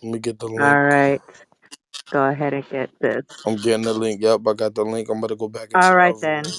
Let me get the All link. right. Go ahead and get this. I'm getting the link. Yep, I got the link. I'm about to go back into All the right other room. then.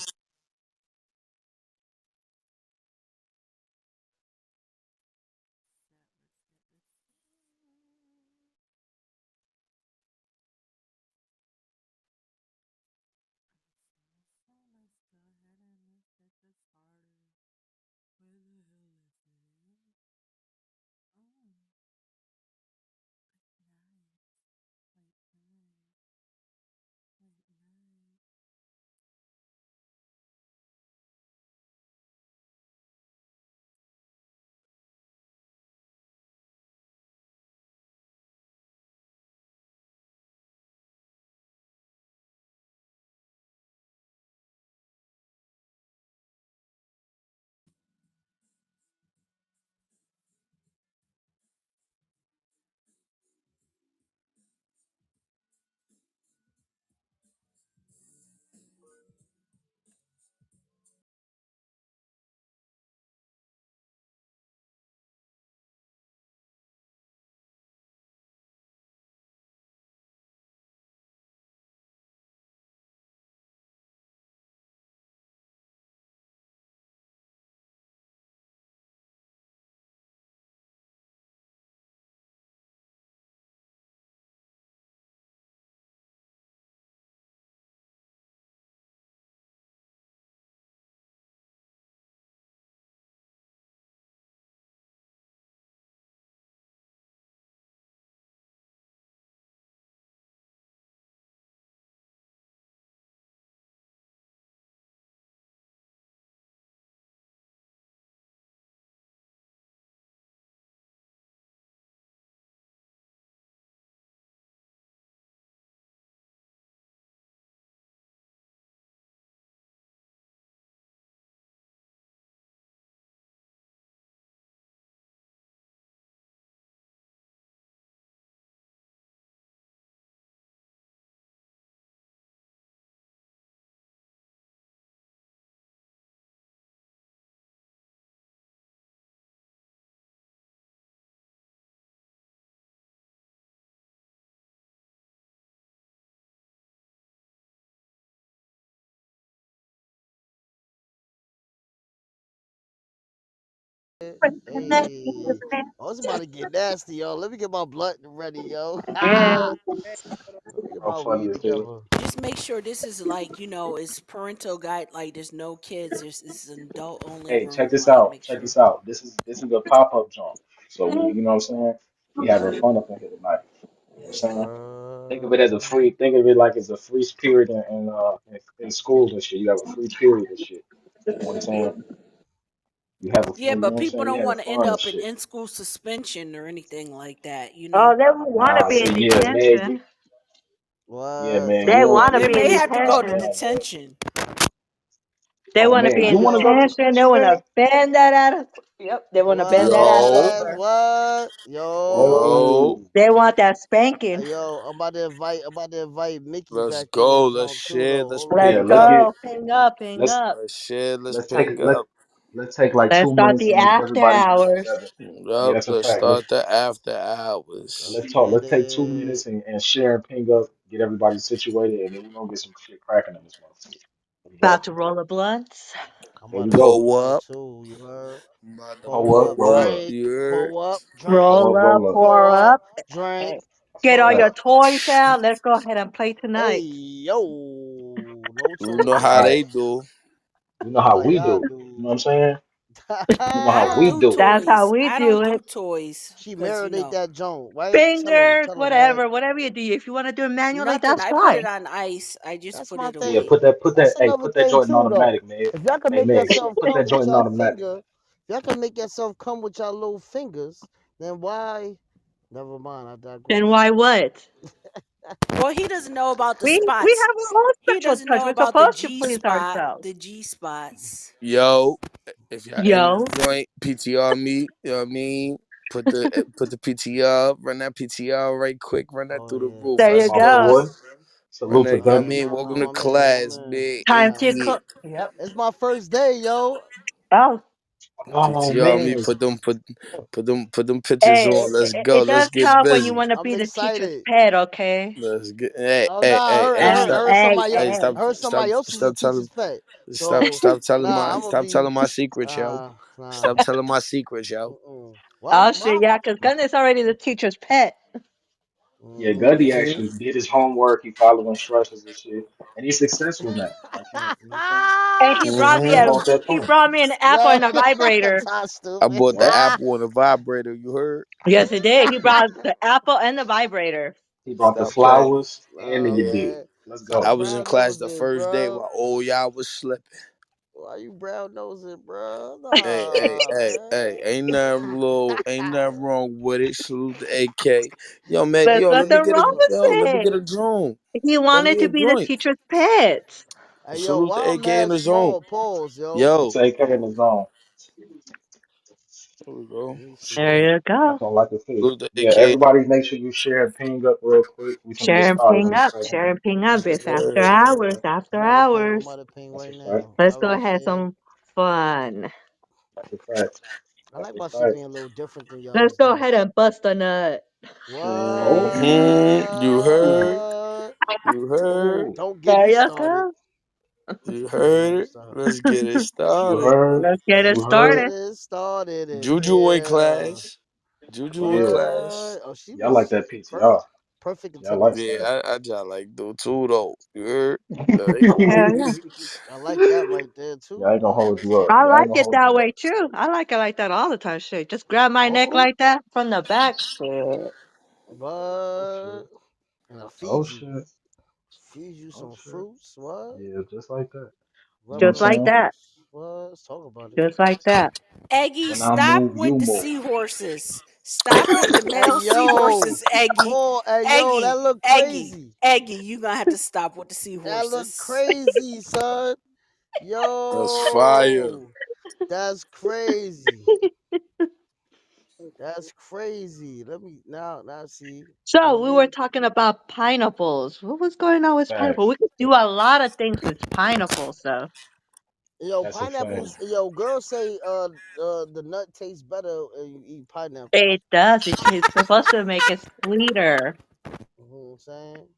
Hey, oh, it's about to get nasty, yo. Let me get my blunt ready, yo. Yeah. Let me get I'm my funny weed as hell. together. Just make sure this is like, it's parental guide. Like, there's no kids. This is an adult only Hey, check room. this Like, out. make Check sure. this out. This is a pop up joint. So we, you know what I'm saying? We having fun up in here tonight. You know what I'm saying? Think of it as a free. Think of it like it's a free period in schools and shit. You have a free period and shit. You know what I'm saying? You have a Yeah, free. You know but what I'm people saying? We don't having want to end fun and up in shit. in-school suspension or anything like that. Oh, they won't want to Nah, be in see, yeah, man, detention. yeah, What? man, So They you what? want don't. to They be in may have to Oh go to detention. man, detention. They oh want to man, be you in want to go to detention. They detention, want man? to bend that ass. Yep. They want to bend that ass What? Yo, over. What? Yo. yo, Oh, They want that spanking. Yo, I'm about to invite Mickey let's back in go. this Let's joint too, share. though. Let's Hold Let's yeah. ping Let's up. get go. Ping up, ping let's up. Let's share. Let's let's take ping up. let's take like Let's two start minutes the and let's get after everybody hours. together. Yeah, Yup, that's a let's fact. start the after hours. Let's talk. get Let's take two it. minutes and share and ping up, get everybody situated, and then we're gonna get some shit cracking on this motherfucker. Let's About go. to roll the blunts. I'm Here about we to roll go. a Pull blunt up. too. You heard? I'm about to Pull Pull up, pull up, roll up. up. drink. You Pull up, drink. Pull Roll up, up, roll up. Pull pour up, up. drink. That's a Get Pull all fact. your up. toys out. Let's go ahead and play Hey, tonight. yo. No You know All how toys. right. they do. You know how How we y'all do. You know what I'm do? saying? You know I how don't we do do. That's how toys. we I do don't it. do toys She because marinate that joint, right? Fingers, Tell him, right? whatever you do. If you want to do it manually, nothing. that's I put it fine. on ice. I just That's put my it Yeah, thing. away. That's hey, another put that thing joint in too, though. automatic, man. If y'all can Hey, make man, yourself put come that with joint in y'all automatic. finger, if y'all can make yourself come with y'all little fingers, then why? Never mind. I Then digress. why what? Well, he doesn't know about the We spots. have our own He special doesn't touch. know We're about the supposed to G please spot. ourselves. The G spots. Yo, if y'all in Yo, the joint, PTR me, you know what I mean? Put the PTR up, run that PTR right quick, run that Oh through the yeah. roof. there you Let's My go. go. boy. Run Salute to that, you know what I Gunny. mean? Welcome to My man. My class, man. big Time to idiot. Yep. It's my first day, yo. Oh, Oh PTR Yeah. me. man. Put them pictures Hey, on. Let's go. it Let's does get help when you busy. want to I'm be the teacher's excited. pet, okay? Let's get. Hey, Oh hey, nah, hey, hey. Hey, Stop. hey, Hey, hey. I heard somebody else is a stop telling. teacher's pet. So Stop telling nah, I'm gonna stop be telling my secrets, yo. nah. Stop telling my secrets, yo. Mm-mm. Well, Oh shit, yeah, because Gun is already the teacher's pet. Yeah, mm-hmm. Gundy Hmm. actually did his homework. He followed instructions and shit, and he's successful now. Like you know what I'm And he brought me saying? He a Hmm. bought that he phone. brought me an apple Yo, and a vibrator. that's I stupid. bought the What? apple and a vibrator. You heard? Yes, it did. He brought the apple and the vibrator. He bought the Stop playing. flowers and the Oh Yeah. Yadir. man, Let's stop I go. was in brown class the nosing, first day bro. while all y'all was slipping. Why you brown nosing, bro? Hey, Nah, ain't man. nothing wrong with it. Salute the AK. Yo, man, There's yo, nothing wrong let me with get a it. drone. He Throw wanted me to a be the joint. teacher's pet. Hey yo, Salute the why I'm AK in mad the zone. small? Pause, yo. Yo. It's AK in the zone. There we go. Let me see. There you go. That's all I can say. Salute the Yeah, AK. everybody make sure you share and ping up real quick. We can get Share and started ping in a up. second. Share and ping up. Yes, It's after sir. hours. After I'm hours. about to ping That's a right fact. now. Let's Y'all go gonna ahead. see it. Some fun. That's a fact. I That's like a my shit fact. being a little different than Let's y'all's go though. ahead and bust a nut. Oh, You heard? What? You heard? oh, Don't get There me you started. go. You Yeah, let heard me it? stop. Let's get it you started. heard? Let's get it You Let's get heard? started. it started in Juju in here. class. Juju in Yeah. class. What? Oh, she Y'all like was that perfect. PTR. Perfect Y'all like attendance. Yeah, I just like do too though. You heard? Hell yeah. I like that right there Yeah, I too. ain't gonna hold you up. I Yeah, I like ain't gonna it hold that you way up. too. I like it like that all the time. Shit. Just grab my neck Oh, like that from the back. Shit. oh What? shit. And I Oh feed you. shit. Feed you Oh some shit. fruits. What? Yeah, just like that. You know what I'm Just Rubbing like saying? that. apples. What? Let's talk about it. Just like that. Eggie, When I stop move, with you the move. seahorses. Stop with the Hey male yo, seahorses, Eggie. Paul. Hey yo, that Eggie, look Eggie, crazy. Eggie. You gonna have to stop with the That look seahorses. crazy, son. That's fire. Yo, that's crazy. That's crazy. Let me now see. So we were Elite. talking about pineapples. What was going on with pineapple? Facts. We could do a lot of things with pineapples, though. Yo, That's a fact. pineapples. Yo, girls say the nut tastes better when you eat pineapple. It does. It's supposed to make it sweeter. You know what I'm saying?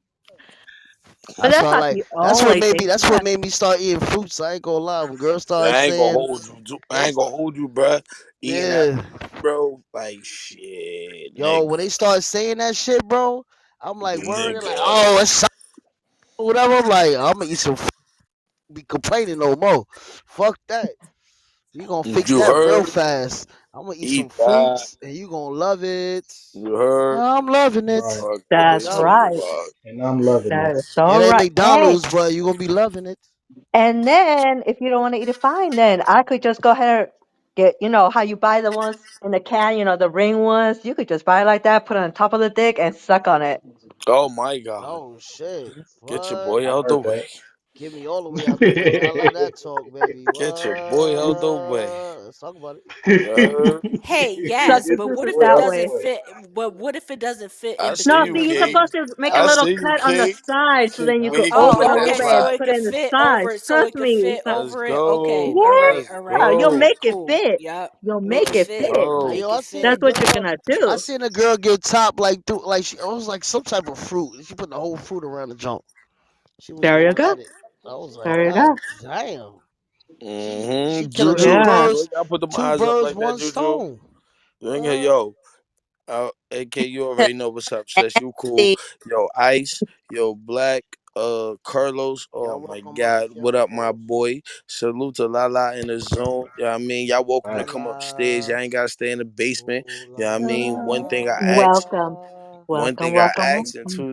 But That's that's why I not like. the only thing. That's Yeah. what made me start eating fruits. I ain't gonna lie. When girls started I ain't gonna saying, hold you. I ain't it's gonna hold you, bruh. Eating that, yeah, bro. Like shit, yo, nigga, when they start saying that shit, bro, I'm like, word. They're like, nigga. oh, it's whatever. I'm like, I'm gonna eat some. Be complaining no more. Fuck that. We gonna fix You that real heard? fast. I'm gonna eat Eat some that. fruits, and you gonna love it. You heard? I'm loving it. Right. Fuck what they That's Love it. talking right. about. And I'm loving That it. is so It ain't right. Hey, McDonald's, but you gonna be loving it. and then if you don't want to eat it, fine. Then I could just go ahead and get, how you buy the ones in the can, the ring ones. You could just buy it like that, put it on top of the dick, and suck on it. Oh my god. Oh shit. Get your What? boy I out the heard way. that. Get me all the way out the way. I love that talk, baby. What? Get your boy out the way. Let's talk about it. You heard? Hey, Suck yes, the but what pussy if Boy, it that out the doesn't way. way. fit? But what if it doesn't fit I in see No, you, see, between you're the? King. supposed to make a I little see you, cut on the King. side so then you could King open on Oh, a that little okay, bit and so side. it put it could in the fit sides. over. So Trust it could me. fit So, Let's over it. Okay, go. all yeah, right, Let's all right. you'll go. Cool, make it cool. fit. Yep, You'll make make it Let's it fit. fit. Hey, go. yo, Make I it seen a fit. That's what you're girl. gonna I do. seen a girl get top like through like it was like some type of fruit. She put the whole fruit around the junk. She was There you going go. at it. I was like, There you go. God damn. She Mm-hmm. killing two Juju. Yeah. You birds, ain't gotta put them two eyes up birds, like that, one Juju. stone. You ain't got What? yo. AK, you already know what's up, sis. You cool. Yo, Ice. Yo, Black. Carlos. Y'all Oh my welcome up God. if y'all What up, my pause. boy? Salute to Lala in the zone. You know what I mean? Y'all welcome to Facts. come upstairs. Y'all La ain't gotta stay in the basement. ooh You know what I la mean? One thing I ask. Welcome. la. One Welcome, thing I welcome, ask, welcome.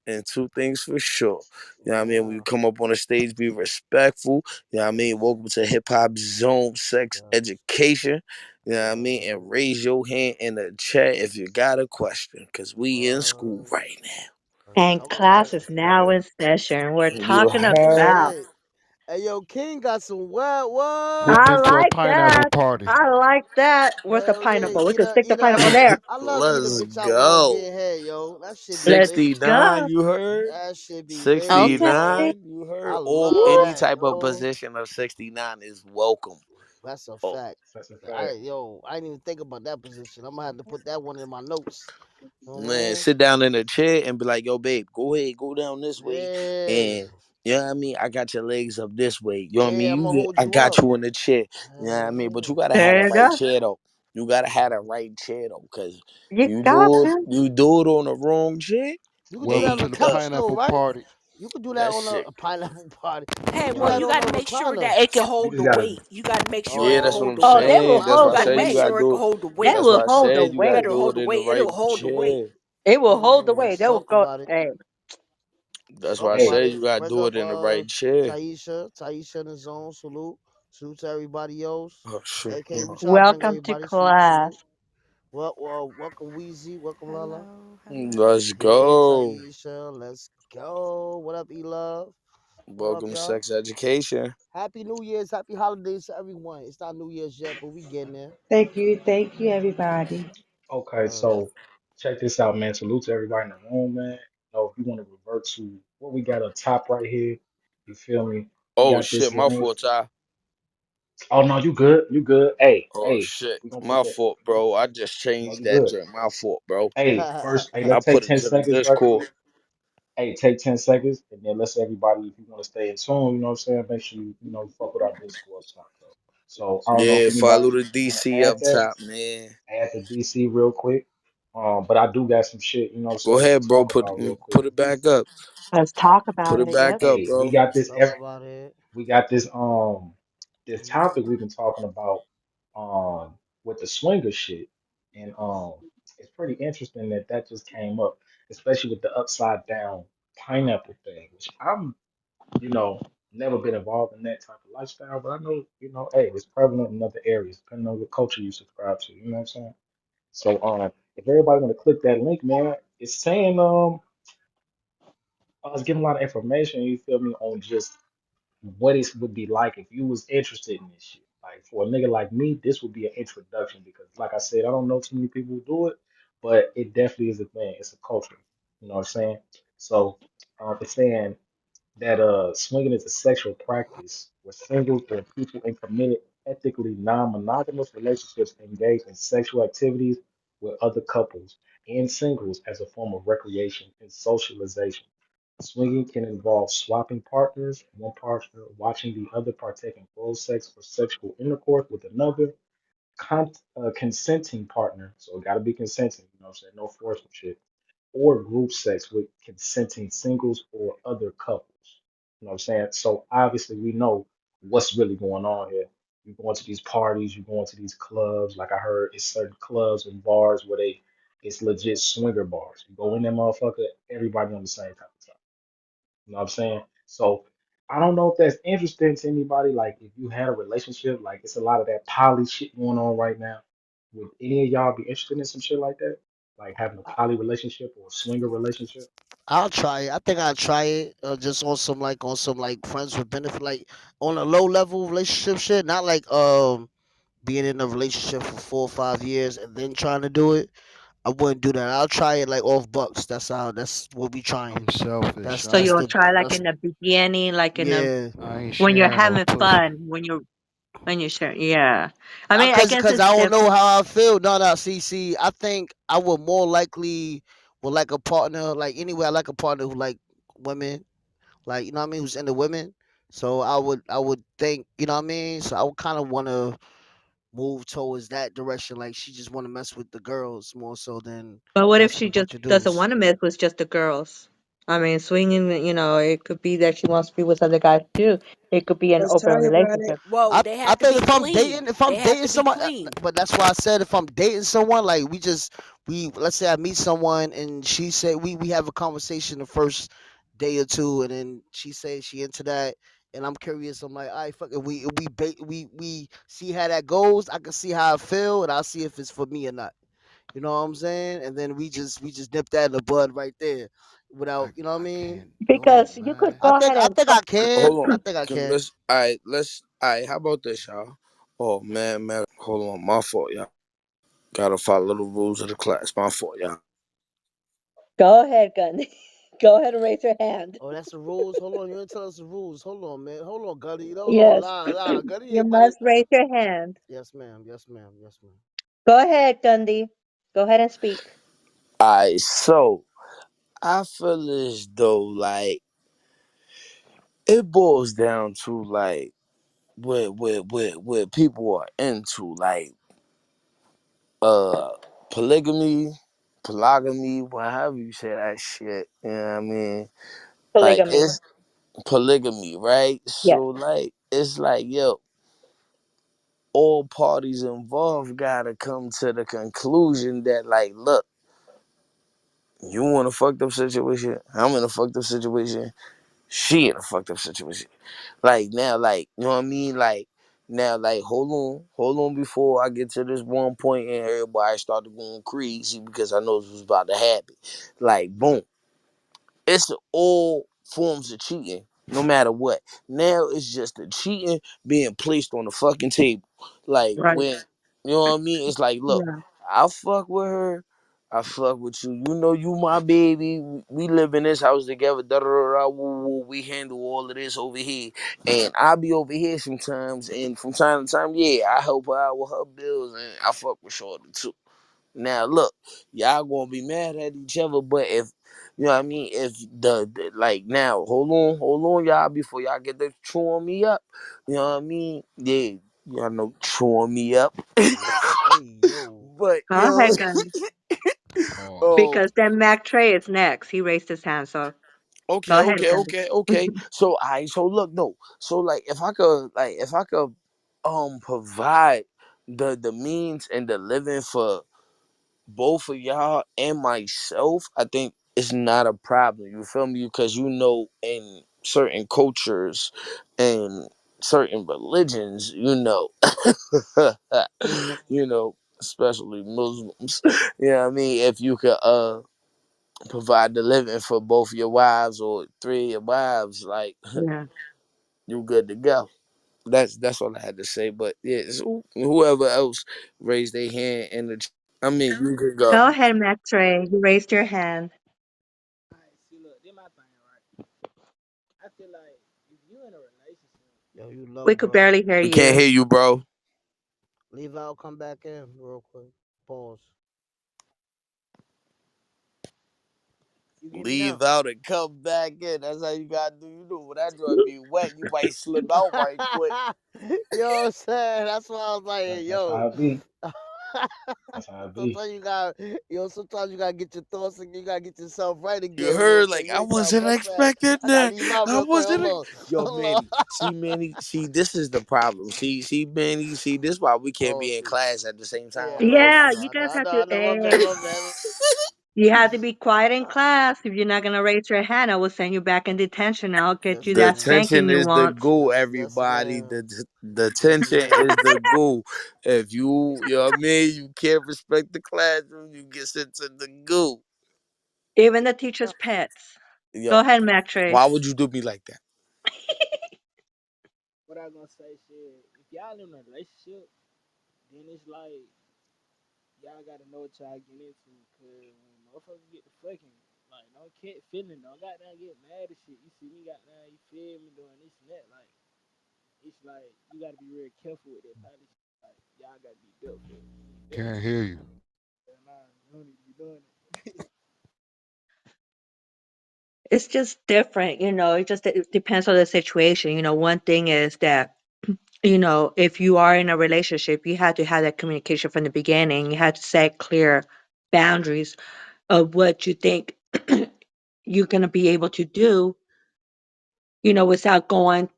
and two things for sure. You know what I mean? When Yeah, you come up on the stage, be respectful. You know what I mean? Welcome to Hip Hop Zone Sex yes. Education. You know what I mean? And Uh, raise your hand in the chat if you got a question, because we in school uh, right now. let's And talk about class it. is now in session. We're You talking That's heard? about. it. Hey, yo, King got some what? I Welcome to a like pineapple that. party. I like that. Where's the Hell yeah, pineapple? We could stick the pineapple hey, there. I love eating a Let's bitch out when I'm go. getting head, yo. That should be lit. 69, Let's you heard? That should be lit, go. boy. 69, you I heard? All love Okay. any that, type of yo. position of 69 is welcome. That's a Oh fact. That's a I fact. yo, I didn't even think about that position. I'm gonna have to put that one in my notes. You know what I man, mean? sit down in a chair and be like, yo, babe, go ahead, go down this way, Yeah, and you know what I mean. I got your legs up this way. You know what I yeah. mean. I'm You gonna get, hold I you got up. you in the chair. You know what I mean. But you Hell gotta have the There you right go. chair though. You gotta have the right chair though, cause You got to. you do it on the wrong chair. you could do that Hey, Welcome on the to the couch though, pineapple right? party. You could do that that on shit. a pineapple party. You Hey, could do well, that you on got to a make sure recliner. that it can You hold just the gotta. weight. You got to make sure it Yeah, can that's Oh, what hold I'm the Oh, they weight. will saying. That's You why hold I got the to said make you weight. gotta sure it can do it. hold the They weight. That's will why I hold the said you You gotta weight. got to do hold it the in the weight. right It'll hold the weight. chair. It will hold the mm, weight. They will talk go. about it. Hey, That's why Talk I hey. about said it. you gotta Bring do up it in the right chair. Taisha in the zone. Salute. Salute to everybody else. Oh shit. AK, what y'all bring Welcome to everybody? Salute, class. salute. Welcome Weezy. Welcome Lala. Hello, Let's hello. Yeah, go. Taisha. Let's go. What up, E Love? What up, Welcome to y'all? sex education. Happy New Year's, happy holidays to everyone. It's not New Year's yet, but we getting there. Thank you, everybody. Okay, Uh, so check this out, man. Salute to everybody in the room, man. If you want to revert to what we got up top right here, you feel me? We Oh got shit, this my link. fault, Ty. Oh no, you good? You good? Hey, Oh hey, shit, we gonna put my that. fault, We gonna, bro. I just no, changed you that good. drink. My fault, bro. Hey, first, hey, I let's put take it 10 to the seconds right Discord. quick. Hey, take 10 seconds, and then let's everybody, if you want to stay in tune, you know what I'm saying? Make sure you fuck with our Discord stuff, though. So I don't know if Yeah, follow anybody the want to DC add up that, top, man. add the DC real quick. But I do got some shit, you know what I'm Go saying, we can ahead, bro. talk about real quick. Put it back up. Let's talk Put about it it. Yep. back up, Hey, bro. Talk about it. we got this topic we've been talking about with the swinger shit, and it's pretty interesting that that just came up, especially with the upside down pineapple thing, which I'm you know never been involved in that type of lifestyle, but I know hey, it's prevalent in other areas depending on what culture you subscribe to. You know what I'm saying? So if everybody want to click that link, man, it's saying I was giving a lot of information. You feel me on just what it would be like if you was interested in this shit. Like for a nigga like me, this would be an introduction because, like I said, I don't know too many people who do it, but it definitely is a thing. It's a culture. You know what I'm saying? So it's saying that swinging is a sexual practice where singles or people in committed, ethically non-monogamous relationships engage in sexual activities with other couples and singles as a form of recreation and socialization. Swinging can involve swapping partners, one partner watching the other partake in oral sex or sexual intercourse with another, consenting partner, so it got to be consenting, you know what I'm saying? No forceful shit, or group sex with consenting singles or other couples. You know what I'm saying? So obviously we know what's really going on here. You going to these parties, you going to these clubs. Like I heard, it's certain clubs and bars where it's legit swinger bars. You go in there, motherfucker, everybody on the same type of time. You know what I'm saying? So I don't know if that's interesting to anybody. Like if you had a relationship, like it's a lot of that poly shit going on right now. Would any of y'all be interested in some shit like that? Like having a poly relationship or a swinger relationship? I'll try it. I think I'll try it. Just on some like friends with benefit, like on a low level relationship shit. Not like being in a relationship for 4 or 5 years and then trying to do it. I wouldn't do that. I'll try it like off bucks. That's what we trying. I'm selfish. So That's you'll the try like that's in the beginning, like in the yeah. I ain't when you're sharing no having pussy. fun, when you're sure. Yeah. I I mean, I cause guess cause it's I don't know different. how I feel. No, no. See. I think I would more likely would like a partner. Like anyway, I like a partner who like women. Like you know what I mean, who's into women. So I would think you know what I mean. So I would kind of want to move towards that direction. Like she just want to mess with the girls more so than But what if mess with she a just bunch of doesn't dudes. want to mess with just the girls? I mean, swinging, it could be that she wants to be with other guys too. It could be an Let's open talk about it. relationship. Well, they I have to think be clean. if I'm They have dating to be someone, clean. but that's why I said if I'm dating someone, like we let's say I meet someone and she said we have a conversation the first day or two, and then she says she into that, and I'm curious. I'm like, all right, fuck it. We see how that goes. I can see how I feel, and I'll see if it's for me or not. You know what I'm saying? And then we just nip that in the bud right there, without you know what I I mean. can't do it, Because you could man. I go think ahead I and think I can. Hold I on. think I can. Let's all right, how about this, y'all? Oh man, hold on, my fault, y'all. Gotta follow the rules of the class. My fault, y'all. go ahead, Gun. Go ahead and raise your hand. Oh, that's the rules. Hold on, you didn't tell us the rules. Hold on, man. Hold on, Gunny. Hold on, Yes. nah, Gunny You ain't about to. must raise your hand. Yes, ma'am. Yes, ma'am. Yes, ma'am. Go ahead, Gundy. Go ahead and speak. Alright, so I feel as though like it boils down to like what people are into, like uh polygamy, polygamy, whatever you say that shit. You know what I mean? Like Polygamy. it's polygamy, right? Yes. So like it's like yo, all parties involved gotta come to the conclusion that like look, you want a fucked up situation, I'm in a fucked up situation, she in a fucked up situation. Like now, like you know what I mean? Like now, like hold on before I get to this one point and everybody started going crazy because I know this was about to happen. Like boom, it's all forms of cheating, no matter what. Now it's just the cheating being placed on the fucking table. Like Right. when you know what I mean? It's like, look, Yeah. I fuck with her. I fuck with you. You know you my baby. We live in this house together. Da, da, da, da, woo, woo. We handle all of this over here. And I be over here sometimes. And from time to time, yeah, I help her out with her bills. And I fuck with Shorty too. Now look, y'all gonna be mad at each other, but if you know what I mean, if the like now, hold on, y'all, before y'all get to chewing me up, you know what I mean? Yeah, y'all know chewing me up, Hey, yo. but Go you know, ahead, Gundy. Pause. oh, Because then Mac Trey is next. He raised his hand, so okay, go ahead, okay, Gundy. okay, okay. So so look, no, so like if I could provide the means and the living for both of y'all and myself, I think it's not a problem. You feel me? Because you know, in certain cultures and certain religions, you know, Yeah. you know, especially Muslims. You know what I mean? If you could provide the living for both your wives or three of your wives, like Yeah. you good to go. That's all I had to say. But yeah, so whoever else raised their hand in the, I mean, you can go. Go ahead, Mac Trey. You raised your hand. Alright, see, look, this my thing, right? I feel like if you in a relationship, Yo, you We low, could bro. barely hear We can't you. hear you, bro. Leave out, come back in real quick. Pause. you get me Leave now. out and come back in. That's how you gotta do. You know when that joint be wet, you might slip out right quick. You know what I'm saying? That's why I was like, That's yo. how it be. That's how it be. Sometimes you got, sometimes you gotta get your thoughts and you gotta get yourself right You again real heard? quick. Like You I ain't trying to wasn't bust that. expecting I gotta that. leave out I real quick. wasn't. Hold on. Yo, Hold on. Manny. See, Manny. See, this is the problem. See, Manny. See, this why we can't Oh, be in class at the same yeah, time, bro. I Yeah, know, you I know, guys I have know, to. I know. My bad, my bad. You have to be quiet in class. If you're not gonna raise your hand, I will send you back in detention. I'll get Yes, you The that ma'am. spanking tension you is the want. goal, Yes, everybody. ma'am. The Yes, tension ma'am. is the goal. If you know what I mean, you can't respect the classroom, you get sent to the goo. Even the teacher's pets. Go Yo, ahead, Mac Trey. why would you do me like that? What I gonna say, shit, if y'all in a relationship, then it's like y'all gotta know what y'all get into. Cause when motherfuckers get to fucking, like, don't get feeling, don't goddamn get mad and shit. You see me goddamn, you feel me doing this and that. Like, it's like, you gotta be real careful with that type of shit. Like, y'all gotta be built for it. Built Can't for hear you. it. Nah, you don't need to be doing it. It's just different, it just depends on the situation. One thing is that, if you are in a relationship, you have to have that communication from the beginning. You have to set clear boundaries of what you think you're going to be able to do, without going,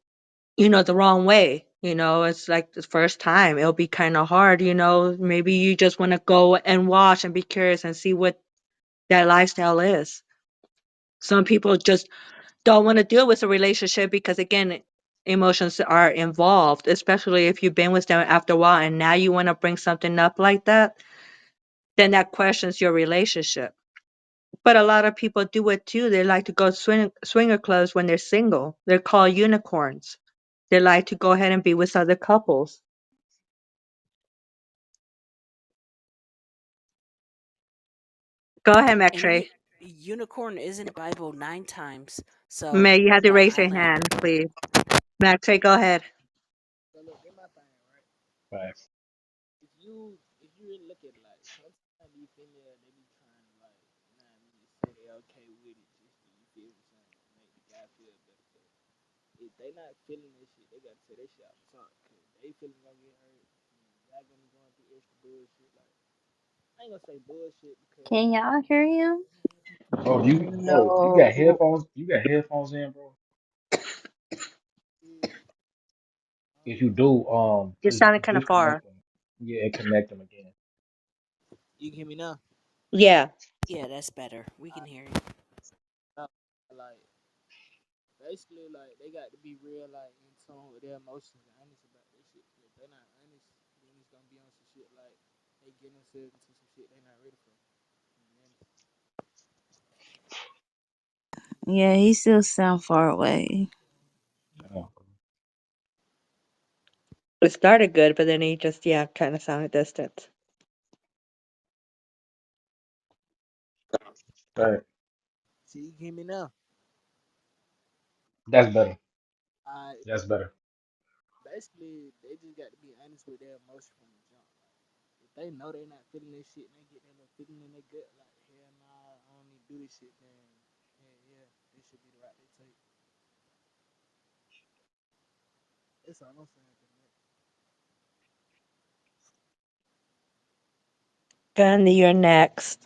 the wrong way. It's like the first time, it'll be kind of hard, maybe you just want to go and watch and be curious and see what that lifestyle is. Some people just don't want to deal with a relationship because, again, emotions are involved, especially if you've been with them after a while and now you want to bring something up like that, then that questions your relationship. But a lot of people do it too. They like to go swinger clubs when they're single. They're called unicorns. They like to go ahead and be with other couples. Go ahead, And Trey. unicorn is in the Bible 9 times. So May, you have to yeah, raise I your land. hand, please. Max, go ahead. So look, in my thing, right? Facts. If you really look at it, like sometimes these females they be trying to like, you know what I mean, say they okay with it, just to, you feel what I'm saying, make the guy feel better. But if they not feeling this shit, they gotta say that shit out the top, cause they feeling gonna get hurt. Y'all gonna be going through extra bullshit. Like I ain't gonna say bullshit because Can y'all hear him? Bro, you got No. headphones? You got headphones in, bro? yeah, I don't If you know. do, You just sounded kind of far. disconnect them. Yeah, and connect them again. You can hear me now? Yeah. Yeah, that's better. We can hear you. Uh, like basically, like they got to be real, like in tune with their emotions and honest about this shit. If they're not honest, then it's gonna be on some shit like they get themselves into some shit they not ready for. Yeah, he still sound far away. Oh, It started good, but then he just, yeah, kind of sounded distant. right. See, you can hear me now. That's better. I That's better. basically they just got to be honest with their emotions from the jump. Like if they know they not feeling this shit and they get that little feeling in their gut, like hell nah, I don't need to do this shit. Then yeah, this should be the route they take. That's all I'm saying. Gandhi, you're next.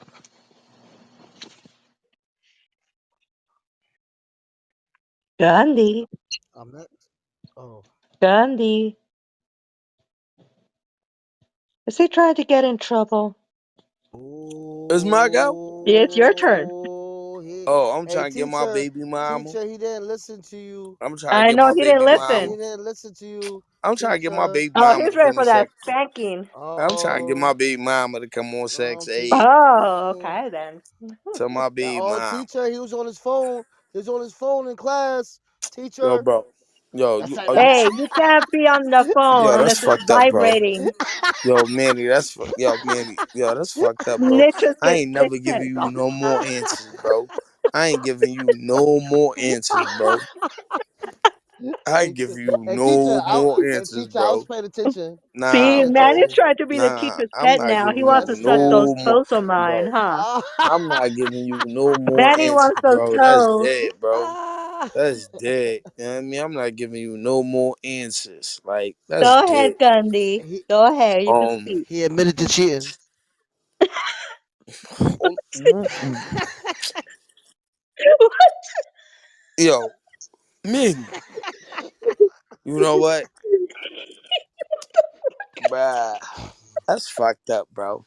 Gandhi. I'm next. Oh. Gandhi. Is he trying to get in trouble? It's my go. Yeah, it's your turn. Oh, Oh, I'm hey, trying to get my teacher, baby mama. teacher, he didn't listen to you. I'm trying to I get know my he didn't baby He mama. listen. didn't listen to you, I'm trying to get my teacher. baby Oh, mama he's to ready come for on that sex. spanking. I'm trying to get my Oh, baby mama to come on sex aid Oh, teacher. okay then. to my baby Oh, mama. teacher, he was on his phone. He was on his phone in class. Yo, Teacher. bro. Yo, That's you, that. are you? Hey, you can't be on the phone Yo, unless that's it's fucked up, bro. vibrating. Yo, Manny, yo, Manny, yo, that's fucked up, bro. Snitches I get ain't never giving stitches. you no more answers, bro. I ain't giving you no more answers, bro. I hey, ain't giving you hey, teacher. no more answers, Teacher, I was bro. paying attention. I was See, Nah, paying man bro. is attention. trying to be the Nah, teacher's I'm pet not now. He giving you wants to Yes, suck those no ma'am. more, toes of mine, bro. huh? Ah, I'm not giving you no more Manny answers, wants those bro. That's toes. dead, bro. ah. That's dead. You know what I mean? I'm not giving you no more answers. Like, that's Go ahead, dead. Gandhi. he Go ahead. You can Um, speak. he admitted to cheating. yo, Min, you know what, bruh? That's fucked up, bro.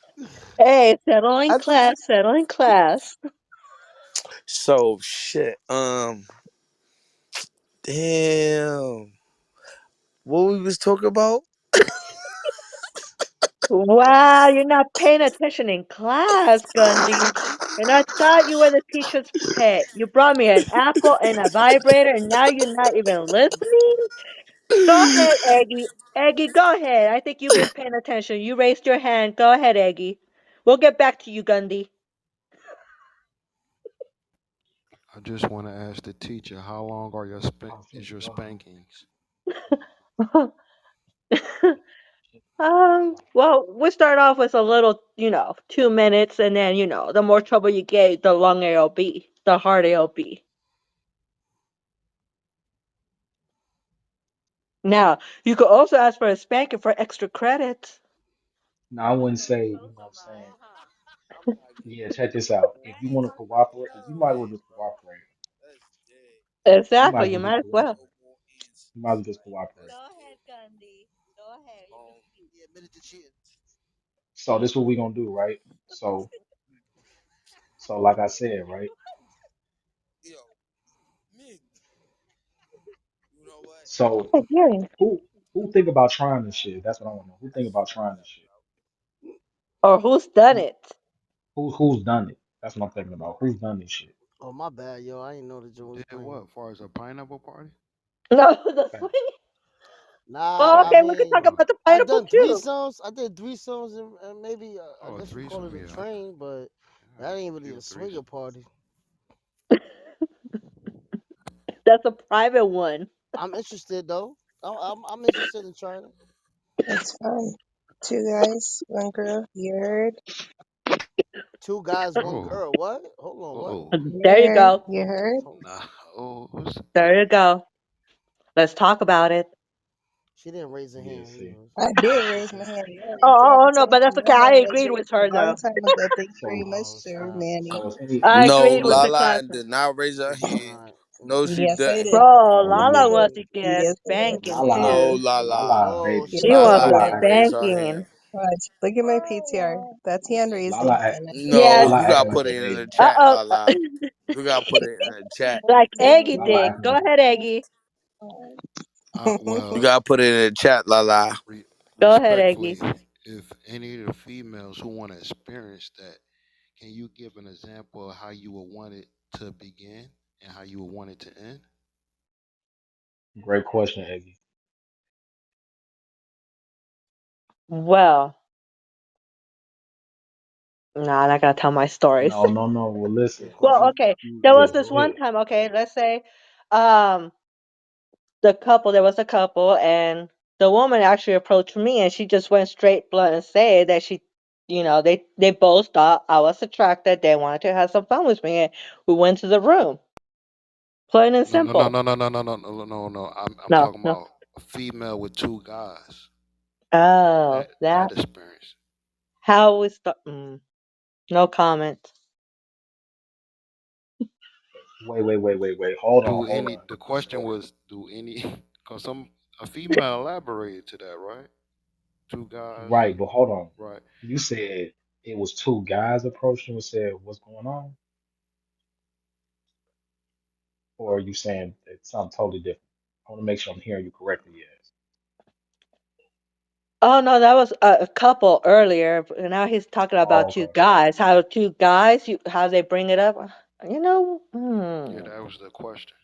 Hey, settle in I think class, settle in class. so. Shit. Damn. What we was talking about? Wow, you're not paying attention in class, Gandhi. And I thought you were the teacher's pet. You brought me an apple and a vibrator, and now you're not even listening? Go ahead, Eggy. Eggy, go ahead. I think you've been paying attention. You raised your hand. Go ahead, Eggy. We'll get back to you, Gandhi. I just want to ask the teacher, how long are I'm is finna your go. spankings? Well, we start off with a little, 2 minutes, and then, the more trouble you get, the longer it'll be, the harder it'll be. Now, you could also ask for a spanking for extra credits. No, I wouldn't say, you know what I'm saying? Yeah, check this out. If you want to cooperate, you might as well just cooperate. You might Exactly, as you well just might as well. cooperate. You might as well just cooperate. Go ahead, Gandhi. Go ahead. You can speak. He admitted to cheating. So this is what we gonna do, right? So like I said, right? Yo, Min, you know what? So Hey, hearing. who who think about trying this shit? That's what I want to know. Who think That's about fucked trying this up, shit? bro. Or who's done Who it? who's done it? That's what I'm thinking about. Who's done this shit? Oh, my bad, yo. I didn't know the joint was Did playing. what? Far as a pineapple party? No, the Fact, swing. Well, Nah, I okay, facts. we can talk mean, Oh, about the I pineapple done too. threesomes. I did threesomes, and maybe I oh, a guess you call it threesome. a Yeah, train, but I that ain't could really do a a swinger threesome. party. That's a private one. I'm interested though. I'm interested in trying it. It's fun. Two guys, one girl. You heard? Two guys, one Oh, girl. What? Hold on. What? oh, There you Yeah, go. you heard? Hold on. nah. Oh, what's There you go. Let's talk about it. She didn't raise her Yeah, hand. You see. know. I did raise my See. hand. I Oh, already tried oh, to oh, no, talk but to that's you. okay. My I hand was agreed with raised a her long though. time ago. Thank you very So much, Oh, sir, stop, Manny. so it's any I stop. No, agreed with All the Lala class. did not raise her hand. right. No, she Yes, I didn't. did. Bro, oh let Lala me wants to get Yes, I did. spanking No, too. Lala Lala. Oh, baby. she She said wants Lala some that. didn't Lala raise her hand. spanking. Watch. Look at my PTR. That's hand raising. Lala a- And I did it. Yes. No, Lala you gotta acting like put a it in the baby. chat, Uh-oh. Lala. You gotta put it in the chat. Like Thank Eggy Lala did. acting Go like a ahead, baby. Eggy. You well, gotta put it in the chat, Lala. Go ahead, Eggy. respectfully, if any of the females who want to experience that, can you give an example of how you would want it to begin and how you would want it to end? Great question, Eggy. Well, no, I'm not gonna tell my stories. No, no, no. Well, listen. Good Well, question. okay. There was Yeah, this go one ahead. time, okay, let's say, um, there was a couple, and the woman actually approached me, and she just went straight blunt and said that they both thought I was attracted. They wanted to have some fun with me, and we went to the room, plain and No, no, no, simple. no, no, no, no, no, no, no, no. I'm No, talking no. about a female with two guys. Oh, That that experience. how we start. No comment. Wait. Hold on, Do hold any? on. The question So, was, do any? Because a female elaborated to that, right? Two guys, right, but hold on. right? You said it was two guys approaching and said, "What's going on?" Or are you saying it's something totally different? I want to make sure I'm hearing you correctly. Yes. Oh no, that was a couple earlier. And now he's talking Oh, about two okay. guys. How two guys, how they bring it up. Yeah, that was the question.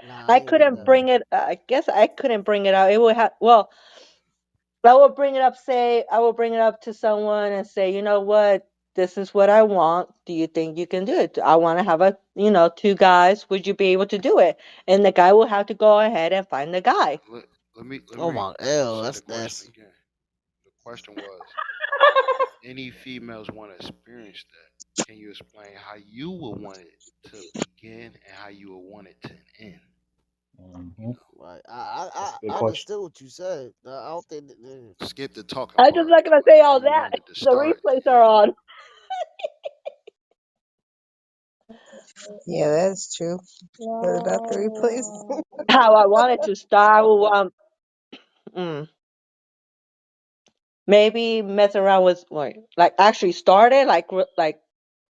Nah, I I ain't hear couldn't that. bring it. I guess I couldn't bring it out. It would have. Well, I would bring it up. Say I will bring it up to someone and say, you know what? This is what I want. Do you think you can do it? I want to have two guys. Would you be able to do it? And the guy will have to go ahead and find the guy. Let, Oh my, ew, say the that's question nasty. again. The question was, if any females want to experience that, can you explain how you would want it to begin and how you would want it to end? You Hmm. Right. That's a good I question. understood what you said. I don't think. know, skip the talking I'm just part. not gonna Like say how all you that. wanted it to The start and replays are end. on. Yeah, that's true. What about the replays? How I wanted to start. I would want. Mm, maybe mess around with like actually started like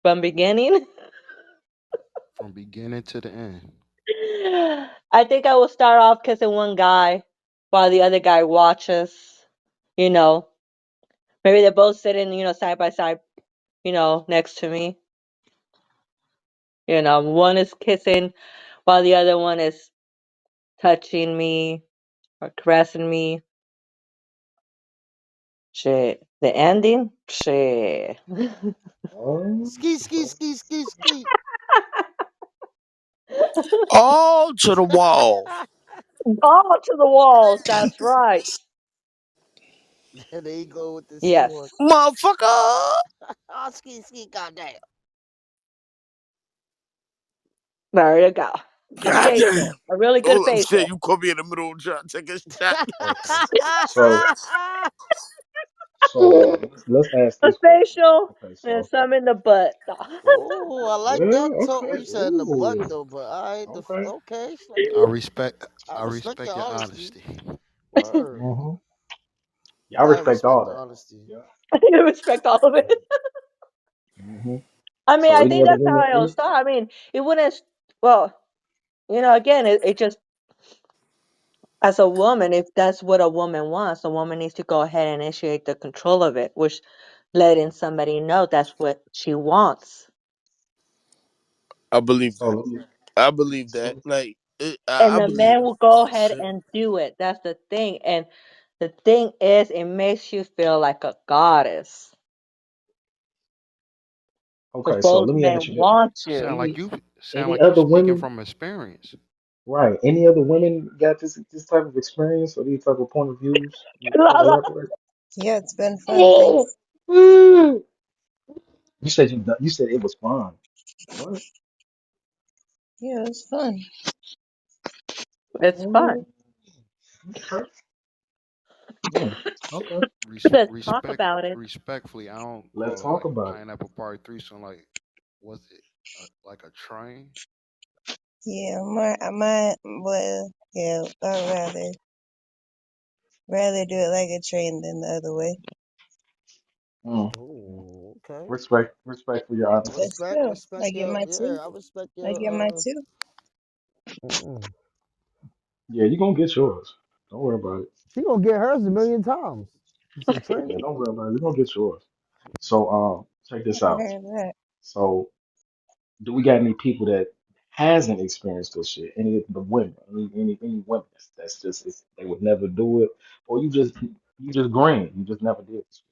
from beginning. From beginning to the end. I think I will start off kissing one guy while the other guy watches. You know, maybe they're both sitting, side by side, next to me. One is kissing while the other one is touching me or caressing me. Shit. The ending? Shit. Oh, Ski, ski, okay. ski, ski, ski. All to the wall. Ball to the walls. That's right. There you go with the sword. Yes. Motherfucker. Oh, ski, ski, goddamn. There you go. Good Goddamn. facial. A really good Oh shit, facial. you caught me in the middle of trying to take a shot. Okay. So, so let's ask A this question. facial Okay, and so some in the butt. Oh, I like yeah, that talk. okay. You said in the butt Ooh, though, but all right, okay. okay. I respect I I respect respect your your honesty. honesty. Word. Hmm. Y'all I respect respect all the that. honesty. Yeah. I respect all of it. Hmm. I mean, So I any think other that's how women? it'll start. I mean, it wouldn't. Well, again, it just as a woman, if that's what a woman wants, a woman needs to go ahead and initiate the control of it, which letting somebody know that's what she wants. I believe that. So, I believe that. so Like, And I the believe. man will go Oh ahead shit. and do it. That's the thing. And the thing is, it makes you feel like a goddess. Because okay. So both let me men ask you this. want Sound you. like you Any sound like you other speaking women? from experience. Right. Any other women got this type of experience or these type of point of views? You La, care to la. elaborate? Yeah, it's been fun. Oh. Thanks. Mm. You said it was fun. What? Yeah, it was fun. It's fun. Oh, okay. Mm, okay. Let's talk Respect, about it. respectfully, I don't Let's call it talk like about it. pineapple party threesome. Like, was it like a train? Yeah, well, yeah, I'd rather do it like a train than the other way. Mm. Oh, okay. Respect for your But honesty. Respect, still, respect I get your my two. yeah. I respect I get my your two. Mm-mm. Yeah, you gonna get yours. Don't worry about it. She gonna get hers a million times. It's a train. Yeah, don't worry about it. You're gonna get yours. So check this I out. heard that. So do we got any people that hasn't experienced this shit? Any of the women, any women that's just they would never do it, or you just green, you just never did this.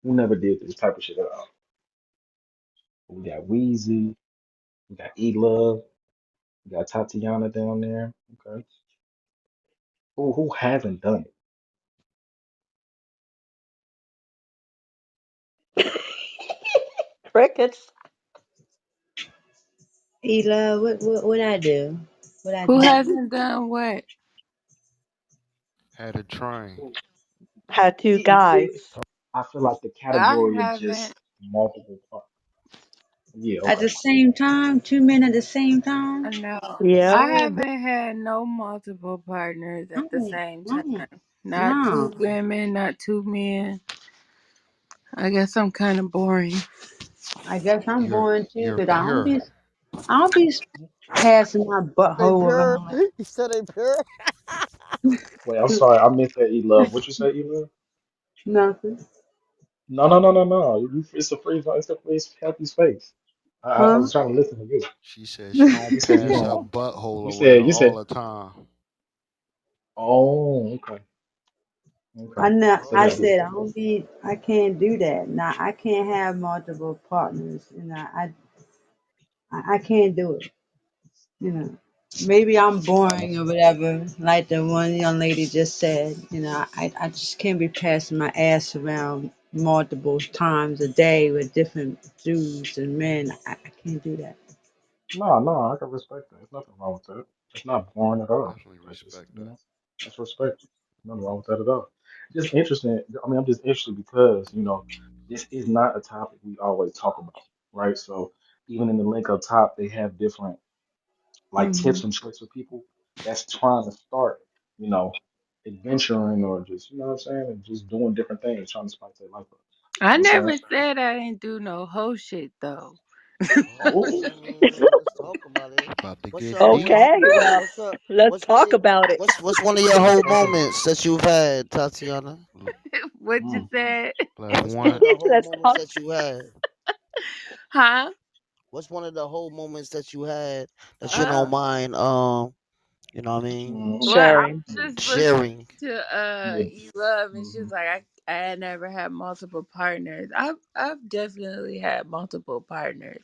Who never did this type of shit at all? We got Wheezy, we got E Love, we got Tatiana down there. Okay, who hasn't done it? Crickets. Ela, what I do? What I Who do? hasn't done what? Had a train. Who- Had two guys. I feel like the I category of haven't. just multiple. Yeah, At okay. the same time, two men at the same time? No, Yep. I Yeah, haven't had no multiple partners at the no, same time. no, Not no. two women, not two men. I guess I'm kind of boring. I guess I'm born too, You're but pure. I don't be passing my They butthole pure. around like He said they pure. Wait, I'm sorry, I missed that E Love. What you say, E Love? nothing. No, no, no, no, no. It's a free happy space. I Huh? was trying to listen to you. She said she don't You said you pass don't. her butthole You around all said. the time. Oh, okay, I okay. know. So I yeah, said I can't do that. Now I can't have multiple partners, and I can't do it. You know, maybe I'm I boring know. or whatever, like the one young lady just said. You know, I just can't be passing my ass around multiple times a day with different dudes and men. I can't do that. No, no, I can respect that. There's nothing wrong with that. It's not boring at all. Definitely That's just respect that. that's respect. Nothing wrong with that at all. Just interesting. I mean, I'm just interested because this is not a topic we always talk about, right? So even in the link up top, they have different like Hmm. tips and tricks for people that's trying to start, you know, adventuring or just, you know what I'm saying, and just doing different things, trying to spice their life up. I You know what I'm never saying? said I didn't do no whole shit though. Oh, Oh, I mean, let's talk about it. About to What's get your deep. what's Okay. Well, what's up? let's What's one of talk about it. what's one of your let's whole talk about moments that you've had, Tatiana? L- What it. you said? Left What's one of one. the whole Let's moments talk. that you had? Huh? What's one of the whole moments that you had that you don't Uh, mind you know what I mean, Mm-hmm. well, I Sharing. was just listening sharing? to Yeah. E Love, and she Hmm. was like, I had never had multiple partners. I've definitely had multiple partners,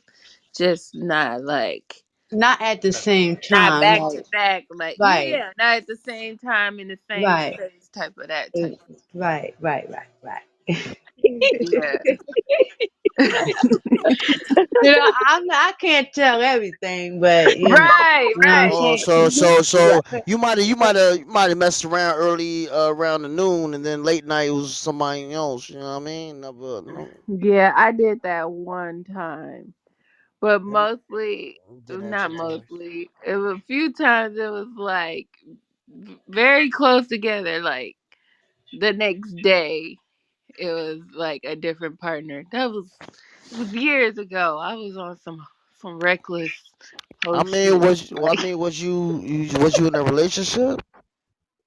just not like Not at the same not time. back Like, to back. Like right, yeah, not at the same time in the same right, space. Type of that eh, type. right. Yeah. I can't tell everything, but Right. you know what I'm Right. Oh, saying? so Right. you might have messed around early around the noon, and then late night was somebody else. You know what I mean? Never, no, Yeah, I did that one time. But never mostly, did that not two times. mostly. It was a few times. It was like very close together. Like the next day, it was like a different partner. It was years ago. I was on some reckless I whole mean, shit. Like was you in a relationship?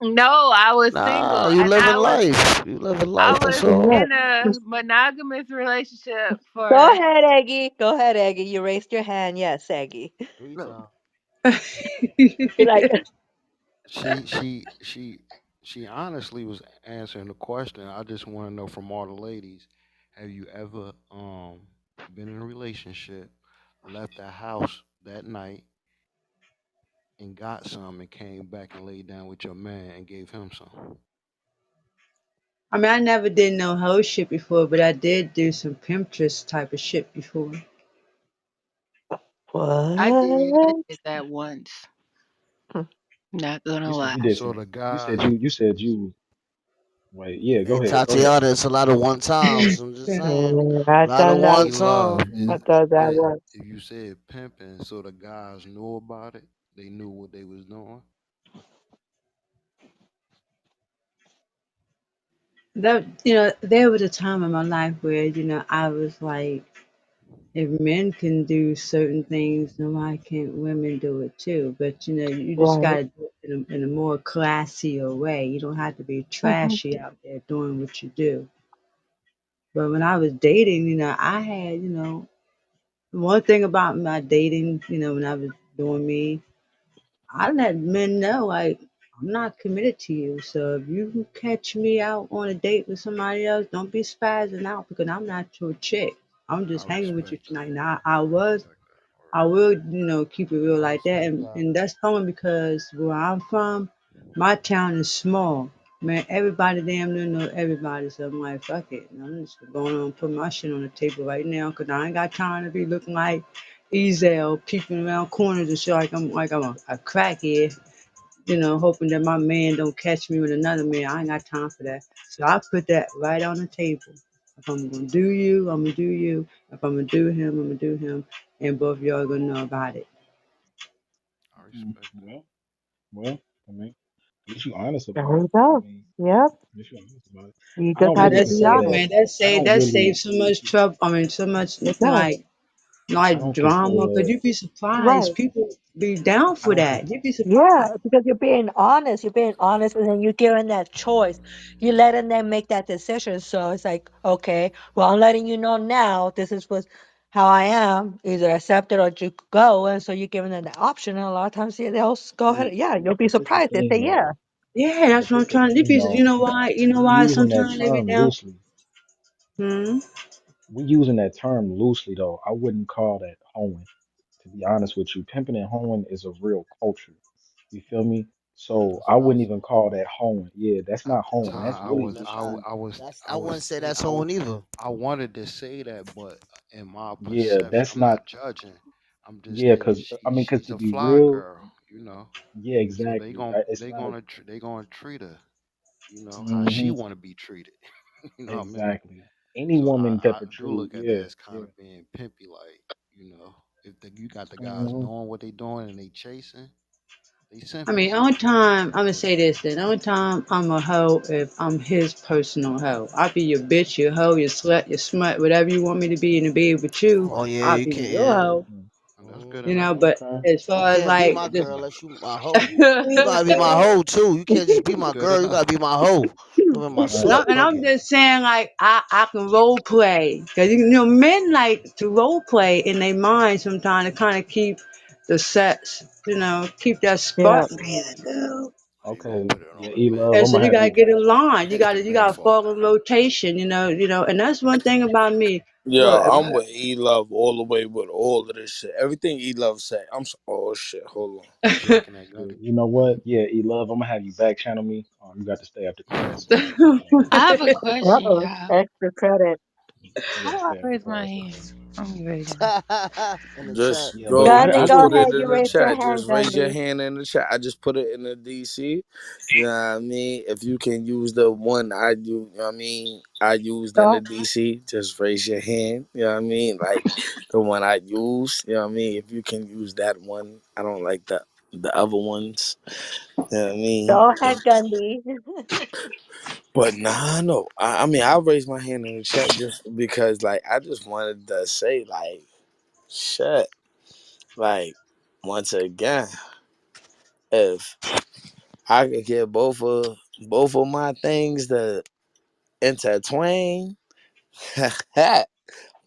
no, I was single, Nah, you and living life. You living I life. That's was all. Yeah. in a monogamous relationship Go for ahead, Aggie. Go ahead, Aggie. You raised your hand. Yes, Aggie. Three times. You're like, She she she she honestly was answering the question. I just want to know from all the ladies, have you ever been in a relationship, left the house that night, and got some and came back and laid down with your man and gave him some? I mean, I never did no hoe shit before, but I did do some Pinterest type of shit before. I What? did that once. Hmm. Not gonna You said lie. you did So some. the You said guys, you. Wait, yeah, Hey go ahead. Go ahead. Tatiana, it's a lot of one times. I'm just saying, I've a lot of done that. one E Love, time. Mm-hmm. I've done that is one. if you said pimping, so the guys knew about it, they knew what they was doing. That there was a time in my life where I was like, if men can do certain things, then why can't women do it too? But you just Right. gotta do it in a more classier way. You don't have to be Hmm. trashy out there doing what you do. But when I was dating, I had, one thing about my dating, when I was doing me, I let men know like I'm not committed to you. So if you catch me out on a date with somebody else, don't be spazzing out because I'm not your chick. I'm I just hanging with you respect that. tonight. Now I respect that. I Word. will, keep it real I like that. respect And, that. and that's only because where I'm from, my town is small. Man, everybody damn near know everybody. So I'm like, fuck it. I'm just going on and put my shit on the table right now because I ain't got time to be looking like Ezel peeping around corners and shit like I'm a crackhead, hoping that my man don't catch me with another man. I ain't got time for that. So I put that right on the table. If I'm gonna do you, I'm gonna do you. If I'm gonna do him, I'm gonna do him. And both of y'all are gonna know about it. I Mm, respect that. well, I mean, at least you honest There about it. you I go. mean, Yep. at least you honest about it. You I just don't have But to really that's be say it, that. honest. man. That I save don't that really. saves so much trouble. I mean, so much It does. like I don't drama. consider Cause that. you'd be Right. surprised. People be down I for don't. Con- that. You'd be Yeah, surprised. because you're being honest. You're being honest, and then you're giving that choice. You're letting them make that decision. So it's like, okay, well, I'm letting you know now. This is what how I am. Either accept it or you go. And so you're giving them the option. And a lot of times, yeah, they'll go ahead. see, Yeah, you'll be but this the surprised. They thing say, though. yeah. Yeah, But that's what I'm this the trying to thing do. You though. know why? You know We why? using that Sometimes they be term down. loosely. Hmm? We using that term loosely though. I wouldn't call that hoeing. To be honest with you, pimping and hoeing is a real culture. You feel me? So That's I what I wouldn't was. even call that hoeing. Yeah, that's not hoeing. That's Ty, really just That's not. trying. I wouldn't say that's on either. I wanted to say that, but in my Yeah, perception, that's I'm not. not judging. I'm just Yeah, thinking cause I mean, cause she's to a be fly real, girl, you know. yeah, So exactly. It's not. they gonna treat her, how she Hmm. want to be treated. You know what I mean? Exactly. Any So woman that I do portray, look at that yeah, as kind yeah. of being pimpy, like if you got the guys Hmm. knowing what they doing and they chasing, they I simping. mean, only time I'm gonna say this, then only time I'm a hoe if I'm his personal hoe. I'll be your bitch, your hoe, your slut, your smut, whatever you want me to be in the bed with you. Oh Right. yeah, I'll you be can't. your Yeah. hoe, Hmm. That's good Mhm. enough. But Okay. as You far as can't be like my the girl unless you my hoe. You Free gotta the be my girl. hoe too. You can't just be That's my good girl. You enough. gotta be my hoe. Don't be my All right. slut and I'm bucket. just saying like I can role play because men like to role play in their mind sometimes to kind of keep the sets, keep that Yeah. spark Free going. the girl. Oh, you gonna Okay. put it Yeah, on the E men. love. And I'm so gonna you have gotta you. get in line. You It's the gotta you men gotta fault. fall in rotation. And that's one thing about me. Yeah, Look, if I'm with E Love all the way with all of this shit. Everything E Love say. Oh shit, hold on. What you I, looking at, Yeah, Gundy? you know what? Yeah, E love. I'm gonna have you back channel me. You got to stay after class, so just back channel me. I have a Uh question, oh. y'all. Extra credit. How Yeah, do I stay after raise my class. hand? I'm getting ready to. In the chat. Just Yeah, but go. Gandhi, I Just go put wouldn't. it ahead. in You the raised your chat. hand, Just raise your Gandhi. hand in the chat. I just put it in the DC. You know what I mean? If you can use the one I do, you know what I mean? I used in the Go. DC. Just raise your hand. You know what I mean? Like the one I use. You know what I mean? If you can use that one, I don't like the other ones. You know what I mean? Go ahead, Gandhi. But nah, no. I mean, I raised my hand in the chat just because, like, I just wanted to say, like, shit. Like, once again, if I could get both of my things to intertwine,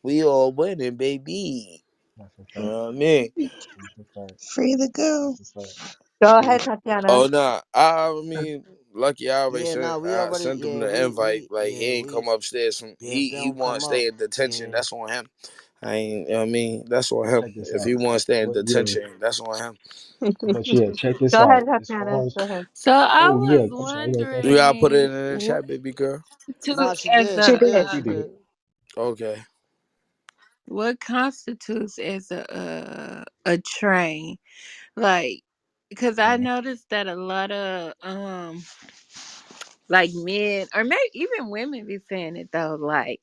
we all winning, baby. That's a You fact. know what I mean? That's a fact. Free the girl. That's a fact. Go See, ahead, Tatiana. Oh nah, I mean, lucky I already Yeah, sent. nah, we I already. sent him Yeah, the invite. we. Like he Yeah, ain't come we. upstairs. From Yeah, if they he don't want come to up. stay in detention. Yeah. That's on him. I ain't, you know what I mean, that's on him. Check this If he out. wants that But yeah, attention, that's on him. but yeah, check this Go ahead, out. As Tatiana. far as Go ahead. So I oh was yeah, I'm sorry. Go ahead, You Tatiana. gotta put it wondering in the what chat, baby girl. constitutes Nah, she as did. She She did. did. She She did. did. Okay, what constitutes as a train, like, because I Mhm. noticed that a lot of like men or maybe even women be saying it though, like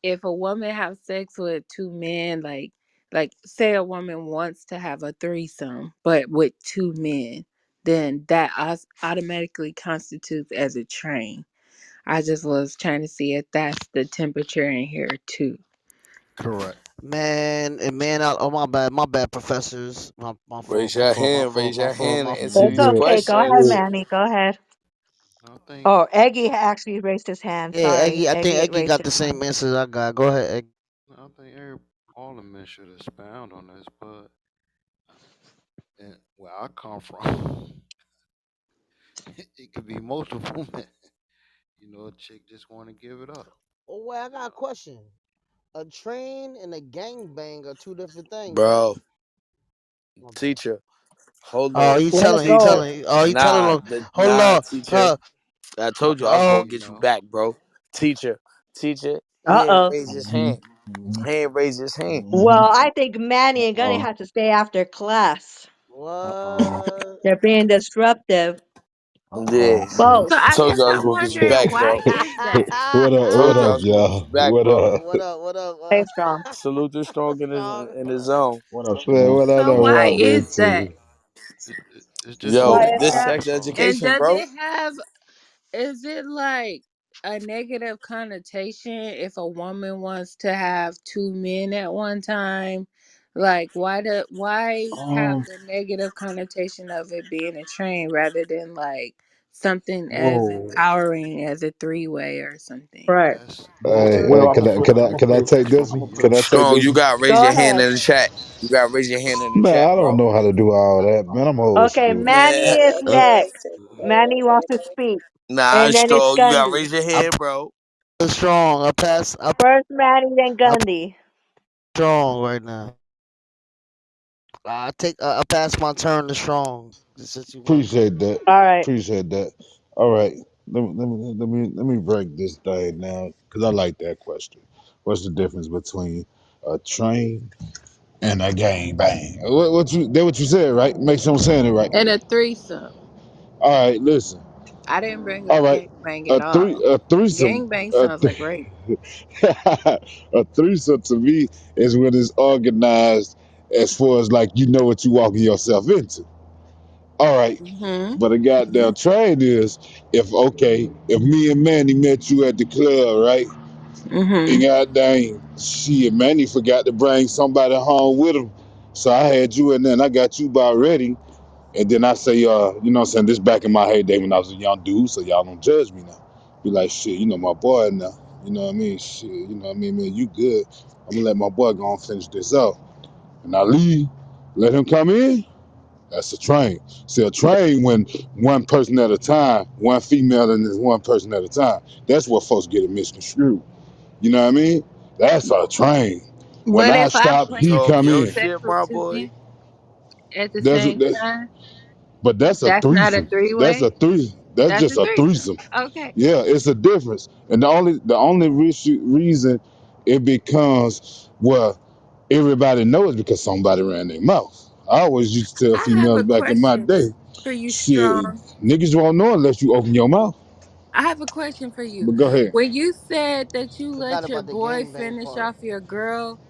if a woman have sex with two men, like say a woman wants to have a threesome but with two men, then that automatically constitutes as a train. I just was trying to see if that's the temperature in here too. Correct. Man and man out. Oh my bad, professors. My fault. raise My your fault. My hand, fault. raise My your fault. hand, My and fault. answer It's these Yeah, okay. Go ahead, questions. yeah. Manny. Go ahead. I think Oh, Eggy actually raised his hand. Yeah, Sorry. Eggy. I think Eggy Eggy raised got his the same hand. answers I got. Go ahead, Eggy. all the men should expound on this, but and where I come from, it could be multiple men. You know, a chick just want to give it up. Oh wait, I got a question. A train and a gangbang are two different things, right? Bro, My bad. teacher, hold Oh, on. he Let's telling. He go. Teacher, telling. Oh, he telling nah, them. Hold on. teacher. Huh. I told you I was Oh. gonna You get you know, back, bro. Teacher, teacher, he ain't Uh-oh. raised his hmm hand. He ain't raised his hand. Well, hmm I think Manny and Gunny Uh-oh. have to stay after class. Uh-oh. What? They're being disruptive. Yeah. Uh-oh. So Both. I Told guess you I was I'm gonna get you wondering back, why bro. is that? What Told you I up, was gonna get y'all? you back, What bro. up? What up? Stay strong. Salute the strong Strong. in his zone. What up, it, Strong? it, What I So know why Rock it, is with that? too. it's just Yo, Why over is this that? sex alcohol. And education, does bro. it have, is it like a negative connotation if a woman wants to have two men at one time? Like why have Um, the negative connotation of it being a train rather than like something as whoa. empowering as a three-way or something? Right. That's Well, I'm because gonna put it. I'm gonna Can I put it. take I'm this gonna one? put Can it. I take Strong, this you one? gotta raise Go your hand ahead. in the chat. You gotta raise your hand in the Man, chat, I don't bro. know how to do all that. Man, I'm old Okay, school. Manny Man, is Let uh, me next. take Manny care. wants to speak. nah, And then it's Strong, you gotta Gundy. raise your I hand, bro. pass strong. I pass First Manny, then I pass Gundy. strong right now. I pass my turn to strong. Since you want to go. Appreciate that. All right. Appreciate that. All right. Let me break this thing down because I like that question. What's the difference between a train and a gang bang? What you said, right? Make sure I'm saying it right. And a threesome. All right, listen. I didn't bring All up right. gangbang at all. A threesome. Gangbang A, sounds like rape. a threesome to me is when it's organized as far as like you know what you walking yourself into. All right. Mm-hmm. But a goddamn train is if me and Manny met you at the club, right? And Mm-hmm. goddamn shit, Manny forgot to bring somebody home with him. So I had you in there and I got you about ready. And then I say, you know what I'm saying, this back in my heyday when I was a young dude, so y'all don't judge me now. Be like, shit, you know my boy now. You know what I mean? Shit, you know what I mean, man, you good. I'm gonna let my boy go and finish this up. And I leave, let him come in. That's a train. See, a train when one person at a time, one female and then one person at a time. That's what folks get it misconstrued. You know what I mean? That's a train. When What I if I stop, he plan Talk come to have your in. sex shit, with my two boy. men at the That's same that, time? but that's a That's not a threesome. That's a three-way? three. That's That's a just a threesome. threesome. Okay. Yeah, it's a difference. And the only reason it becomes well, everybody knows because somebody ran their mouth. I always used to tell I have females a back in my question day, for you, shit, Strong. niggas won't know unless you open your mouth. I have a question for you. But go ahead. When you said that you Forgot let your about the boy gangbang finish part. off your girl,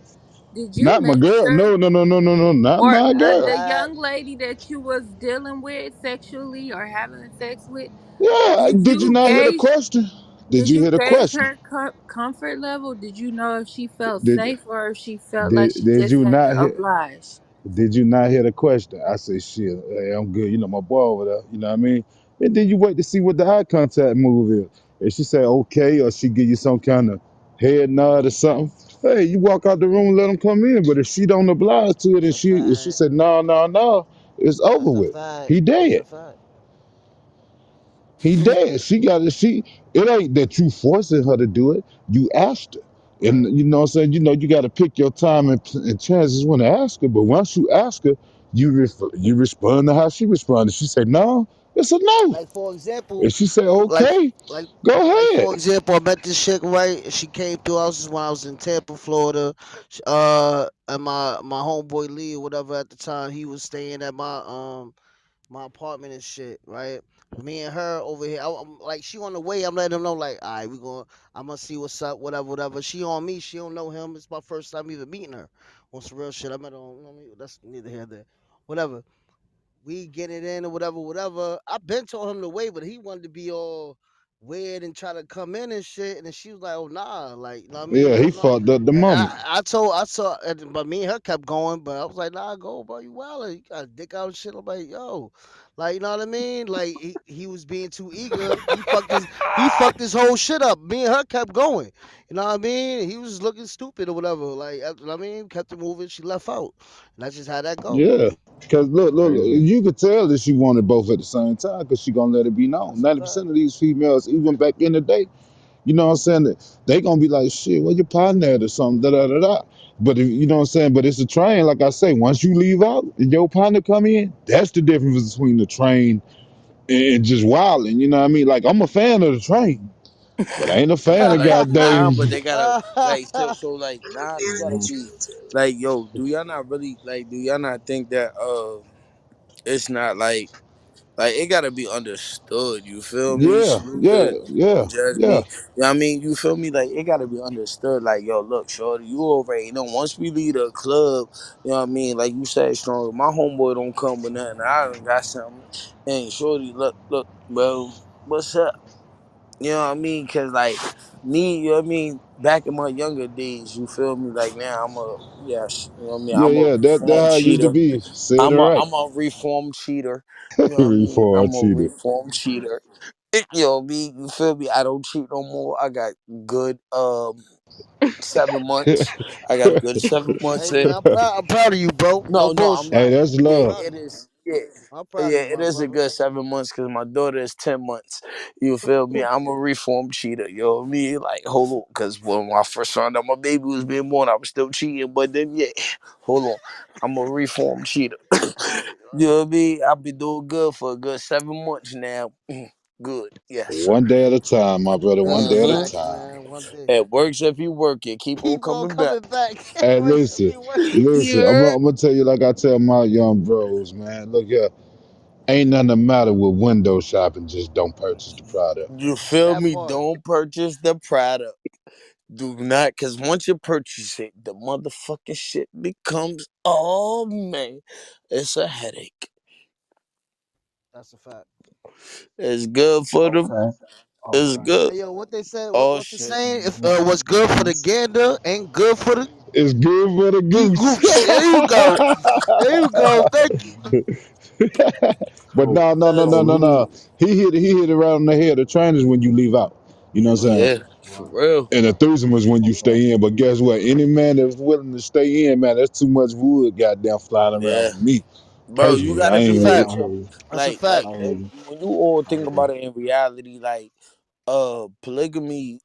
did you Not my make girl. sure, No, no, no, no, no, no. Not or my girl. the Fact. young lady that you was dealing with sexually or having sex with, Yeah. did Did you you not hear the gauge question? Did did you you hear the gauge question? her comfort level? Did you know if she felt Did safe or if she felt like she did just you had not to hear? oblige? Did you not hear the question? I say, shit, hey, I'm good. You know, my boy over there. You know what I mean? And then you wait to see what the eye contact move is. If she say okay, or she give you some kind of head nod or something, hey, you walk out the room and let them come in. But if she don't oblige to it, That's and a she fact. said no, no, no, it's over That's a with. fact. He That's a dead. fact. He Mm. dead. She got it. It ain't that you forcing her to do it. You asked her. And you know what I'm saying? You know, you got to pick your time and chances when to ask her. But once you ask her, you respond to how she responded. She said, no, it's a no. Like for example, And she said, like okay, like like go ahead. for example, I met this chick, right? She came through houses when I was in Tampa, Florida. And my homeboy Lee or whatever at the time, he was staying at my apartment and shit, right? Me and her over here, I'm like, she on the way. I'm letting them know, like, all right, I'm gonna see what's up, whatever, whatever. She on me. She don't know him. It's my first time even meeting her. On some real shit. I met her on, you know what I mean? That's neither here nor there. Whatever, we get it in or whatever, whatever. I been told him to wait, but he wanted to be all weird and try to come in and shit. And then she was like, "Oh nah," like, you know what I mean? Yeah, he No, no. fucked up the And moment. I saw, but me and her kept going. But I was like, "Nah, go, bro. You wild. You got a dick out and shit." I'm like, "Yo," like, you know what I mean? Like he was being too eager. He fucked his whole shit up. Me and her kept going. You know what I mean? He was looking stupid or whatever. Like, you know what I mean? Kept it moving. She left out, and that's just how that go. Yeah. Because look, Crazy. you could tell that she wanted both at the same time because she gonna let it be known. That's a 90% fact. of these females, even back in the day, you know what I'm saying, that they gonna be like, shit, where your partner at or something, da da da da. But if, you know what I'm saying, but it's a train, like I say, once you leave out and your partner come in, that's the difference between the train and just wilding. You know what I mean? Like I'm a fan of the train, but I ain't a fan of Like, nah, goddamn. but they gotta like so That's like nah, you gotta Mhm. be like, yo, do y'all not really like do y'all not think that it's not like it gotta be understood, you feel me? Yeah, Salute yeah, to yeah, yeah, Jasmine. Yeah, I mean, you feel me? Like it gotta be understood. Like, yo, look, shorty, you already know once we leave the club, you know what I mean? Like you said, strong. My homeboy don't come with nothing. I done got something. And shorty, look, bro, what's up? You know what I mean? Cause like me, you know what I mean, back in my younger days, you feel me? Like now I'm a yes, you know what I mean? yeah, I'm a yeah. That reformed how it used to cheater. be. Said it right. I'm a reformed cheater. You know what I mean? Before I I'm a cheated. reformed cheater. You know me, you feel me? I don't cheat no more. I got good 7 months. I got a good 7 months Hey man, in. I'm proud of you, bro. No No, I'm bullshit. Hey, not. that's I'm Yeah, love. proud of it you. is. Yeah, I'm proud of yeah, you, it my is a brother. good 7 months because my daughter is 10 months. You feel me? I'm a reformed cheater. You know what I mean? Like, hold on, because when I first found out my baby was being born, I was still cheating. But then, yeah, hold on, I'm a reformed cheater. You know what I mean? I've been doing good for a good 7 months now. Good, yes, sir. One day at a time, my brother. One That's a day at a Hmm. fact, time. man. One day. It works if you work it. Keep on Keep on coming back. coming back. Hey, Work should listen, be working. listen. I'm, Yeah. I'm gonna tell you like I tell my young bros, man. Look here, ain't nothing the matter with window shopping. Just don't purchase the product. You feel That me? part. Don't purchase the product. Do not, because once you purchase it, the motherfucking shit becomes, oh man, it's a headache. That's a fact. It's good for the, Okay. it's Okay. good. Hey yo, what they said? Oh What's the shit. saying? If Mhm. what's good for Mhm. the gander ain't good for the It's good for the goose. goose. There you go. There you go. Thank you. But So no, no, no, so no, no, we no. He hit it right on the head. The train is when you leave out. You know what I'm saying? Yeah, for right. real. And the threesome is when you Okay. stay in. But guess what? Any man that's willing to stay in, man, that's too much wood goddamn flying around Yeah. with me. Bro, you Personally, I gotta That's a be ain't like, with fact. I it. hear you. That's a fact. I hear you. when you all I think hear you. about it in reality, polygamy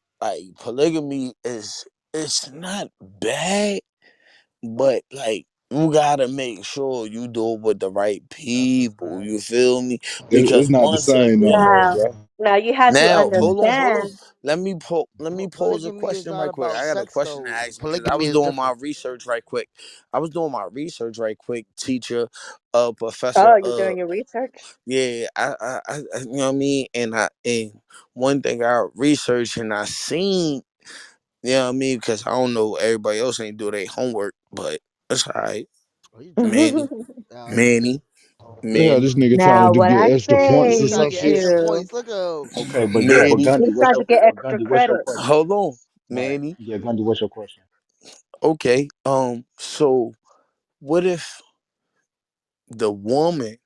is, it's not bad, but like you gotta make sure you do it with the right That's a people. fact. You feel me? It's Because not the once a same no man, more, Now, bro. now you have to now Mm. hold on. understand. Let me pose a Polygamy is question not right quick. about I got a sex question to though. ask because I Polygamy was is doing my different. research right quick. I was doing my research right quick. Teacher, professor. Oh, you're doing your research? Yeah. You know what I mean. And one thing I researched and I seen. You know what I mean? Because I don't know, everybody else ain't do their homework, but that's all right. Oh, you Manny, judging? Oh, you Manny, judging? Yeah, this Manny, nigga trying Now, to what get I extra points He or say trying to some get shit. extra to points. Look at him. Okay, but yeah, but Manny. Gundy, he's trying to get extra Gundy, what's your credit. question? Hold on, Right. Manny. Yeah, Gundy, what's your question? Okay. So what if the woman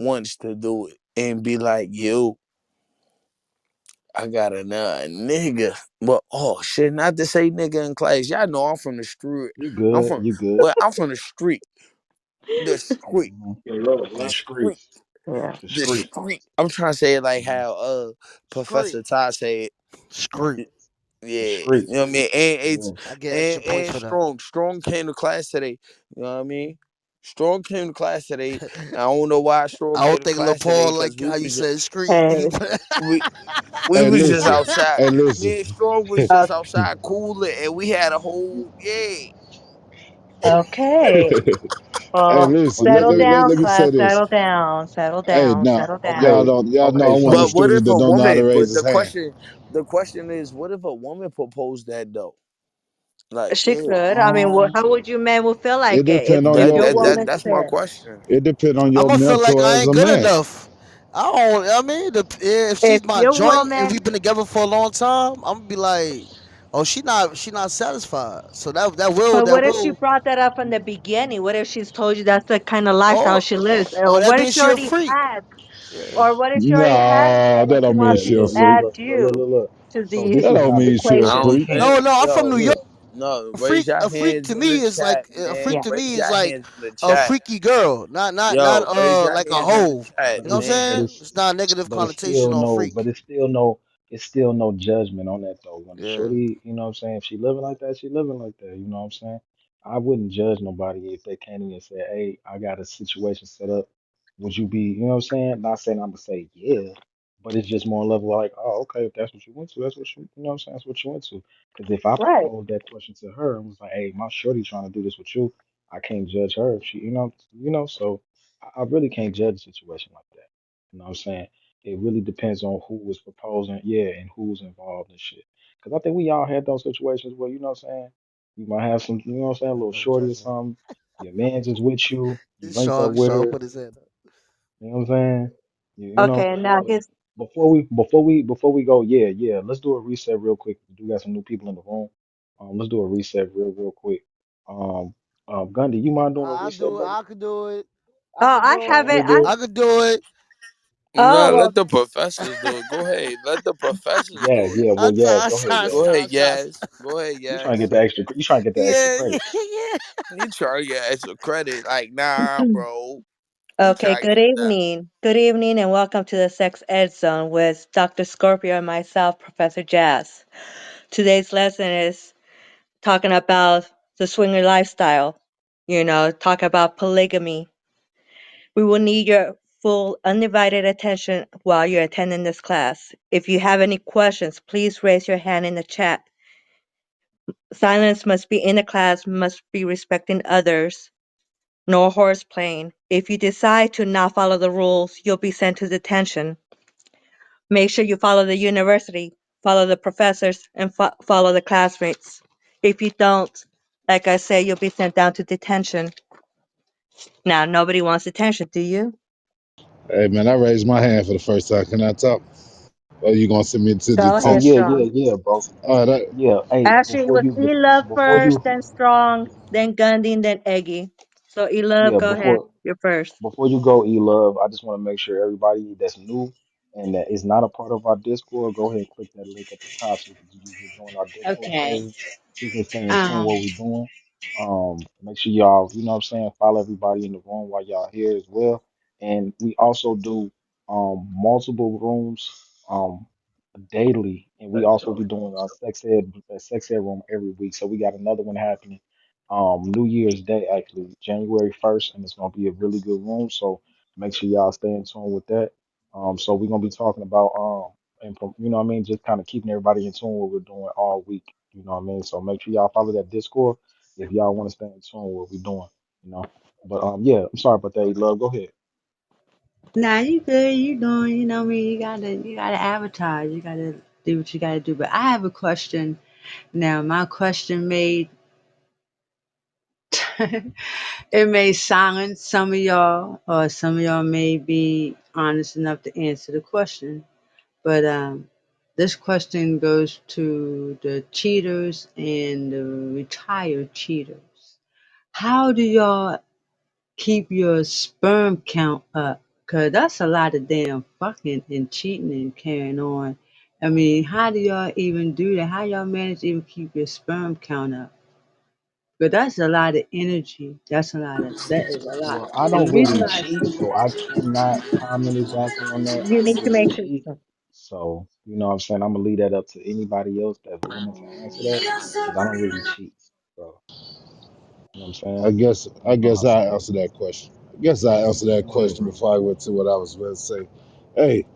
wants to do it and be like, yo, I got another nigga. But oh shit, not to say nigga in class. Y'all know I'm from the street. You I'm good? from You good? well, I'm from the street. The street. Mm-hmm. The The street. streets, Yeah. the The street. street. I'm trying to say it like Mm-hmm. how Screet. Professor Todd said. Screet. The Yeah, you know what I streets. mean? And it's Yeah. I get extra points and for that. strong came to class today. You know what I mean? Strong came to class today. I don't know why Strong I came don't to think class today LaPaul because like how you said street. Hey, we Hey, was just listen. outside. Hey, listen. Me and Strong was uh, just outside cooling, and we had a whole yeah. okay. Hey, Well, listen. But Let, settle let, me, let, down, let me class. say this. Settle down. Settle Hey, down. now Settle down. okay, y'all know okay. I'm one of them But So what students if that a don't know how to woman? raise But his hand. the question is, what if a woman proposed that though? Like, She yeah, could. I mean, Um, how would you men will feel it like it depend on if your your woman that's my said? question. it depend on I'm your gonna feel like mentor I as ain't a good man. enough. I don't. I mean, if If she's my your joint and woman, we've been together for a long time, I'm gonna be like, oh, she not satisfied. So but that what if she will. brought that up from the beginning? What if she's told you that's the kind of lifestyle Oh, she lives? oh, Or that what if means she she a already freak. has? Yeah. Or what if she already has you Nah, and that she don't mean wants yeah, she to a look, look, freak. add look, look, look, you look, look. to So the this That is don't how mean she a I equation? don't freak. think. No, no, I'm from yo, New York. look. No, raise Freak, your a freak hands to in the me is chat, like a man. freak Yeah. to Raise me is your like hands in the a chat. freaky girl, not Yo, raise your like a hands in the hoe. chat, You But know what I'm it's but man. saying? it's It's not a negative but it's connotation still on no freak. but it's still no judgment on that though. When the Yeah. shorty, you know what I'm saying, if she living like that, she living like that, you know what I'm saying? I wouldn't judge nobody if they came in and said, hey, I got a situation set up. Would you be, you know what I'm saying? Not saying I'm gonna say yeah, but it's just more level like, oh, okay, if that's what you went to, that's what you know what I'm saying, that's what you went to. Because if I Right. proposed that question to her and was like, hey, my shorty trying to do this with you, I can't judge her if she, so I really can't judge a situation like that. You know what I'm saying? It really depends on who was proposing, yeah, and who's involved and shit. Because I think we all had those situations where, you know what I'm saying? You might have some, you know what I'm saying, a little I'm shorty or judging. something. Your man's is with you. You linked up with Sean her. put his hand up. You know what I'm saying? You know. Okay. Now But his. before we go, yeah, yeah. Let's do a reset real quick. We do got some new people in the room. Let's do a reset real quick. Um, Gundy, you mind doing a I reset, do it. brother? I could do it. I Oh, could I do You have it. want it. to do it? I could do it. Oh Nah, well. let the professors do it. Go ahead. Let the professors Yeah, do it. yeah. Well, Yaz, I go ahead, try, Yaz. Go ahead, I try. Yaz. Go ahead, You trying to get Yaz. the extra? You trying to get the extra Yeah, credit? yeah. He trying to get extra credit. Like, nah, bro. He Okay, trying to good get that. evening. Good evening and welcome to the Sex Ed Zone with Dr. Scorpio and myself, Professor Jazz. Today's lesson is talking about the swinger lifestyle, talk about polygamy. We will need your full undivided attention while you're attending this class. If you have any questions, please raise your hand in the chat. Silence must be in the class, must be respecting others. No horseplaying. If you decide to not follow the rules, you'll be sent to detention. Make sure you follow the university, follow the professors, and follow the classmates. If you don't, like I say, you'll be sent down to detention. Now, nobody wants detention, do you? Hey man, I raised my hand for the first time. Can I talk? Or you gonna send me to Go Oh ahead, yeah, detention? yeah, Strong. yeah, bro. That Yeah. Hey, Actually, it was E-Love before first, you, then Strong, then Gundy, then Eggy. So, E-Love, yeah, go ahead. before You're first. Before you go, E Love, I just want to make sure everybody that's new and that is not a part of our Discord, go ahead and click that link at the top so you can join our Discord Okay. page so you can stay in tune Um, what we're doing. Make sure y'all, you know what I'm saying, follow everybody in the room while y'all here as well. And we also do multiple rooms daily, and we also be doing a sex ed room every week. So we got another one happening New Year's Day, actually, January 1st, and it's gonna be a really good room. So make sure y'all stay in tune with that. So we're gonna be talking about you know what I mean, just kind of keeping everybody in tune what we're doing all week. You know what I mean? So make sure y'all follow that Discord if y'all want to stay in tune with what we're doing, you know. But yeah, I'm sorry about that, love. Go ahead. now you good, you doing, you know what I mean? You gotta advertise, you gotta do what you gotta do. But I have a question. Now my question made it may silence some of y'all, or some of y'all may be honest enough to answer the question. But this question goes to the cheaters and the retired cheaters. How do y'all keep your sperm count up? Cause that's a lot of damn fucking and cheating and carrying on. I mean, how do y'all even do that? How y'all manage to even keep your sperm count up? But that's a lot of energy. That is a lot. Well, I And don't the reason really why I cheat, say so I cannot comment exactly on that. You I don't need to really make sure. cheat. So, you know what I'm saying? I'm gonna leave that up to anybody else that's a woman to answer that, because I don't really cheat. So, you know what I'm saying? I You know guess how some I women answer that do. question. I guess I answer that Go ahead, question bro. before I went to what I was going to say. Hey,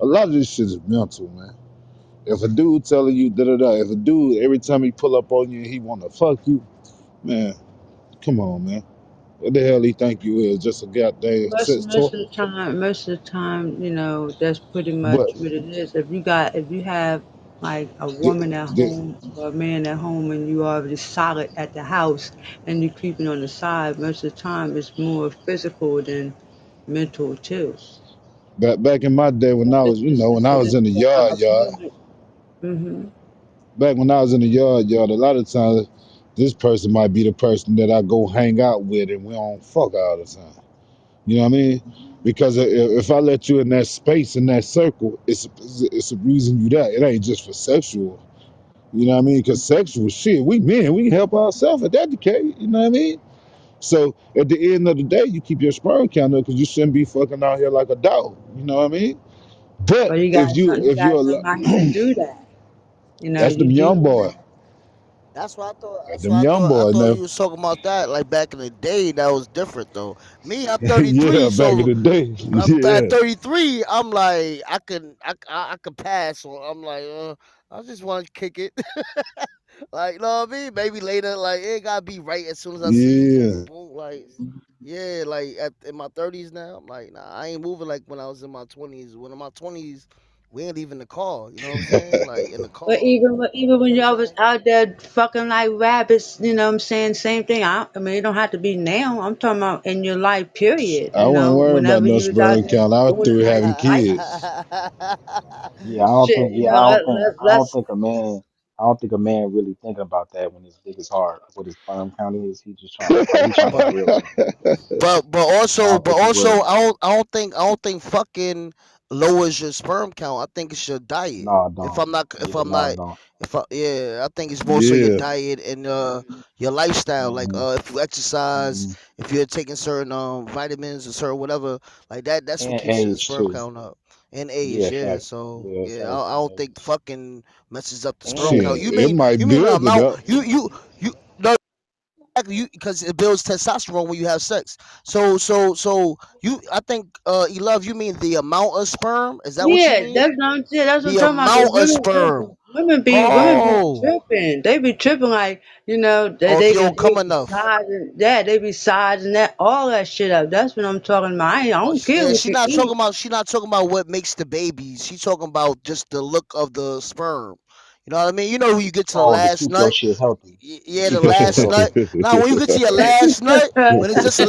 a lot of this shit is mental, man. If a dude telling you da da da, if a dude every time he pull up on you he want to fuck you, man, come on, man. What the hell he think you is? Just a goddamn sex toy? Most of the time, that's pretty But much what it is. If you have like a the, woman at the, home or a man at home and you already solid at the house and you're creeping on the side, most of the time it's more physical than mental too. back in my day when I was, when I was in the yard, Mm-hmm. back when I was in the yard, a lot of times this person might be the person that I go hang out with and we don't fuck all the time. You know what I mean? Because if I let you in that space, in that circle, it's a reason you that. It ain't just for sexual. You know what I mean? Because sexual shit, we men, we can help ourselves at that decade. You know what I mean? So at the end of the day, you keep your sperm count up because you shouldn't be fucking out here like a dog. You know what I mean? But But you if got you're some out here to do that. that's You them young do boy, that. That's what I thought. that's That's what them young I boy. thought Now, you was talking about that. Like back in the day, that was different though. Me, I'm yeah, 33, back in so the day, at yeah, 33, I'm like, I can pass. So I'm like, I just want to kick it. Like, you know what I mean? Maybe later, like, it gotta be right as soon as I see you. yeah. Boom, like, yeah, like in my 30s now, I'm like, nah, I ain't moving like when I was in my 20s. When in my 20s, we ain't even in the car. You know what I'm saying? Like in the But car. even You when know what I'm y'all was saying? out there fucking like rabbits, what I'm saying? Same thing. I mean, it don't have to be now. I'm talking about in your life period, I wasn't worried about whenever no you was out sperm there count. I was doing through it. having kids. Yeah, I don't Shit, think. Yeah, I don't think. I don't let's think a man. I don't think a man really thinking about that when his dick is hard. What his sperm count is. He just trying to fuck. He trying to but have real fun. but I also don't think he worried about that. I don't think fucking lowers your sperm count. I think it's your diet. No, I If don't. I'm not if Yeah, I'm no, I not don't. if I yeah, I think it's more so your Yeah, diet and your lifestyle. Like Hmm. if you exercise, Hmm. if you're taking certain vitamins or certain whatever like that, that's what And keeps your age sperm too. count up. And Yeah, age, yeah. facts. So Yeah, yeah, facts I and don't think age. fucking messes up the sperm And count. shit, it You might mean the build it amount up. you no exactly, you because it builds testosterone when you have sex. So you, I think, love. You mean the amount of sperm? Is that what you yeah, mean? that's what I'm saying. That's what I'm The talking about. 'Cause amount of sperm. women be Oh, tripping. They be tripping like or if you don't they come be enough. sizing that, they be sizing that all that shit up. That's what I'm talking about. I Oh, don't care yeah, what you eat. she not talking about what makes the babies. She talking about just the look of the sperm. You know what I mean? You know who you get to the oh, to last keep your nut. shit healthy. To Yeah, the keep your shit last healthy. nut. Now, when you get to your last nut, when it's just a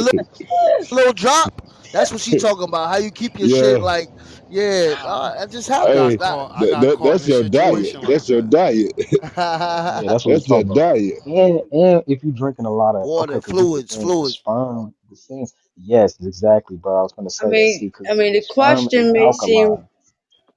little drop. That's what she talking about. How you keep your shit Yeah, like, yeah, that just happens. That, I got caught in that's a your diet. situation like That's your that. diet. Yeah, that's what we That's talking your about. diet. And if you drinking a lot of, okay, water, because this the fluids, thing, the fluids. sperm, the things. Yes, exactly, bro. I was gonna say that. See, because the The sperm is question may seem, alkaline.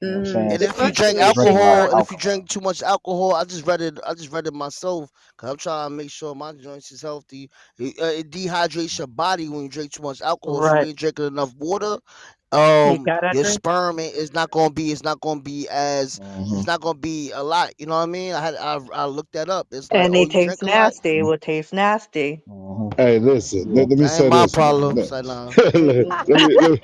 You know what I'm saying? And the if you So question drink if you may drinking a seem lot of alcohol, like, and if you alkaline, drink too much alcohol, I just read it. I just read it myself because I'm trying to make sure my joints is healthy. It dehydrates your body when you drink too much alcohol. So you Right. ain't drinking enough water. You gotta Your drink. sperm is not gonna be. It's not gonna be as. hmm It's not gonna be a lot. You know what I mean? I looked that up. It's like, And oh, they you taste drink a lot. nasty. It will taste nasty. hmm Hey, listen. yeah, Let me That ain't say my this. problem. Let, Say nah. let me.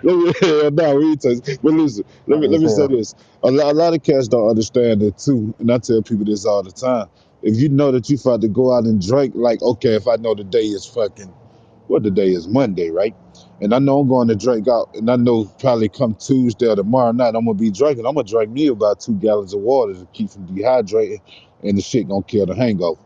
No, we ain't touch. But listen. funny Let as me say hell. this. A lot of cats don't understand it too, and I tell people this all the time. If you know that you about to go out and drink, like, okay, if I know the day is fucking, what the day is, Monday, right? And I know I'm going to drink out, and I know probably come Tuesday or tomorrow night I'm gonna be drinking. I'm gonna drink me about 2 gallons of water to keep from dehydrating, and the shit gonna kill the hangover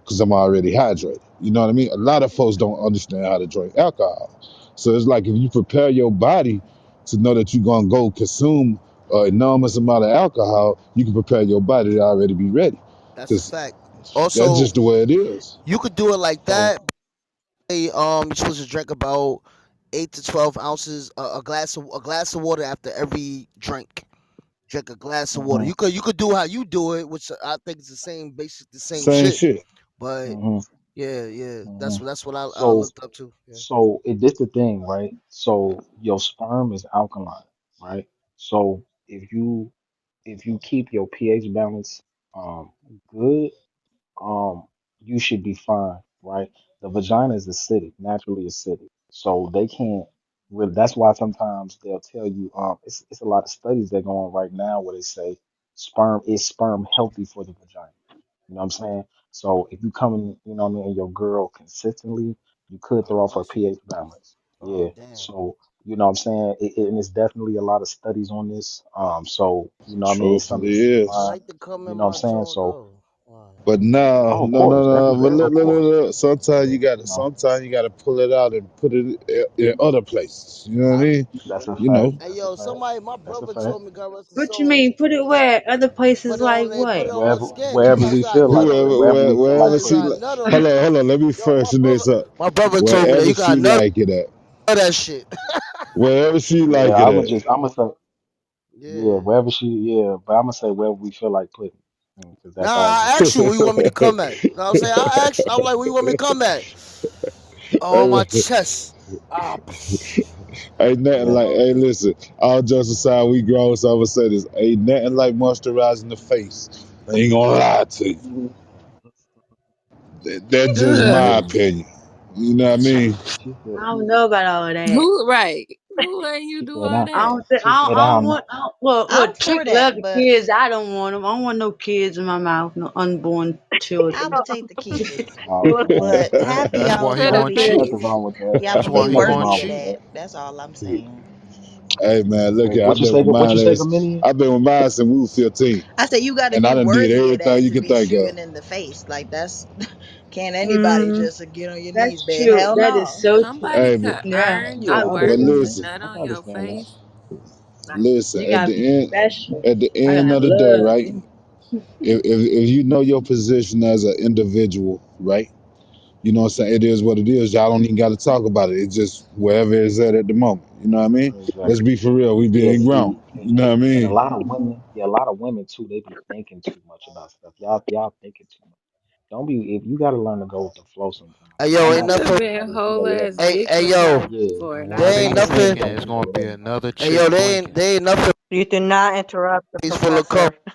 because I'm already hydrated. You know what I mean? A lot of folks don't understand how to drink alcohol. So it's like if you prepare your body to know that you're gonna go consume an enormous amount of alcohol, you can prepare your body to already be ready. That's a Because fact. That's facts. that's Also, just the way it is. you could do it like So that. You're supposed to drink about 8 to 12 ounces, a glass of water after every drink. Drink a glass of water. hmm You could do how you do it, which I think is the same, basic, the same Same shit. shit. But hmm yeah, hmm that's what I So looked up to. Yeah. so it this the thing, right? So your sperm is alkaline, right? So if you if you keep your pH balance good, um, you should be fine, right? The vagina is acidic, naturally acidic, so they can't really. That's why sometimes they'll tell you, it's a lot of studies that go on right now where they say sperm healthy for the vagina. You know what I'm saying? So if you come in, you know what I mean, and your girl consistently, you could throw off Oh her shit. pH balance. Oh Yeah. damn. So you know what I'm saying? And it's definitely a lot of studies on this. So you know what I mean, it's something to Truthfully keep in I is. mind. like to come You in know what I'm my saying? joint So though. Alright. But no, oh, of no, no, course, no. But everywhere, look, of look, look, course. look. Sometimes Yeah, you gotta. you know, Sometimes you gotta pull it out and put it in other places. You know what I I mean? that's a You fact. know. Hey That's a yo, fact. somebody, my That's a brother fact. told me, God rest his What you soul, mean? Put it where? Other places put it on like they, put what? it on her Wherever skin. wherever You we got feel nut like on it, it. Whoever, wherever we feel like wherever You she putting got it. like. nut on Hold it. on, hold on. Let me Yo, freshen this up. my brother told me that Wherever you got she nut like it at. on that shit. Wherever she Yeah, like it at. I'm gonna say yeah, Yeah. wherever she yeah, but I'm gonna say wherever we feel like putting it, because Nah, that's our I joint. asked you where you want me to come at. You know what I'm saying? I asked, I'm like, where you want me to come at? On my chest. Ah, Ain't nothing Yeah. like. oh, Hey, listen. All jokes aside, we grown. So I'm gonna say this. Ain't nothing like moisturizing the face. I ain't gonna lie to you. That's just my Ugh. opinion. You know what I mean? She said I don't know about all that. Who right? Who letting you she do said all I I that? don't think she said I I don't don't want. know. Well, I'm Trick for that, love the but kids. I don't want them. I don't want no kids in my mouth. No unborn I children. would take the kids. Oh man, But half of You That's y'all why he for the fuck going ain't that. cheap. nothing face. wrong with that. Y'all That's gonna be why Ain't he nothing going worthy wrong of with cheap. that. that. That's all I'm saying. Hey man, look Wait, here. what you say? What you say, Dominion? I've been with mine since we were 15, I said you got to and I be done did worthy of everything that you to could be think of. shooting in the face. Like that's can't anybody Mm, just get on your knees, that's beg. true. Hell That is no. so true. Somebody Hey, could Yeah, earn Yeah, your I I but worth agree. with listen, nut I can on your understand that. face. listen. You gotta be special. At the I end got of the day, love. right? If you know your position as an individual, right? You know what I'm saying? It is what it is. Y'all don't even got to talk about it. It's just wherever it's at the moment. You know what I mean? Let's Exactly. be for real. We Yeah, being grown. see, You know what I and a mean? lot of women, yeah, a lot of women too, they be thinking too much about stuff. Y'all thinking too much. Don't be if you gotta learn to go with the flow sometimes. hey And yo, I'm ain't not It's saying a nothing. been everybody feel whole that way. ass Hey yo, victimized Yeah, before, and and I they Whatever ain't you can't nothing. stand thinking, it. it's gonna be another Hey chick yo, blinking. they ain't nothing. You do not interrupt the He's full of coke. professor,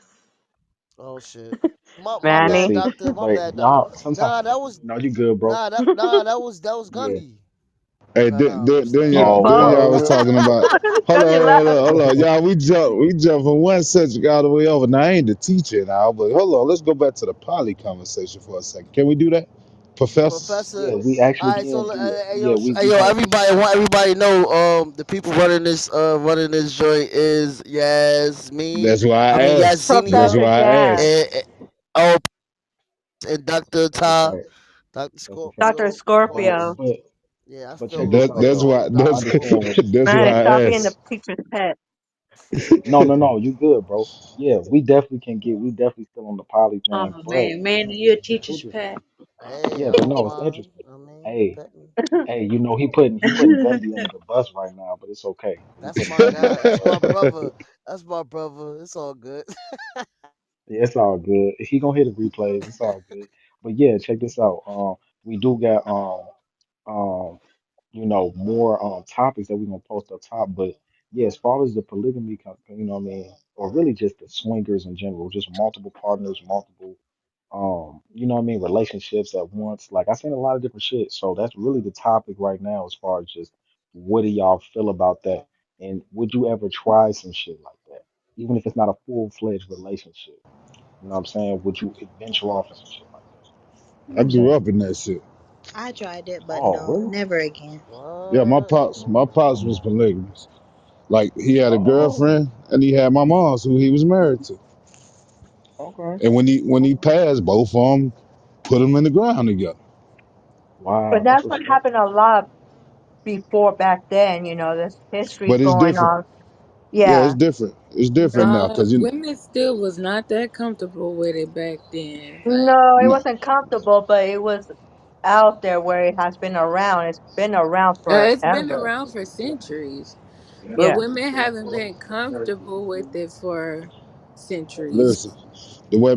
Oh shit. My yeah, bad, Manny. see, doctor. My but bad, doctor. y'all sometimes Nah, that was no, you good, bro. nah, that was Yeah. Gundy. Hey, Nah, nah, I'm just saying. then Oh, y'all Whoa. was word. talking about. Gunny Hold laughing. on, y'all. We jump from one subject all the way over. Now I ain't the teacher now, but hold on. Let's go back to the poly conversation for a second. Can we do that, Professor? Professor. Yeah, we All actually right, so can do that. hey Yeah, yo, we hey we yo, can actually everybody, do want everybody to know, the people running this joint is Yasmin. That's why I I mean asked. Yazini That's Professor why I Jazz. asked. and, oh, and Dr. that's a Ty, fact. Dr. That's a fact. Dr. Scorpio. Scorpio. Yeah, I But feel check my this That out brother. that's though. why You gotta understand when that's Man, why I stop being the asked. teacher's pet. no, you good, bro. Yeah, we definitely still on the poly Oh thing, but man, you're a it's teacher's interesting. pet. Hey, Yeah, I but don't no, it's mind. interesting. I mean, Hey, pet me. you know he putting Gundy under the bus right now, but it's okay. He That's putting my Gundy under guy. the That's bus my right now. brother. That's my brother. It's all good. Yeah, it's all good. He gonna hit the replays. It's all good. But yeah, check this out. We do got um, more topics that we're gonna post up top. But yeah, as far as the polygamy, you know what I mean, or really just the swingers in general, just multiple partners, multiple you know what I mean, relationships at once. Like I seen a lot of different shit. So that's really the topic right now as far as just what do y'all feel about that? And would you ever try some shit like that? Even if it's not a full-fledged relationship. You know what I'm saying? Would you venture off in some shit like that? You know I what I'm grew saying? up in that shit. I tried it, but Oh, no, really? never again. Yeah, What? my pops was polygamous. Like he had a Oh, girlfriend and he had my mom's who he was married to. okay. And when he Okay. passed, both of them put him in the ground together. But Wow, that's that's what's what up. happened a lot before back then, there's history But it's going different. on. Yeah, it's Yeah. different. It's different now because Women still was not that comfortable with it back then. Like, No, it no, wasn't comfortable, but it was out there where it has been around. It's been around it's been forever. around for centuries, but Yeah. women haven't been comfortable with it for centuries. listen. The way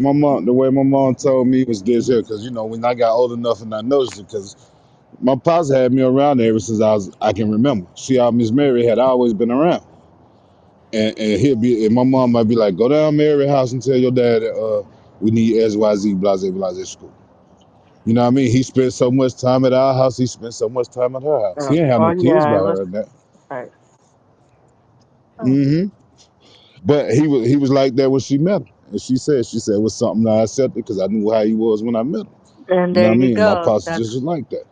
my mom told me was this here because when I got old enough and I noticed it because my pops had me around ever since I can remember. See, Miss Mary had always been around. and he'll be, and my mom might be like, go down Mary house and tell your dad we need XYZ, blase, blase school. You know what I mean? He spent so much time at our house, he spent so much time at her house. He ain't have Oh no kids yeah, by it was her and that. right. hmm But he was like that when she met him. And she said it was something I accepted because I knew how he was when I met him. And You know there what I you mean? And my go. pops That's just was like that.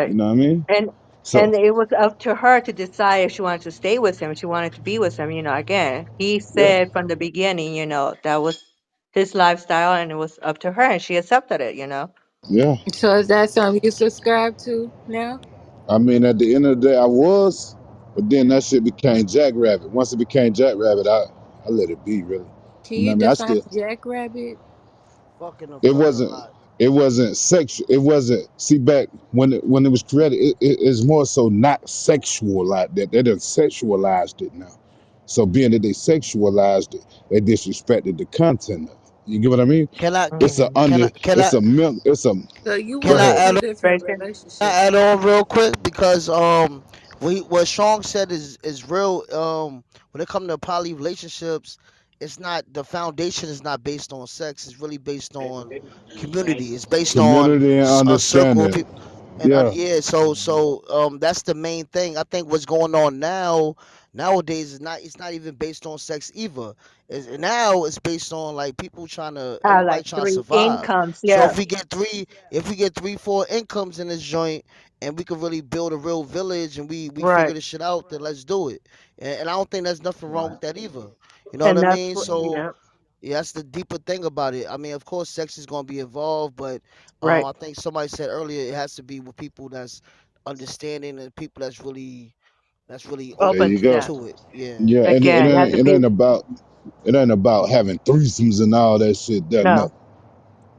You right. know what I mean? And So and it was up to her to decide if she wanted to stay with him, if she wanted to be with him. Again, he yeah, said from the beginning, that was his lifestyle, and it was up to her, and she accepted it. yeah. So is that something you subscribe to now? I mean, at the end of the day, I was, but then that shit became Jackrabbit. Once it became Jackrabbit, I let it be. Really, Can you know what you I mean? I define still, jackrabbit? Fucking a it girl a wasn't, lot. it wasn't sexual. It wasn't. See, back when it was created, it's more so not sexual like that. They done sexualized it now. So being that they sexualized it, they disrespected the content of it. You get what I mean? Can I It's a Mm-hmm. can under, I can I it's a milk, it's a. So you Go can was I in ahead. two add different Right. relationships. I add on real quick because we what Sean said is real. When it comes to poly relationships, it's not, the foundation is not based on sex. It's really based on community. It's based on Community and a circle of understanding. people. And Yeah, yeah, that's the main thing. I think what's going on nowadays is not, it's not even based on sex either. Now it's based on like people trying to, everybody Like trying to three survive. incomes. So Yeah. if we get three, four incomes in this joint, and we could really build a real village, and we Right. figure this shit out, then let's do it. And I don't think there's nothing wrong Right. with that either. You know what And I that's mean? what. So Yeah. yeah, that's the deeper thing about it. I mean, of course, sex is gonna be involved, but Right. I think somebody said earlier it has to be with people that's understanding, and people that's really there Open open you to go. that. to it. Yeah. Yeah, and Again, it has to it be ain't about having threesomes and all that shit. That no, no,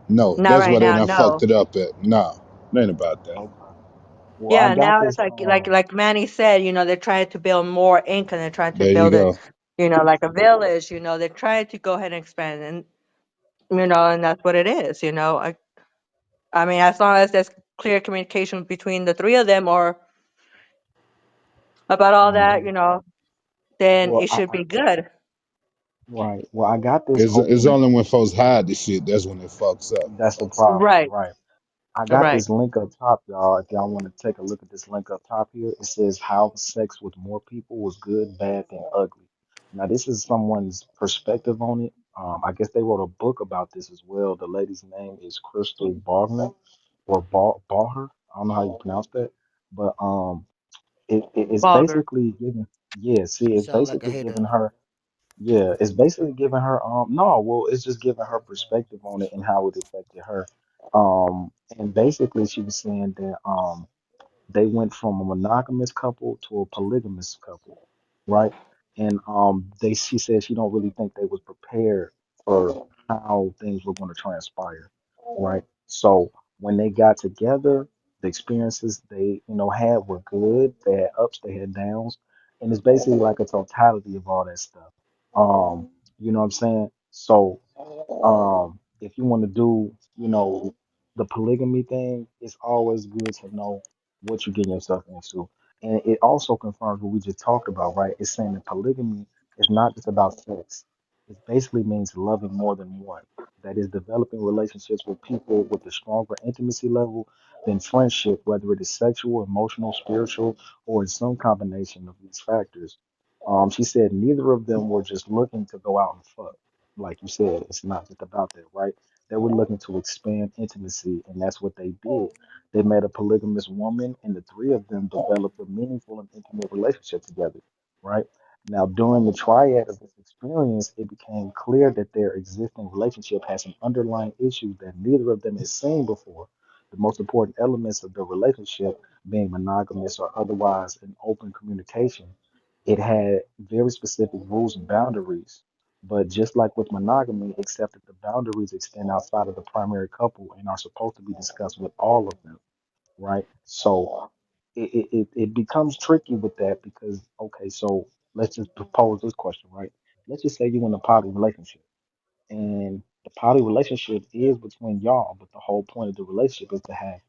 no, not that's right where they now. done fucked No. it up at. Nah, it ain't about that. Okay. Well, I Yeah, got now this. it's like Manny said, they're trying to build more income. They're trying to There you build it, go. like a village. They're trying to go ahead and expand, and and that's what it is. I mean, as long as there's clear communication between the three of them, or about all that, Mhm. then Well, it should be good. right. Well, I got this It's open. only when folks hide the shit that's when it fucks up. That's the problem. Right. Right. I got Right. this link up top, y'all. If y'all want to take a look at this link up top here, it says how sex with more people was good, bad, and ugly. Now, this is someone's perspective on it. I guess they wrote a book about this as well. The lady's name is Crystal Barner or Baher. I don't know how you pronounce that, but it's Vulgar. basically giving. Yeah, see, She it's sound like a basically hater. giving her. Yeah, it's basically giving her no, well, it's just giving her perspective on it and how it affected her. And basically she was saying that they went from a monogamous couple to a polygamous couple, right? And they she said she don't really think they was prepared for how things were going to transpire, right? So when they got together, the experiences they had were good. They had ups, they had downs, and it's basically like a totality of all that stuff. You know what I'm saying? So if you want to do, the polygamy thing, it's always good to know what you're getting yourself into. And it also confirms what we just talked about, right? It's saying that polygamy is not just about sex. It basically means loving more than one. That is developing relationships with people with a stronger intimacy level than friendship, whether it is sexual, emotional, spiritual, or in some combination of these factors. She said neither of them were just looking to go out and fuck. Like you said, it's not just about that, right? They were looking to expand intimacy, and that's what they did. They met a polygamous woman, and the three of them developed a meaningful and intimate relationship together, right? Now, during the triad of this experience, it became clear that their existing relationship had some underlying issues that neither of them had seen before. The most important elements of the relationship being monogamous or otherwise an open communication, it had very specific rules and boundaries. But just like with monogamy, except that the boundaries extend outside of the primary couple and are supposed to be discussed with all of them, right? So it becomes tricky with that because, okay, so let's just propose this question, right? Let's just say you're in a poly relationship and the poly relationship is between y'all, but the whole point of the relationship is to have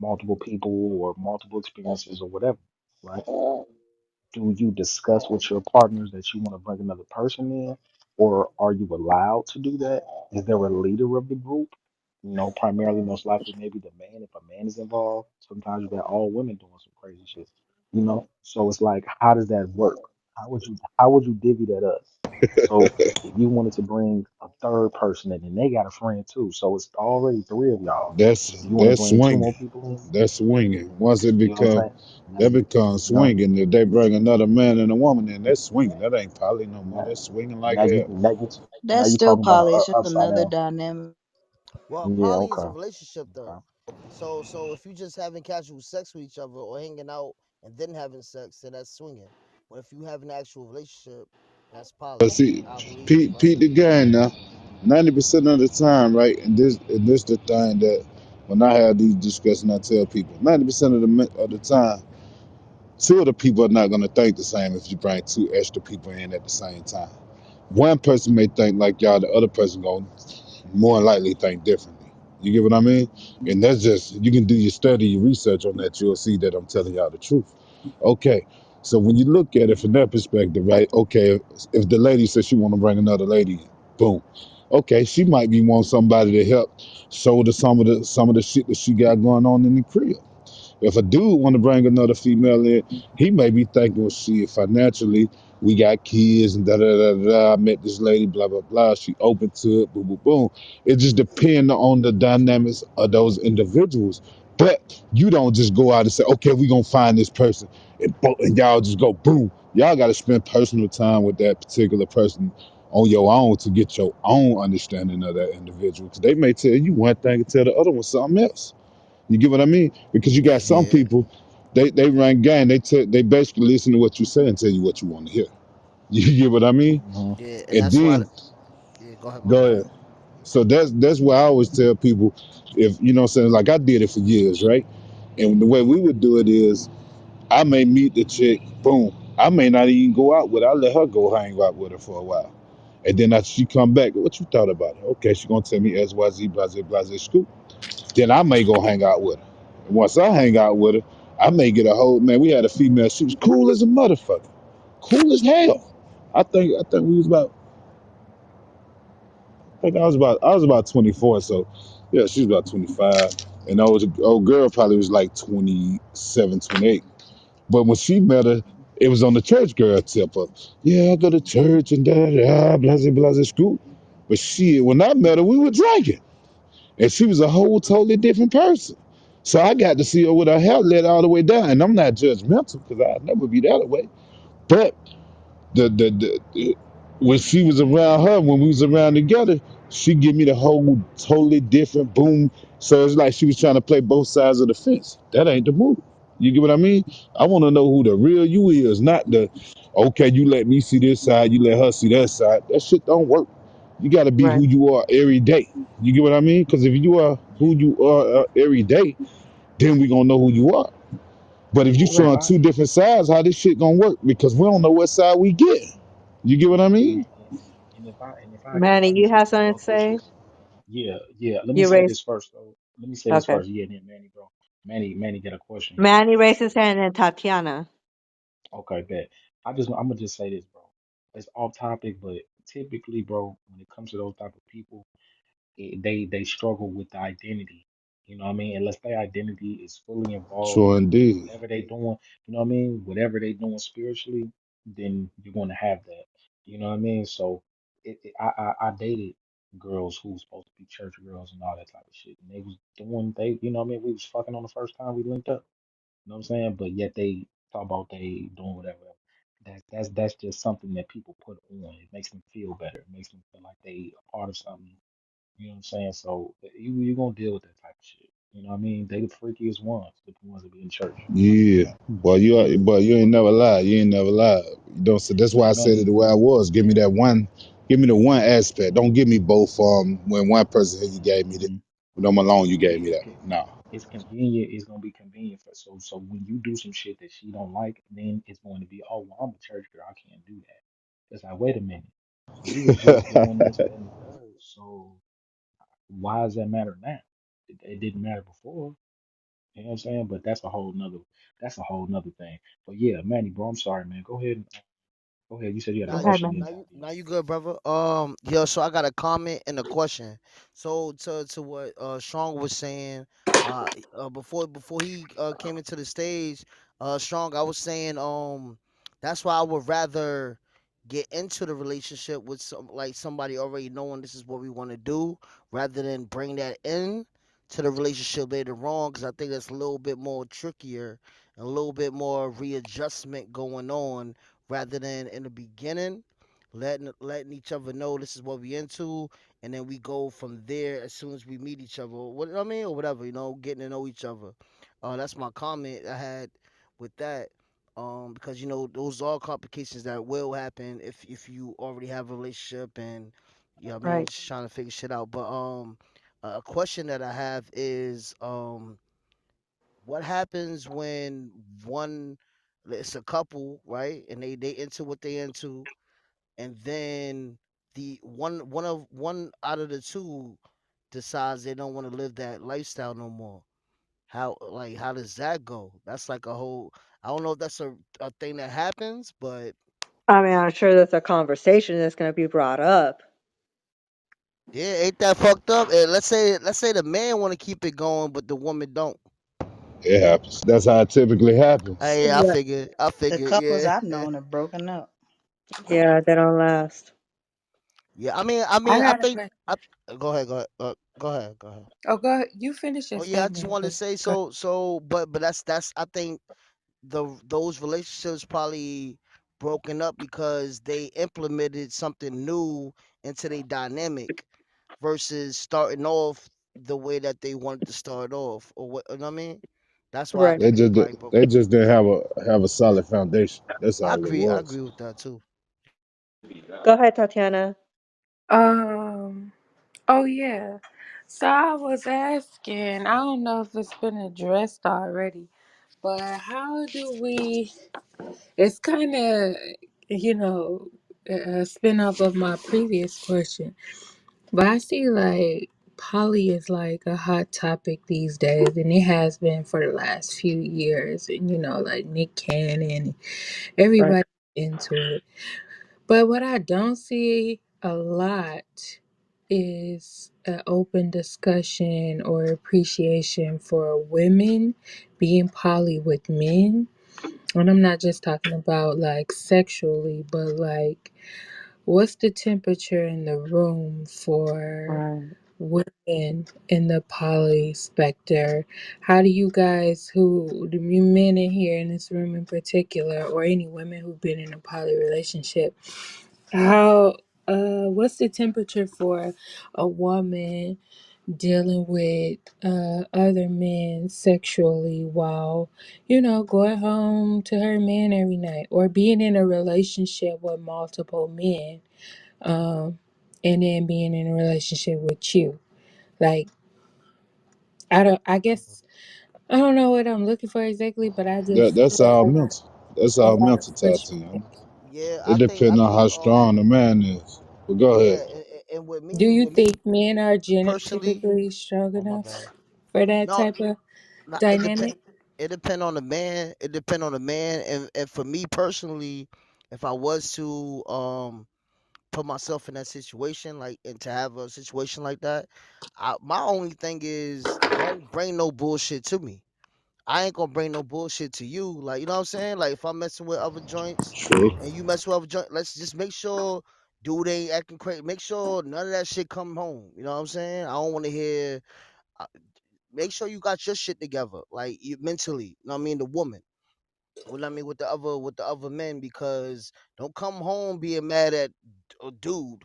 multiple people or multiple experiences or whatever, right? do you discuss with your partners that you want to bring another person in, or are you allowed to do that? Is there a leader of the group? Primarily, most likely, maybe the man. If a man is involved, sometimes you got all women doing some crazy shit. So it's like, how does that work? How would you divvy that up? So if you wanted to bring a third person in, and they got a friend too, so it's already three of y'all. That's You want to that's bring two swinging. more people in? That's swinging. Once it You know what I'm become saying? Now that you becomes now swinging. If they bring another man and a woman in, that's swinging. That ain't poly no more. now, That's swinging like now you hell. now you now That's you still talking about poly. It's a just upside another down. dynamic. Well, Yeah, poly is a okay, relationship though. okay. So if you just having casual sex with each other or hanging out and then having sex, then that's swinging. But if you have an actual relationship, that's But poly. see, I believe, Pete, right? Pete the game now. 90% of the time, right? And this the thing that when I have these discussions, I tell people 90% of the time, two of the people are not gonna think the same if you bring two extra people in at the same time. One person may think like y'all, the other person gonna more likely think differently. You get what I mean? And that's just you can do your study, your research on that. You'll see that I'm telling y'all the truth. Okay, so when you look at it from that perspective, right? Okay, if the lady says she want to bring another lady in, boom. Okay, she might be want somebody to help shoulder some of the shit that she got going on in the crib. If a dude want to bring another female in, he may be thinking, well, shit, financially, we got kids and da da da da. I met this lady, blah blah blah. She open to it, boom boom boom. It just depends on the dynamics of those individuals. But you don't just go out and say, okay, we gonna find this person, and y'all just go boom. Y'all got to spend personal time with that particular person on your own to get your own understanding of that individual. Because they may tell you one thing and tell the other one something else. You get what I mean? Because you got some Yeah, people, they run game. They basically listen to what you say and tell you what you want to hear. You get what I mean? Hmm. yeah, and And that's why. then Yeah, go ahead, my go bad. ahead. So that's why I always tell people, if you know what I'm saying, like I did it for years, right? And the way we would do it is I may meet the chick, boom. I may not even go out with her. I let her go hang out with her for a while. And then after she come back, what you thought about it? Okay, she gonna tell me XYZ, blase, blase, scoop. Then I may go hang out with her. And once I hang out with her, I may get a hold. Man, we had a female. She was cool as a motherfucker, cool as hell. I think we was about. I think I was about 24. So yeah, she was about 25, and old girl probably was like 27, 28. But when she met her, it was on the church girl tip of, yeah, I go to church and da da da, blase blase school. But shit, when I met her, we were drinking. And she was a whole totally different person. So I got to see her with her hair let all the way down. And I'm not judgmental because I'd never be that way. But the when she was around her, when we was around together, she give me the whole totally different boom. So it's like she was trying to play both sides of the fence. That ain't the move. You get what I mean? I want to know who the real you is, not the okay, you let me see this side, you let her see that side. That shit don't work. You got to be Right. who you are every day. You get what I mean? Because if you are who you are every day, then we gonna know who you are. But if you And if Right. showing I two different sides, how this shit gonna work? Because we don't know what side we get. You get what I yeah, mean? and if I can Manny, you have quickly something go to through say? some. Yeah, yeah. Let me You say raised this first though. Let me say this okay. first. Yeah, and then Manny, bro. Manny got a question he want to Manny ask raised too. his hand and Tatiana. Okay, bet. I'm gonna just say this, bro. It's off topic, but typically, bro, when it comes to those type of people, they struggle with the identity. You know what I mean? Unless their identity is fully involved Sure in indeed. whatever they doing, you know what I mean? Whatever they doing spiritually, then you're going to have that. You know what I mean? So I dated girls who was supposed to be church girls and all that type of shit, and they was doing you know what I mean? We was fucking on the first time we linked up. You know what I'm saying? But yet they talk about they doing whatever. That's just something that people put on. It makes them feel better. It makes them feel like they a part of something, you know what I'm saying? So you gonna deal with that type of shit. You know what I mean? They the freakiest ones, the ones that be in church. You know what I mean? Yeah. Boy, you ain't never lied. You ain't never lied. You don't so that's why Hey I said it Manny. the way I was. Give me the one aspect. Don't give me both when one person said you gave me that. Hmm. When I'm alone, you Yeah, gave me that. No. it's convenient. It's gonna be convenient for so when you do some shit that she don't like, then it's going to be, oh well, I'm a church girl. I can't do that. It's like, wait a minute. We was just doing this, that, and the third. So why does that matter now? It didn't matter before. You know what I'm saying? But that's a whole nother thing. But yeah, Manny, bro, I'm sorry, man. Go ahead. Go ahead. You said you had a Go Now ahead, question, man. then after you. now you good, brother. Yeah. So I got a comment and a question. So to what Strong was saying, before he came into the stage, Strong, I was saying that's why I would rather get into the relationship with somebody already knowing this is what we want to do, rather than bring that in to the relationship later on, because I think that's a little bit more trickier and a little bit more readjustment going on rather than in the beginning, letting each other know this is what we into, and then we go from there as soon as we meet each other. What I mean, or whatever, getting to know each other. That's my comment I had with that. Because those are complications that will happen if you already have a relationship and I mean Right. just trying to figure shit out. But a question that I have is what happens when one it's a couple, right? And they into what they into, and then the one out of the two decides they don't want to live that lifestyle no more. How does that go? That's like a whole, I don't know if that's a thing that happens, but I mean, I'm sure that's a conversation that's going to be brought up. yeah, ain't that fucked up? And let's say the man want to keep it going, but the woman don't. It happens. That's how it typically happens. Hey, Yeah, I The figured, couples yeah. I've known have broken up. yeah, they don't last. Yeah, I I mean, I got a think. question. Go ahead. Oh, go ahead. You finish your Oh yeah, I just statement, wanted to but say go. but that's I think those relationships probably broken up because they implemented something new into their dynamic versus starting off the way that they wanted to start off, or what you know what I mean. That's why I Right. They think they just probably broke they up. just didn't have a solid foundation. That's all it I was. agree with that too. Go ahead, Tatiana. Um. Oh yeah. So I was asking. I don't know if it's been addressed already, but how do we? It's kind of, you know, a spin off of my previous question. But I see like poly is like a hot topic these days, and it has been for the last few years. And like Nick Cannon, Right. everybody into it. But what I don't see a lot is an open discussion or appreciation for women being poly with men. And I'm not just talking about like sexually, but like what's the temperature in the room for Right. women in the poly specter? How do you guys, who the men in here in this room in particular, or any women who've been in a poly relationship, how what's the temperature for a woman dealing with other men sexually while going home to her man every night, or being in a relationship with multiple men, um and then being in a relationship with you? Like, I guess I don't know what I'm looking for exactly, but I just see That's all a mental. That's a all lot mental, of pushback. Tatiana. Yeah, It I depends on think how strong the man is. But go yeah, ahead. and Do you with me think men are personally, typically strong oh my enough bad. for that No, type of no, dynamic? it depend on the man. It depend on the man, and for me personally, if I was to put myself in that situation, like, and to have a situation like that, my only thing is don't bring no bullshit to me. I ain't gonna bring no bullshit to you. Like, you know what I'm saying? Like, if I'm messing with other joints True. and you mess with other joints, let's just make sure dude ain't acting crazy. Make sure none of that shit come home. You know what I'm saying? I don't want to hear. uh, Make sure you got your shit together, like you mentally. You know what I mean? The woman. Well, I mean with the other men, because don't come home being mad at a dude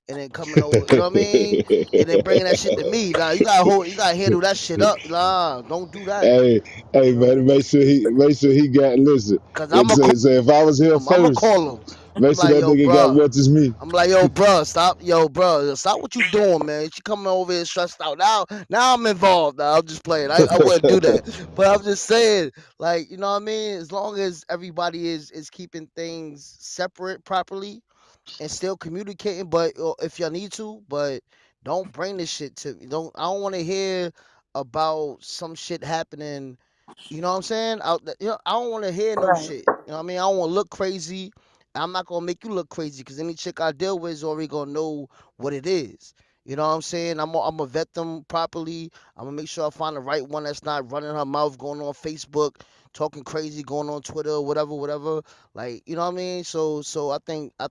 and then coming over, you know what I mean? And then bringing that shit to me. Nah, you gotta handle that shit up. Nah, don't do that. Hey, hey, You know what I man, mean? make sure he got listen. Cause If I'ma say, call say if I was here him. I'ma first, call him. I'm make sure like, that yo, nigga got bruh. much as me. I'm like, yo, bro, stop, yo, bro, stop what you doing, man. She coming over here stressed out. Now I'm involved. Now I'm just playing. I wouldn't do that, but I'm just saying, like, you know what I mean. As long as everybody is keeping things separate properly and still communicating, but if y'all need to, but don't bring this shit to me. I don't want to hear about some shit happening. You know what I'm saying? I don't want to hear no Right. shit. You know what I mean? I don't want to look crazy. I'm not gonna make you look crazy because any chick I deal with is already gonna know what it is. You know what I'm saying? I'm gonna vet them properly. I'm gonna make sure I find the right one that's not running her mouth, going on Facebook, talking crazy, going on Twitter, whatever, whatever. Like, you know what I mean? So I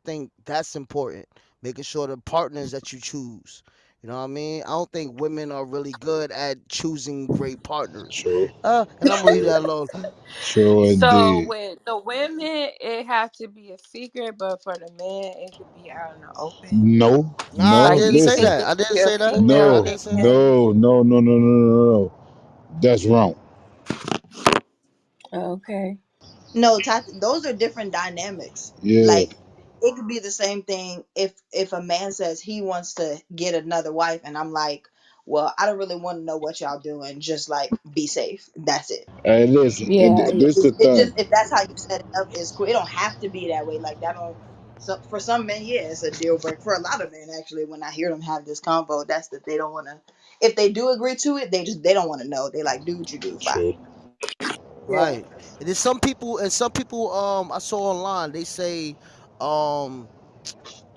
think that's important. Making sure the partners that you choose. You know what I mean? I don't think women are really good at choosing great partners. True. And I'm gonna leave that alone. True So indeed. with the women, it have to be a secret, but for the man, it could be out in the open. No, Nah, I no, Like didn't you say think listen. that. it I could didn't be a say that. female I No, didn't in say that. bed. no, no, no, no, no, no, no. That's wrong. Okay. No, Tati, those are different dynamics. Yeah. Like it could be the same thing if a man says he wants to get another wife, and I'm like, well, I don't really want to know what y'all doing. Just like be safe. That's it. Hey, listen. Yeah. This the It thing. just if that's how you set it up, it's cool. It don't have to be that way. Like that don't. So for some men, yeah, it's a deal breaker. For a lot of men, actually, when I hear them have this convo, that's that they don't want to. If they do agree to it, they don't want to know. They like, dude, you do fine. True. Yeah. Right. And there's some people I saw online, um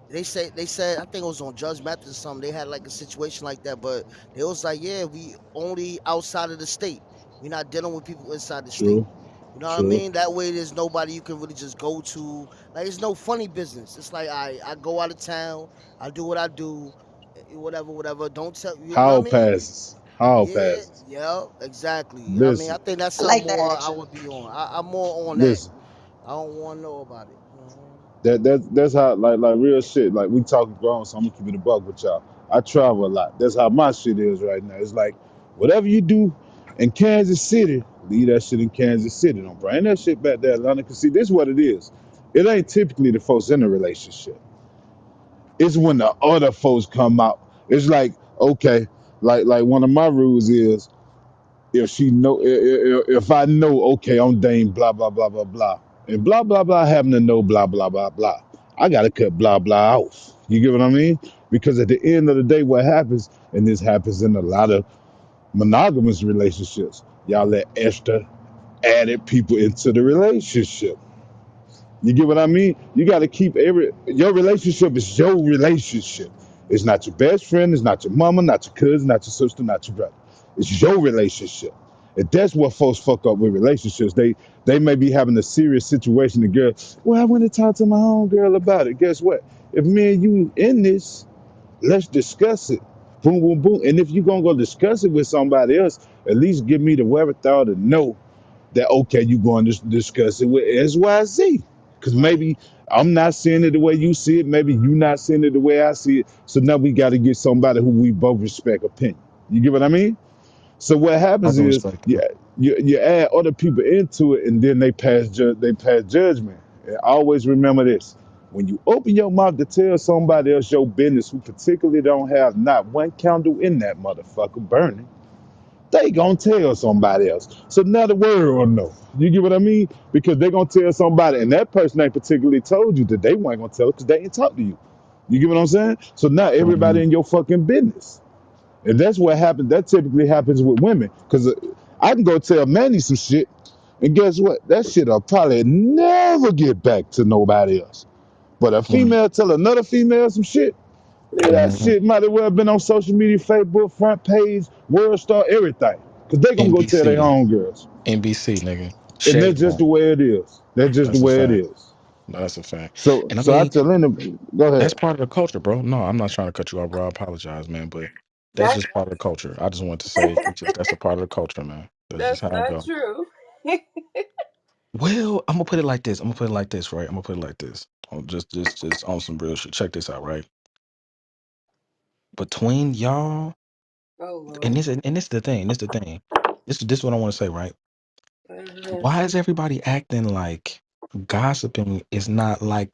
they said I think it was on Judge Mathis or something. They had like a situation like that, but they was like, yeah, we only outside of the state. We're not dealing with people inside the state. True. You know what I True. mean? That way there's nobody you can really just go to. Like it's no funny business. It's like I go out of town, I do what I do, whatever, whatever. Don't tell you know what I Hall mean? passes. Hall Yeah, passes. yeah, exactly. You know what I mean? Listen. I think that's I something like that more I actually. would be on. I'm more on that. Listen. I don't want to know about it. You know what I mean? That's how like real shit. Like we talking grown, so I'm gonna keep it a buck with y'all. I travel a lot. That's how my shit is right now. It's like whatever you do in Kansas City, leave that shit in Kansas City. Don't bring that shit back to Atlanta. Cause see, this is what it is. It ain't typically the folks in a relationship. It's when the other folks come out. It's like okay, like one of my rules is if she know if I know okay I'm Dame blah blah blah blah blah and blah blah blah happen to know blah blah blah blah I gotta cut blah blah off. You get what I mean? Because at the end of the day, what happens, and this happens in a lot of monogamous relationships, y'all let extra added people into the relationship. You get what I mean? You got to keep your relationship is your relationship. It's not your best friend. It's not your mama, not your cousin, not your sister, not your brother. It's your relationship. And that's what folks fuck up with relationships. They may be having a serious situation. The girl, well, I went to talk to my home girl about it. Guess what? If me and you in this, let's discuss it. Boom, boom, boom. And if you're gonna go discuss it with somebody else, at least give me the wherewithal to know that okay, you going to discuss it with XYZ. Because Right. maybe I'm not seeing it the way you see it, maybe you not seeing it the way I see it. So now we got to get somebody who we both respect opinion. You get what I mean? So what I happens can is respect that. you add other people into it, and then they pass judgment. And always remember this: when you open your mouth to tell somebody else your business, who particularly don't have not one candle in that motherfucker burning, they gonna tell somebody else. So now the world will know. You get what I mean? Because they gonna tell somebody, and that person ain't particularly told you that they weren't gonna tell because they ain't talk to you. You get what I'm saying? So now everybody Mhm. in your fucking business, and that's what happens. That typically happens with women because I can go tell Manny some shit, and guess what? That shit'll probably never get back to nobody else. But a Mhm. female tell another female some shit. Nigga, that Mhm. shit might as well have been on social media, Facebook, front page, World Star, everything. Because they going to go tell their NBC, homegirls. NBC, nigga, And Shade that's just the Room. way it is. That's just the That's a way it fact. is. No, that's a fact. So And I so I mean, tell them, go that's ahead. part of the culture, bro. No, I'm not trying to cut you off, bro. I apologize, man, but that's That's just part of the culture. I just want to say it's just that's a part of the culture, man. That's just that's how it not go. true. Well, I'm gonna put it like this. I'm gonna put it like this, right? I'm gonna put it like this. Just on some real shit. Check this out, right? Between y'all, Oh Lord. and this the thing. This the thing. This is what I want to say, right? Mhm. Why is everybody acting like gossiping is not like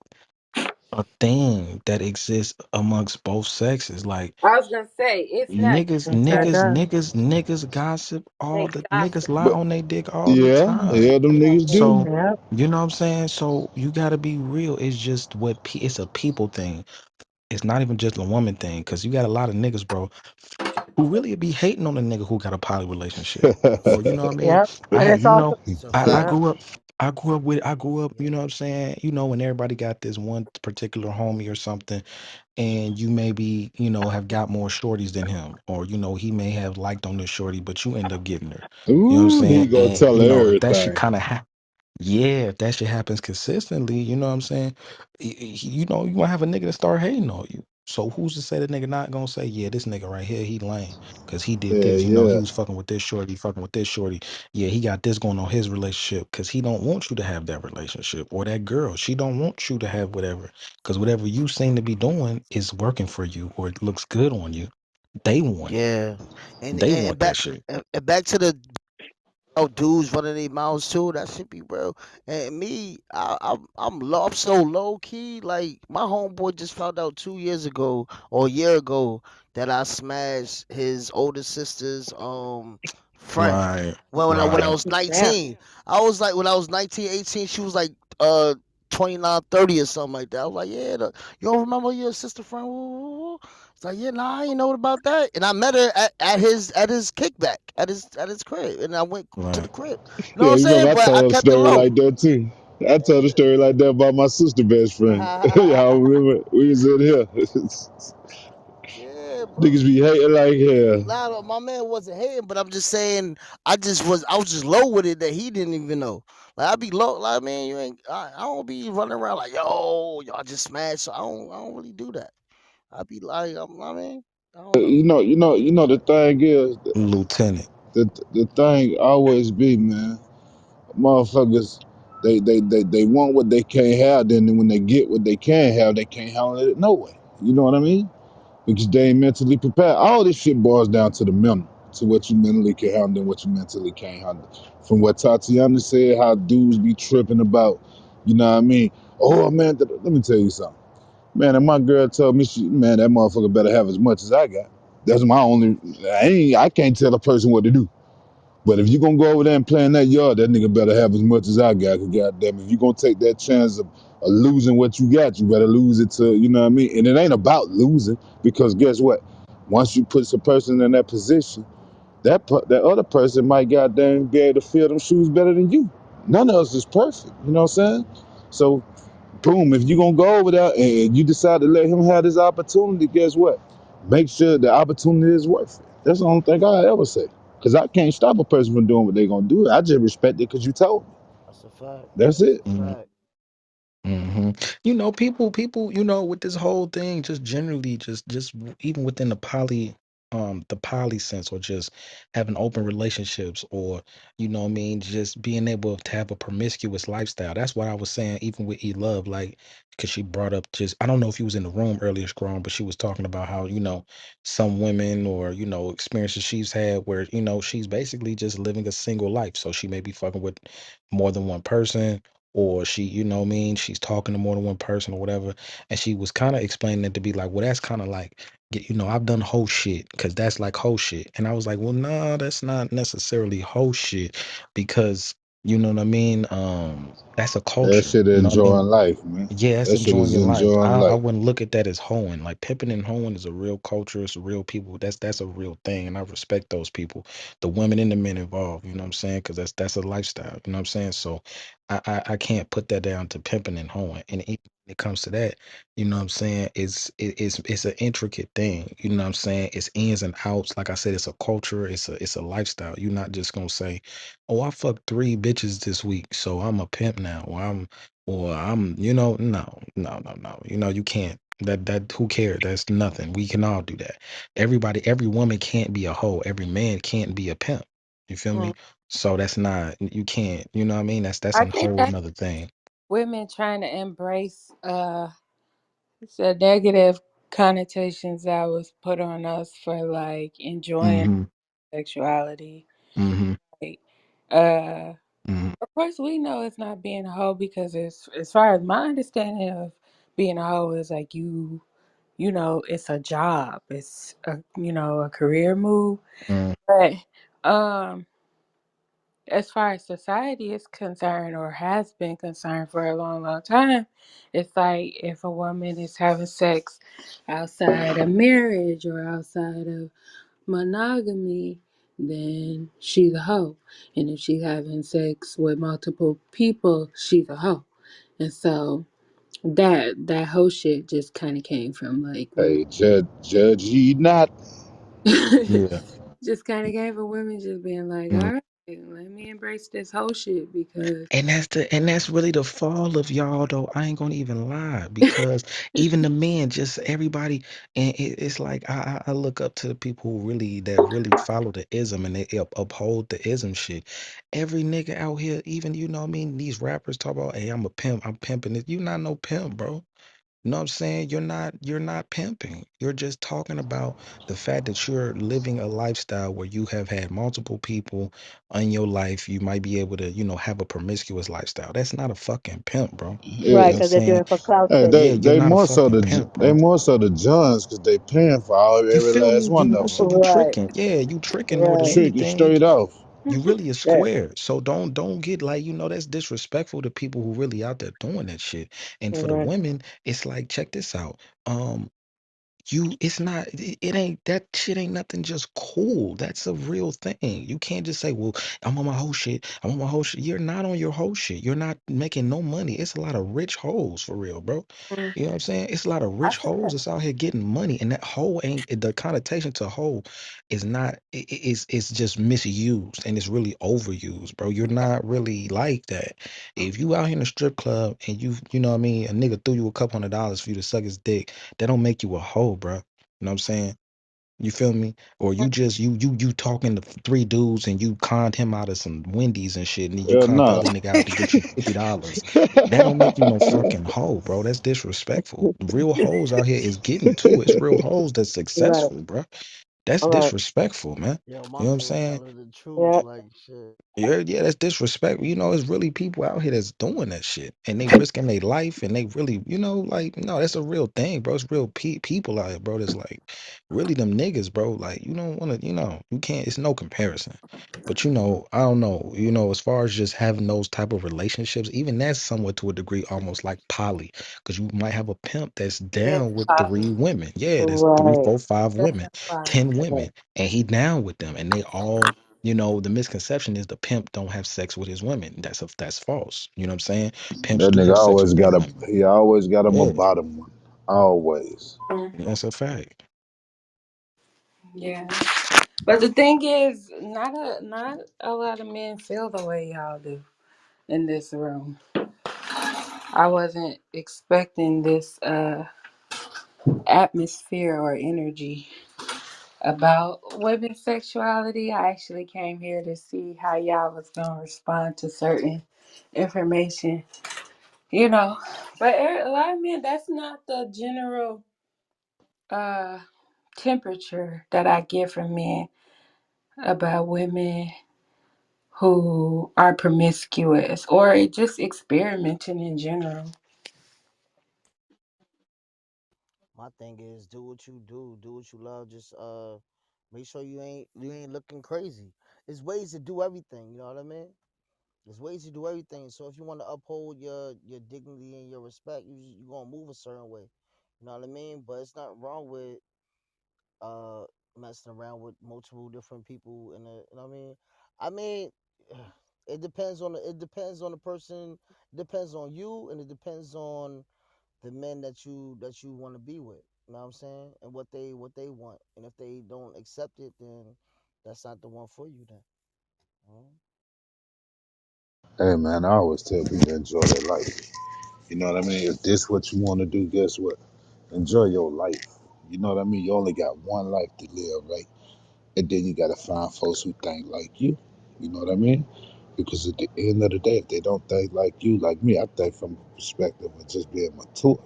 a thing that exists amongst both sexes? Like I was gonna say it's not niggas, Yes, that niggas, does. niggas, niggas gossip all they the niggas gossip. lie But on their dick all the yeah, time. yeah, them niggas do. So Yep. you know what I'm saying? So you gotta be real. It's just it's a people thing. It's not even just a woman thing. Cause you got a lot of niggas, bro. who really be hating on a nigga who got a poly relationship. Or you know what I mean? Yep. I And had, it's you also know, It's a I fact. yep. grew up I grew up, you Yeah. know what I'm saying? You know, when everybody got this one particular homie or something, and you maybe, you know, have got more shorties than him, or you know, he may have liked on this shorty, but you end up getting her. You know what I'm Ooh, he saying? gonna And tell you her know, if that shit everything. kind of yeah, if that shit happens consistently, you know what I'm saying? You know, you gonna have a nigga that start hating on you. So who's to say the nigga not gonna say, yeah, this nigga right here, he lame. Cause he did Yeah, this, you know, he yeah. was fucking with this shorty, fucking with this shorty. Yeah, he got this going on his relationship. Cause he don't want you to have that relationship. Or that girl, she don't want you to have whatever. Cause whatever you seem to be doing is working for you or it looks good on you. They want it. Yeah. And They and want that back shit. and back to the dudes running their mouths too. That should be real. And me, I'm so low key. Like my homeboy just found out 2 years ago or a year ago that I smashed his older sister's friend. Right, When I right, was Damn. 19, I was like when I was 19, 18, she was like uh 29, 30 or something like that. I was like, yeah, you don't remember your sister friend? Woo, woo, woo. It's like, yeah, nah, I ain't know about that. And I met her at his kickback at his crib, and I went to right. the crib. You know what Yeah, I'm you remember saying? I But I told a kept it story low. like that too. I told a story like that about my sister best friend. Y'all remember we was in here. Yeah, bro. Niggas be hating like hell. Nah, my man wasn't hating, but I'm just saying I was just low with it that he didn't even know. Like I be low, like man, I don't be running around like yo, y'all just smashed. So I don't really do that. I be like, I mean, I don't know. You know. The thing is, Lieutenant. the thing always be, man. Motherfuckers, they want what they can't have. Then when they get what they can have, they can't handle it no way. You know what I mean? Because they ain't mentally prepared. All this shit boils down to the mental, to what you mentally can handle and what you mentally can't handle. From what Tatiana said, how dudes be tripping about, you know what I mean? Oh man, let me tell you something. Man, and my girl told me, man, that motherfucker better have as much as I got. That's my only. I can't tell a person what to do. But if you gonna go over there and play in that yard, that nigga better have as much as I got. Cause goddamn, if you gonna take that chance of losing what you got, you better lose it to, you know what I mean? And it ain't about losing, because guess what? Once you put a person in that position, that other person might goddamn be able to fill them shoes better than you. None of us is perfect. You know what I'm saying? So boom, if you gonna go over there and you decide to let him have this opportunity, guess what? Make sure the opportunity is worth it. That's the only thing I ever say. Cause I can't stop a person from doing what they gonna do. I just respect it because you told me. That's a fact. That's That's it. a fact. Hmm. You know, people, you know, with this whole thing, just generally, even within the poly sense, or just having open relationships, or you know, what I mean, just being able to have a promiscuous lifestyle. That's what I was saying, even with E Love, like, because she brought up just, I don't know if he was in the room earlier, Scrum, but she was talking about how, you know, some women, or you know, experiences she's had where, you know, she's basically just living a single life, so she may be fucking with more than one person, or she, you know what I mean, she's talking to more than one person or whatever. And she was kind of explaining it to be like, well, that's kind of like, you know, I've done whole shit because that's like whole shit. And I was like, well, no, that's not necessarily whole shit because, you know what I mean? That's a That culture. shit You know what I mean? enjoying life, man. Yeah, that's That shit enjoying is your life. enjoying I life. wouldn't look at that as hoeing. Like pimping and hoeing is a real culture. It's a real people. That's a real thing, and I respect those people, the women and the men involved. You know what I'm saying? Because that's a lifestyle. You know what I'm saying? So I can't put that down to pimping and hoeing. And even when it comes to that, you know what I'm saying? It's an intricate thing. You know what I'm saying? It's ins and outs. Like I said, it's a culture. It's a lifestyle. You're not just gonna say, "Oh, I fucked 3 bitches this week, so I'm a pimp now," or I'm, you know, no. You know, you can't. That who cares? That's nothing. We can all do that. Every woman can't be a hoe. Every man can't be a pimp. You feel Mm. me? So that's not, you can't, you know what I mean? That's I a think whole that's nother thing. women trying to embrace the negative connotations that was put on us for like enjoying Mm-hmm. sexuality. Mm-hmm. Like, uh, Mm-hmm. of course, we know it's not being a hoe because it's, as far as my understanding of being a hoe is like you know, it's a job, it's a, you know, a career move. But um, as far as society is concerned, or has been concerned for a long, long time, it's like if a woman is having sex outside of marriage or outside of monogamy, then she's a hoe. And if she's having sex with multiple people, she's a hoe. And so that whole shit just kind of came from like women. Hey, judge ye not. Yeah. Just kind of came from women just being like, all right, let me embrace this whole shit because And that's really the fall of y'all though. I ain't gonna even lie because even the men, just everybody, and it's like I look up to the people who really follow the ism and they uphold the ism shit. Every nigga out here, even you know what I mean, these rappers talk about, hey, I'm a pimp, I'm pimping it. You not no pimp, bro. You know what I'm saying? You're not pimping. You're just talking about the fact that you're living a lifestyle where you have had multiple people in your life. You might be able to, have a promiscuous lifestyle. That's not a fucking pimp, bro. Right, You know what Yeah. I'm because they're doing saying? it for clout Hey, sake. they Yeah, you're they not a more so fucking pimp, they bro. more so the Johns because they paying for You every feel last me? You one more of so them. you Right, tricking. Yeah, you tricking more than right. Trick you anything. straight off. You really a That, square. So don't get like, that's disrespectful to people who really out there doing that shit. And for the right. women, it's like, check this out. It's not it ain't that shit ain't nothing just cool. That's a real thing. You can't just say, well, I'm on my whole shit. I'm on my whole shit. You're not on your whole shit. You're not making no money. It's a lot of rich hoes for real, bro. mm, You know what I'm saying? It's a lot of I rich feel hoes that. that's out here getting money. And that hoe ain't the connotation to hoe is not it's just misused and it's really overused, bro. You're not really like that. If you out here in a strip club and you know what I mean, a nigga threw you a couple $100 for you to suck his dick, that don't make you a hoe, bro. You know what I'm saying? You feel me? Or you just you talking to three dudes and you conned him out of some Wendy's and shit, and then you Yeah, conned the no. other nigga out to get you $50. That don't make you no fucking hoe, bro. That's disrespectful. Real hoes out here is getting to it. It's real hoes that's Right, successful, bro. That's right. disrespectful, man. Yo, my You know what I'm man saying? telling the truth, Yeah, like shit. Yeah, that's disrespectful. It's really people out here that's doing that shit, and they risking their life, and they really, like, no, that's a real thing, bro. It's real people out here, bro. That's like really them niggas, bro. Like, you don't want to, you can't. It's no comparison. But I don't know. As far as just having those type of relationships, even that's somewhat to a degree almost like poly, because you might have a pimp that's Very down with three poly. women. Yeah, there's three, right, four, five Very women, poly. 10 right. women, and he down with them, and they all the misconception is the pimp don't have sex with his women. That's false. You know what I'm saying? Pimps That do nigga have sex always with their got women. he always got him a Yeah, bottom one. Always. that's a fact. Yeah. But the thing is, not a lot of men feel the way y'all do in this room. I wasn't expecting this atmosphere or energy about women's sexuality. I actually came here to see how y'all was gonna respond to certain information, you know. But a lot of men, that's not the general uh temperature that I get from men about women who are promiscuous or just experimenting in general. My thing is do what you do what you love. Just make sure you ain't looking crazy. There's ways to do everything, you know what I mean? There's ways to do everything. So if you want to uphold your dignity and your respect, you gonna move a certain way. You know what I mean? But it's not wrong with uh messing around with multiple different people in a, you know what I mean? I mean, it depends on the person, it depends on you, and it depends on the men that you want to be with. You know what I'm saying? And what they want. And if they don't accept it, then that's not the one for you then. You know? Hey man, I always tell people to enjoy their life. You know what I mean? If this what you want to do, guess what? Enjoy your life. You know what I mean? You only got one life to live, right? And then you gotta find folks who think like you. You know what I mean? Because at the end of the day, if they don't think like you, like me, I think from a perspective of just being mature.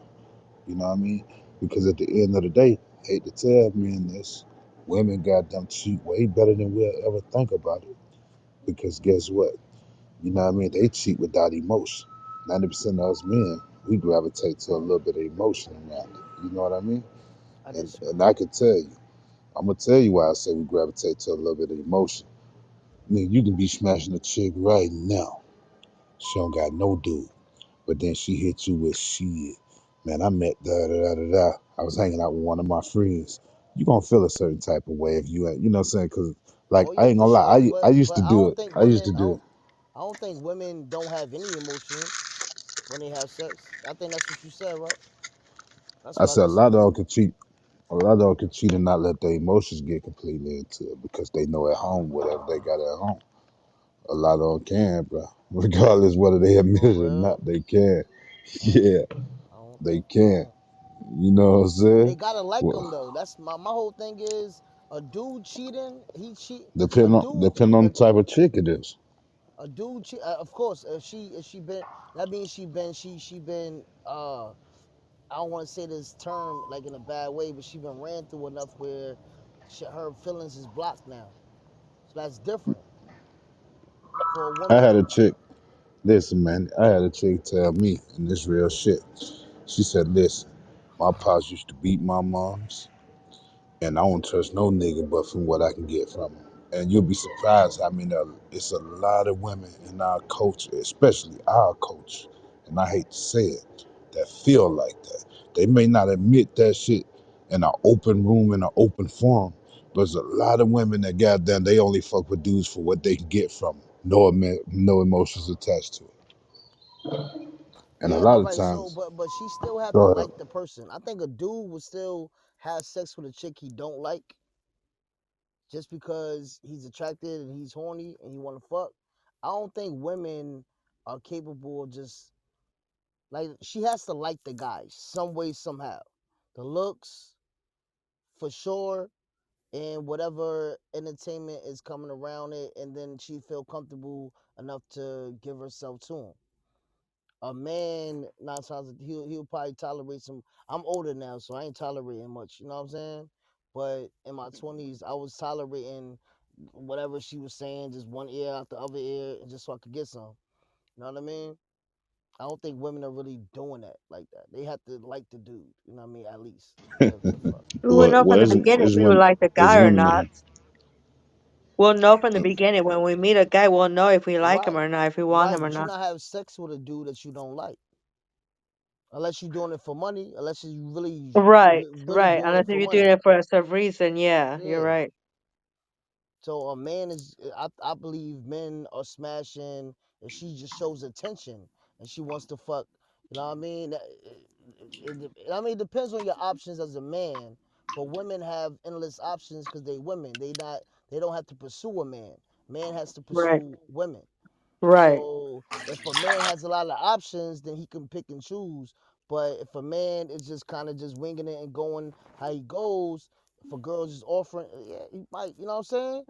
You know what I mean? Because at the end of the day, hate to tell men this, women got them cheat way better than we'll ever think about it. Because guess what? You know what I mean? They cheat without emotion. 90% of us men, we gravitate to a little bit of emotion around it. You know what I mean? I And disagree. I can tell you, I'm gonna tell you why I say we gravitate to a little bit of emotion. I mean, you can be smashing a chick right now. She don't got no dude. But then she hit you with shit. Man, I met da da da da da. I was hanging out with one of my friends. you gonna feel a certain type of way if you ain't, you know what I'm saying? Because like Oh I yeah, ain't for gonna sure. lie, I used But to I do don't it. think I used to women. do it. I don't think women don't have any emotions when they have sex. I think that's what you said, right? That's I what I said a just lot of said. them could cheat. A lot of them could cheat and not let their emotions get completely into it because they know at home whatever they got at home. A lot of them can, bro. Regardless whether they admit For it or real, not, they can. Yeah, I don't they think. can. You know what I'm saying? They gotta like them Well, though. That's my whole thing is a dude cheating. He cheat. A depend on dude. depend on A, the type of chick it is. a dude. Of course, if she been. That means she been. I don't want to say this term like in a bad way, but she been ran through enough where her feelings is blocked now. So that's different for a I had woman. a chick. Listen, man. I had a chick tell me, and this real shit. She said, "Listen, my pops used to beat my moms. And I don't trust no nigga but from what I can get from him. And you'll be surprised how many it's a lot of women in our culture, especially our culture, and I hate to say it, that feel like that. They may not admit that shit in an open room, in an open forum, but there's a lot of women that goddamn they only fuck with dudes for what they can get from them. No emotions attached to it. And a Yeah, lot but of right. So, times, but she still have to go ahead. like the person. I think a dude would still have sex with a chick he don't like just because he's attracted and he's horny and he want to fuck. I don't think women are capable of just like she has to like the guy some way somehow. The looks for sure, and whatever entertainment is coming around it, and then she feel comfortable enough to give herself to him. A man, nine times he'll probably tolerate some. I'm older now, so I ain't tolerating much. You know what I'm saying? But in my 20s, I was tolerating whatever she was saying, just one ear out the other ear, just so I could get some. You know what I mean? I don't think women are really doing that like that. They have to like the dude. You know what I mean? At least to give a fuck. We will Well, know from well, the beginning if we would like the there's guy or women not. that We'll know from the beginning when we meet a guy. We'll know if we like him Right, or not, if we want right. him or But you not. not have sex with a dude that you don't like, unless you're doing it for money. Unless you Right, really right. doing Unless it if for you're doing money. it for a some reason, yeah, you're Yeah. right. So a man is, I believe men are smashing if she just shows attention and she wants to fuck. You know what I mean? I mean, it depends on your options as a man. But women have endless options because they women. They don't have to pursue a man. Man has to Right, pursue women. right, So if a man has a lot of options, then he can pick and choose. But if a man is just kind of just winging it and going how he goes, if a girl just offering, yeah, he might, you know what I'm saying?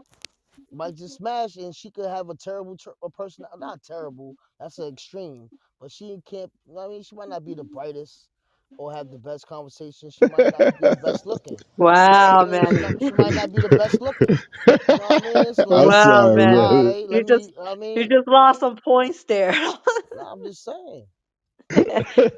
Might just smash and she could have a terrible a person, not terrible, that's an extreme, but she can't, you know what I mean? She might not be the brightest or have the best conversation. She might not be the best looking. You know what I'm wow, saying? man. She might not be the best looking. You know what I mean? It's I'm like, Wow, sorry, man. all man. right, You let just me, I you mean, just lost some points there. no, I'm just saying.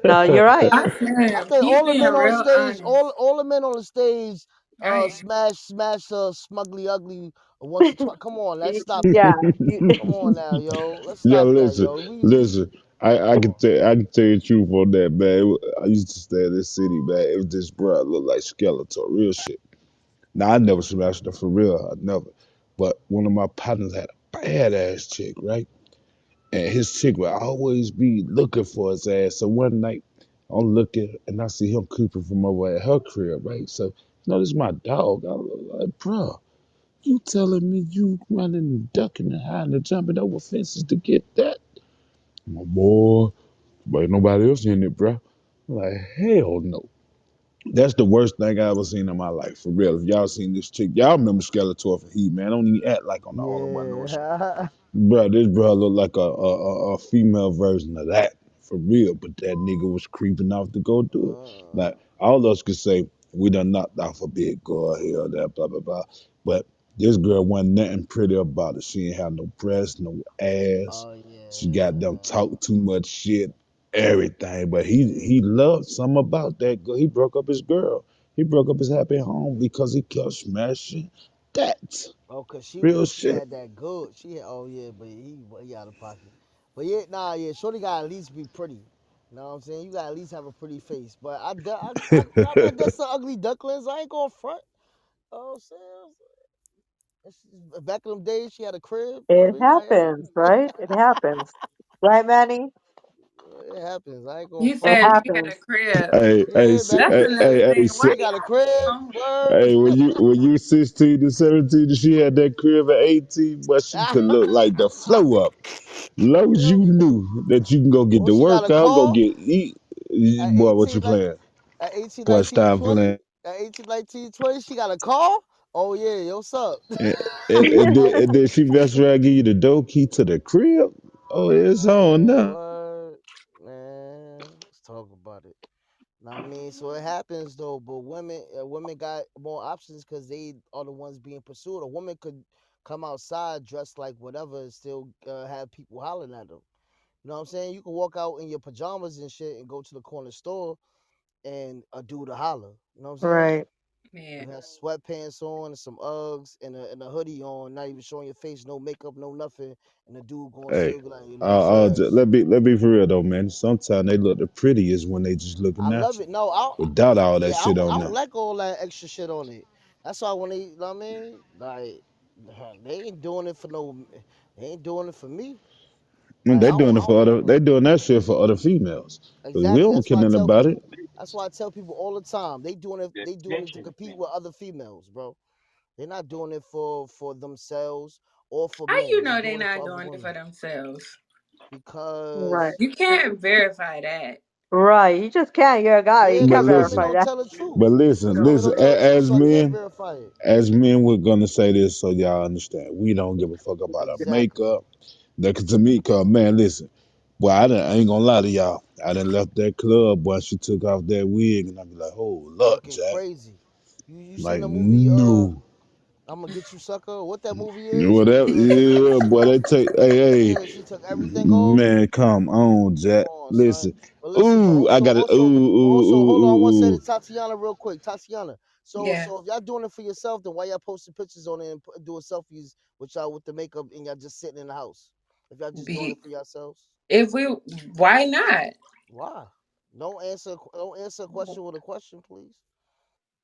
No, you're right. I feel I him. think He's all the being men on the real stage, honest. all the men on the stage, I am. smash smugly ugly once or twice. Come on, let's stop that. Yeah, you Come on now, yo. Let's Yo, stop that, listen, yo. listen. I can tell you the truth on that, man. I used to stay in this city, man. It was this bro look like Skeletor, real shit. Now I never smashed her for real, I never. But one of my partners had a badass chick, right? And his chick would always be looking for his ass. So one night I'm looking and I see him creeping from over at her crib, right? So this is my dog. I was like, bro, you telling me you running and ducking and hiding and jumping over fences to get that? My boy, but ain't nobody else in it, bro. I'm like, hell no. That's the worst thing I ever seen in my life, for real. If y'all seen this chick, y'all remember Skeletor from Heat, man. Don't even act like I'm the only one knows. Yeah. Bro, this bro look like a female version of that, for real. But that nigga was creeping off to go do it. Like, all of us could say, we done knocked off a big girl here, that, blah, blah, blah. But this girl wasn't nothing pretty about it. She ain't have no breasts, no ass. Oh She got them yeah. talk too much shit, everything. But he Yeah. loved something about that girl. He broke up his girl. He broke up his happy home because he kept smashing that. Oh, cause Real she shit. had that good. She had, oh yeah, but he out of pocket. But yeah, nah, yeah. Shorty got at least be pretty. You know what I'm saying? You got at least have a pretty face. But I bet there's some ugly ducklings. I ain't gonna front. Oh, back in them days, she had a crib. You know It what I mean? happens, right? It happens. Right, Manny? It happens. I ain't gonna You It front. said she had a happens. crib. Hey, hey, Yeah, back in That's the another day, thing. Why she got a y'all crib. on? Word. hey, when you 16 to 17, and she had that crib at 18, but she could look like the flow up. Long as Feel you me? knew that you can go get Oh, the she got a workout, go car get eat. at Boy, what 18, you playing? at 18, Boy, 19, stop 20. playing. At 18, 19, 20, she got a car. Oh yeah, yo, what's up? And, and then she mess around give you the door key to the crib. Oh, it's on Man, now. what? Man, let's talk about it. Know what I mean, so it happens though. But women got more options because they are the ones being pursued. A woman could come outside dressed like whatever and still have people hollering at them. You know what I'm saying? You can walk out in your pajamas and shit and go to the corner store and a dude to holler. You know what I'm saying? Right. Yeah. You have sweatpants on and some Uggs and a hoodie on, not even showing your face, no makeup, no nothing, and the dude going to Hey, still be like, you know what I'm saying? let me be for real though, man. Sometimes they look the prettiest when they just looking I love natural, it. No, without all that yeah, shit I on don't them. like all that extra shit on it. That's why when they, you know what I mean, like, they ain't doing it for no, they ain't doing it for me. And Like, they doing it I don't for want other, they to. doing that shit for other females. But we Exactly. don't That's why care I nothing tell about it. people. That's why I tell people all the time. They doing it to compete with other females, bro. They're not doing it for themselves or for How men. you They know they doing it not for other doing it for women themselves? Right. because You can't verify that. Right. You just can't. You're a guy. You yeah, But can't because women listen, verify don't that. tell the truth. but listen, Women listen. don't tell the truth, so I can't verify it. As men, we're gonna say this so y'all understand. We don't give a fuck about our Exactly. makeup. That to me, cause man, listen. Well, I ain't gonna lie to y'all. I done left that club once she took off that wig, and I be like, "Oh, look, Looking Jack." crazy. You seen Like, the movie no, I'm gonna get you sucker? What that movie is? With whatever. Yeah, boy, they take. Hey, yeah, she took everything off. man, come on, Come Jack. on, son. Listen. But listen, but Ooh, I got it. Ooh, ooh, ooh, hold on. I want to ooh, say to ooh. Tatiana real quick. Tatiana. So, Yeah. so if y'all doing it for yourself, then why y'all posting pictures on it and doing selfies with y'all with the makeup and y'all just sitting in the house? If y'all just doing it Be for yourselves, if we why not? why? Don't answer a question with a question, please.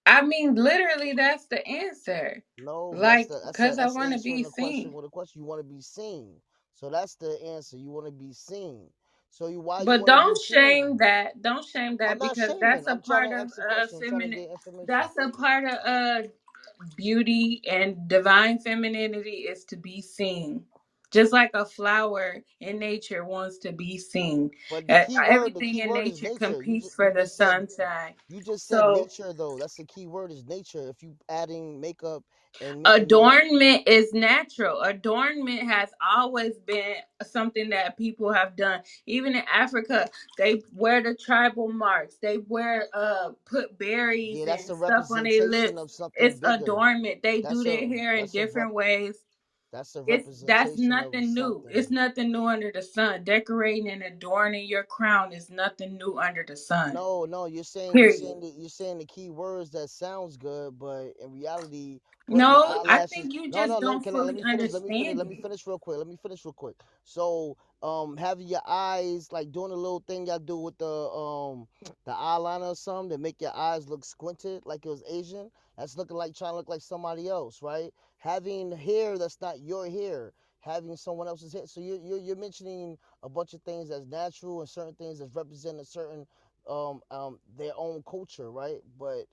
I mean, literally, that's the answer. No, Like, cause I that's want to answering be the question seen. with a question. You want to be seen. So that's the answer. You want to be seen. So why you But want to be don't seen? shame that. Don't shame I'm that not because shaming. that's a I'm trying part to of ask a question. I'm trying to feminine. get information. That's a part of beauty and divine femininity is to be seen. Just like a flower in nature wants to be seen. But the Everything key in word is nature nature. competes for the sunshine. You just said So nature though. That's the key word is nature. If you adding makeup and making your adornment is natural. Adornment has always been something that people have done. Even in Africa, they wear the tribal marks. They wear put berries yeah, that's and a stuff on their representation lips. of something It's bigger. adornment. They do That's a their hair in that's a rep different ways. that's a That's representation of nothing new. something. It's nothing new under the sun. Decorating and adorning your crown is nothing new under the sun. No, no, Period. you're saying the key words that sounds good, but in reality, putting the No, I eyelashes. think you No, just no, don't let fully me finish. understand Let me it. finish real quick. So, having your eyes like doing a little thing y'all do with the eyeliner or something that make your eyes look squinted like it was Asian. That's looking like trying to look like somebody else, right? Having hair that's not your hair, having someone else's hair. So you're mentioning a bunch of things that's natural and certain things that represent a certain their own culture, right? But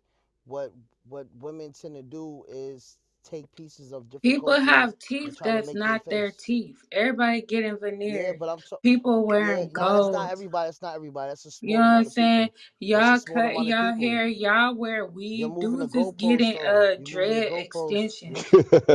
what what women tend to do is take pieces of different People cultures have and teeth try to that's make their not their face. teeth. Everybody getting Yeah, veneers. but People yeah, wearing no, that's not gold. everybody. That's not everybody. That's a You small know what I'm amount of saying? people. That's a Y'all small cut amount of y'all people. hair. Y'all wear You're weave. moving the Dudes is goalpost getting though. You're moving the dread goalpost. extensions.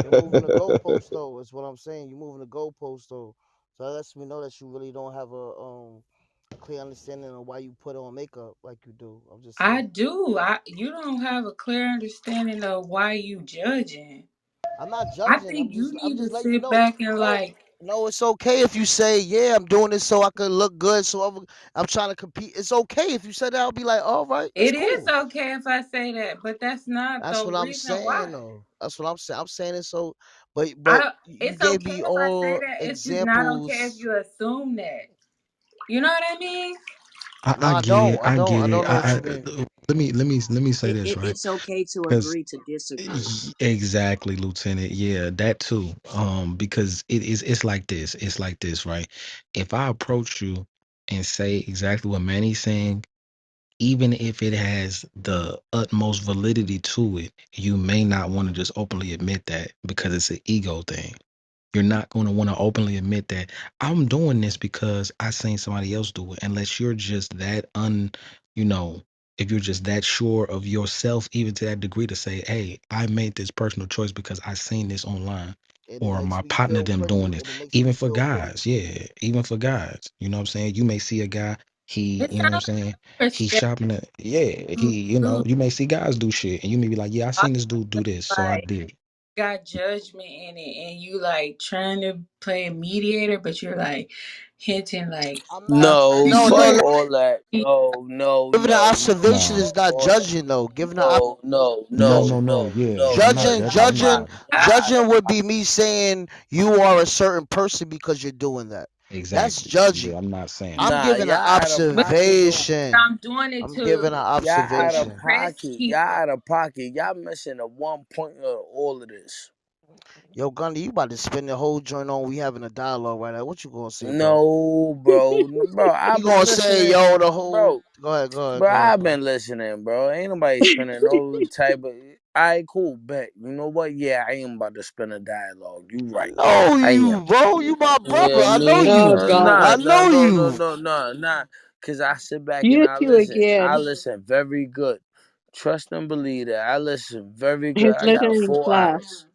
You're moving the goalpost though. Is what I'm saying. You're moving the goalpost though. So that lets me know that you really don't have a clear understanding of why you put on makeup like you do. I'm just I saying. do. You don't have a clear understanding of why you judging. I'm not I judging. think you I'm need to just letting you sit know. back and No, like no, it's okay if you say, yeah, I'm doing this so I can look good. So I'm trying to compete. It's okay if you say that. I'll be like, all right, that's it is cool. okay if I say that, but that's not That's the what I'm reason saying why. though. That's what I'm saying. I'm saying it so, but I but don't, you it's gave okay me if I say all that. It's just not okay if examples. you assume that. You know what I mean? No, I get it. I I don't. get I it. don't know what you mean. let me say this, right? It's okay to Because agree to disagree. exactly, Lieutenant. Yeah, that too. Because it's like this. It's like this, right? If I approach you and say exactly what Manny's saying, even if it has the utmost validity to it, you may not want to just openly admit that because it's an ego thing. You're not going to want to openly admit that I'm doing this because I seen somebody else do it, unless you're just that you know, if you're just that sure of yourself, even to that degree to say, hey, I made this personal choice because I seen this online And it or makes my me partner feel them doing pretty. this. And it makes me Even for feel pretty. guys, yeah, even for guys, you know what I'm saying? You may see a guy, he, It's you know what I'm not saying? He's respect. shopping at, yeah, You you may see guys do shit and you may be like, yeah, I seen this dude do this, so I like did. got judgment in it, and you like trying to play a mediator, but you're like hinting like I'm not. No, No, fuck no, no. all that. No, no, Giving an no, no, observation Nah. is fuck not all that. judging, though. Giving an No, no, No, no, no, no. no, Yeah, no. I'm not judging, definitely judging, not. judging would be me saying you are a certain person because you're doing that. That's Exactly. Yeah, judging. I'm not saying I'm that. Nah, giving an y'all out of but pocket though. observation. I'm doing it I'm giving an to Y'all out of observation. impress pocket. Y'all people. out of pocket. Y'all missing the one point of all of this. Yo, Gundy, you about to spin the whole joint on we having a dialogue right now. What you gonna say, bro? No, bro. Bro, You I've been gonna say, listening. yo, the whole. Bro, Go ahead, go ahead, bro, go ahead, I've bro. been listening, bro. Ain't nobody spinning no type of. Alright, cool, bet. You know what? Yeah, I ain't about to spin a dialogue. You I right. know I am. you, bro. You my brother. Yeah, I know me. Oh you. God. Nah, I nah, know no, no, you. no, no, nah. Cause I sit back and You I two listen. I again. listen very good. Trust and believe that. I listen very good. He's I got listening in four class. eyes.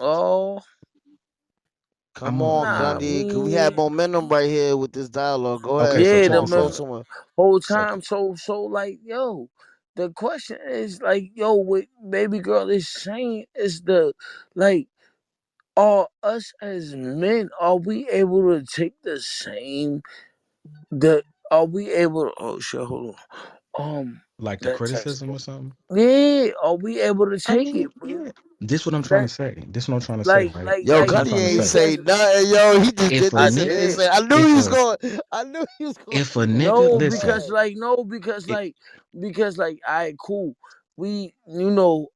Oh, Come I'm a on, nah, Gundy, cause we have me. momentum right here with this dialogue. Go okay, ahead. so Yeah, Come check the on, this go out. somewhere. whole So time. So like, yo, the question is like, yo, what baby girl is saying is the like, are us as men, are we able to take the same the are we able to, oh shit, hold on. like the That criticism textbook. or something? Yeah, are we able to I take it, mean, bro? yeah. This what I'm trying to That say. This what I'm trying to say, right? Yo, like This what I'm Gundy trying to ain't say. say because nothing. Yo, he just If did a I this and then nigga, did. say, I knew if he was a going. I knew he was going if to a do that. nigga, No, Go listen, because ahead. like no, because it, like I cool. We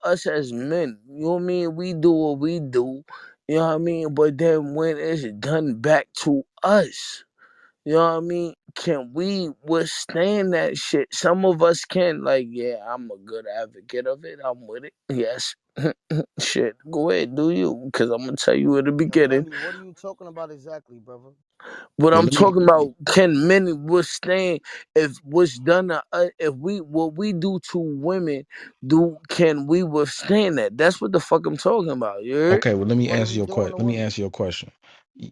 us as men, you know what I mean? We do what we do. You know what I mean? But then when it's done back to us, you know what I mean? Can we withstand that shit? Some of us can, like, yeah, I'm a good advocate of it. I'm with it. Yes. Shit. Go ahead, do you? Because I'm gonna tell you at the Yo, beginning. Gundy, what are you talking about exactly, brother? What well, I'm let me. talking about, can men withstand if what's done to us, if we what we do to women, can we withstand that? That's what the fuck I'm talking about. You heard? Okay, well, let me What are answer we your doing question. to Let me women? answer your question.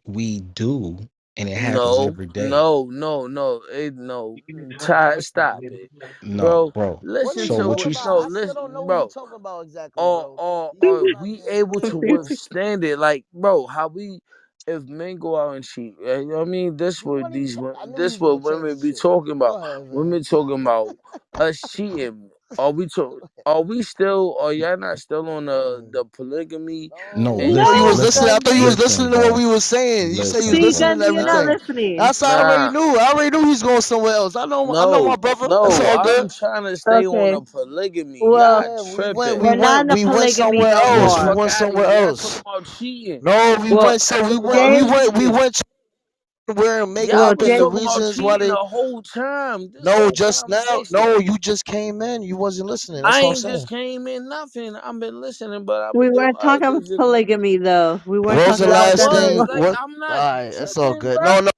We do, and it happens No, every day. no, no, no, no. Ty, stop it, No, bro. bro. What are Listen you So to what talking what? you? about? No, I still listen, don't know what he bro. talking about exactly, bro. He Are coming out we here able to saying Confusing. withstand it? Like, bro, how we if men go out and cheat? You know what I mean, what are you I knew he this was gonna what change women the be shit. talking Go about. ahead, man. Women talking about us cheating. Are we to, Are we still? Are y'all not still on Go ahead. the polygamy? No, No, And I thought you listen, No, was listening. listen, I thought you Gundy. was listen, listening to what bro. we was saying. You said you was Listen, See, bro. listening to Gundy, you're not nah, everything. listening. That's I already nah. knew. I already knew he's going somewhere else. I know my No, brother. That's no, all good. I'm trying to stay on Okay. a polygamy. Well, Y'all Yeah, tripping. we're not in a we went polygamy somewhere no Get the else. We more. fuck went out of somewhere here. Y'all talking else. about cheating. No, Well, Y'all talking about Jay. we cheating. went somewhere and make Y'all Well, up was in Jay. the talking about reasons why cheating they the whole time. This no whole just now. conversation. No, you just came in. You wasn't listening. That's I what I'm ain't saying. just came in nothing. I've been listening, but I've We been giving weren't my talking other about just polygamy though. We weren't What was talking the y'all about last that no was thing? more. like What? I'm All not right, that's all tripping, good. bro. No, no,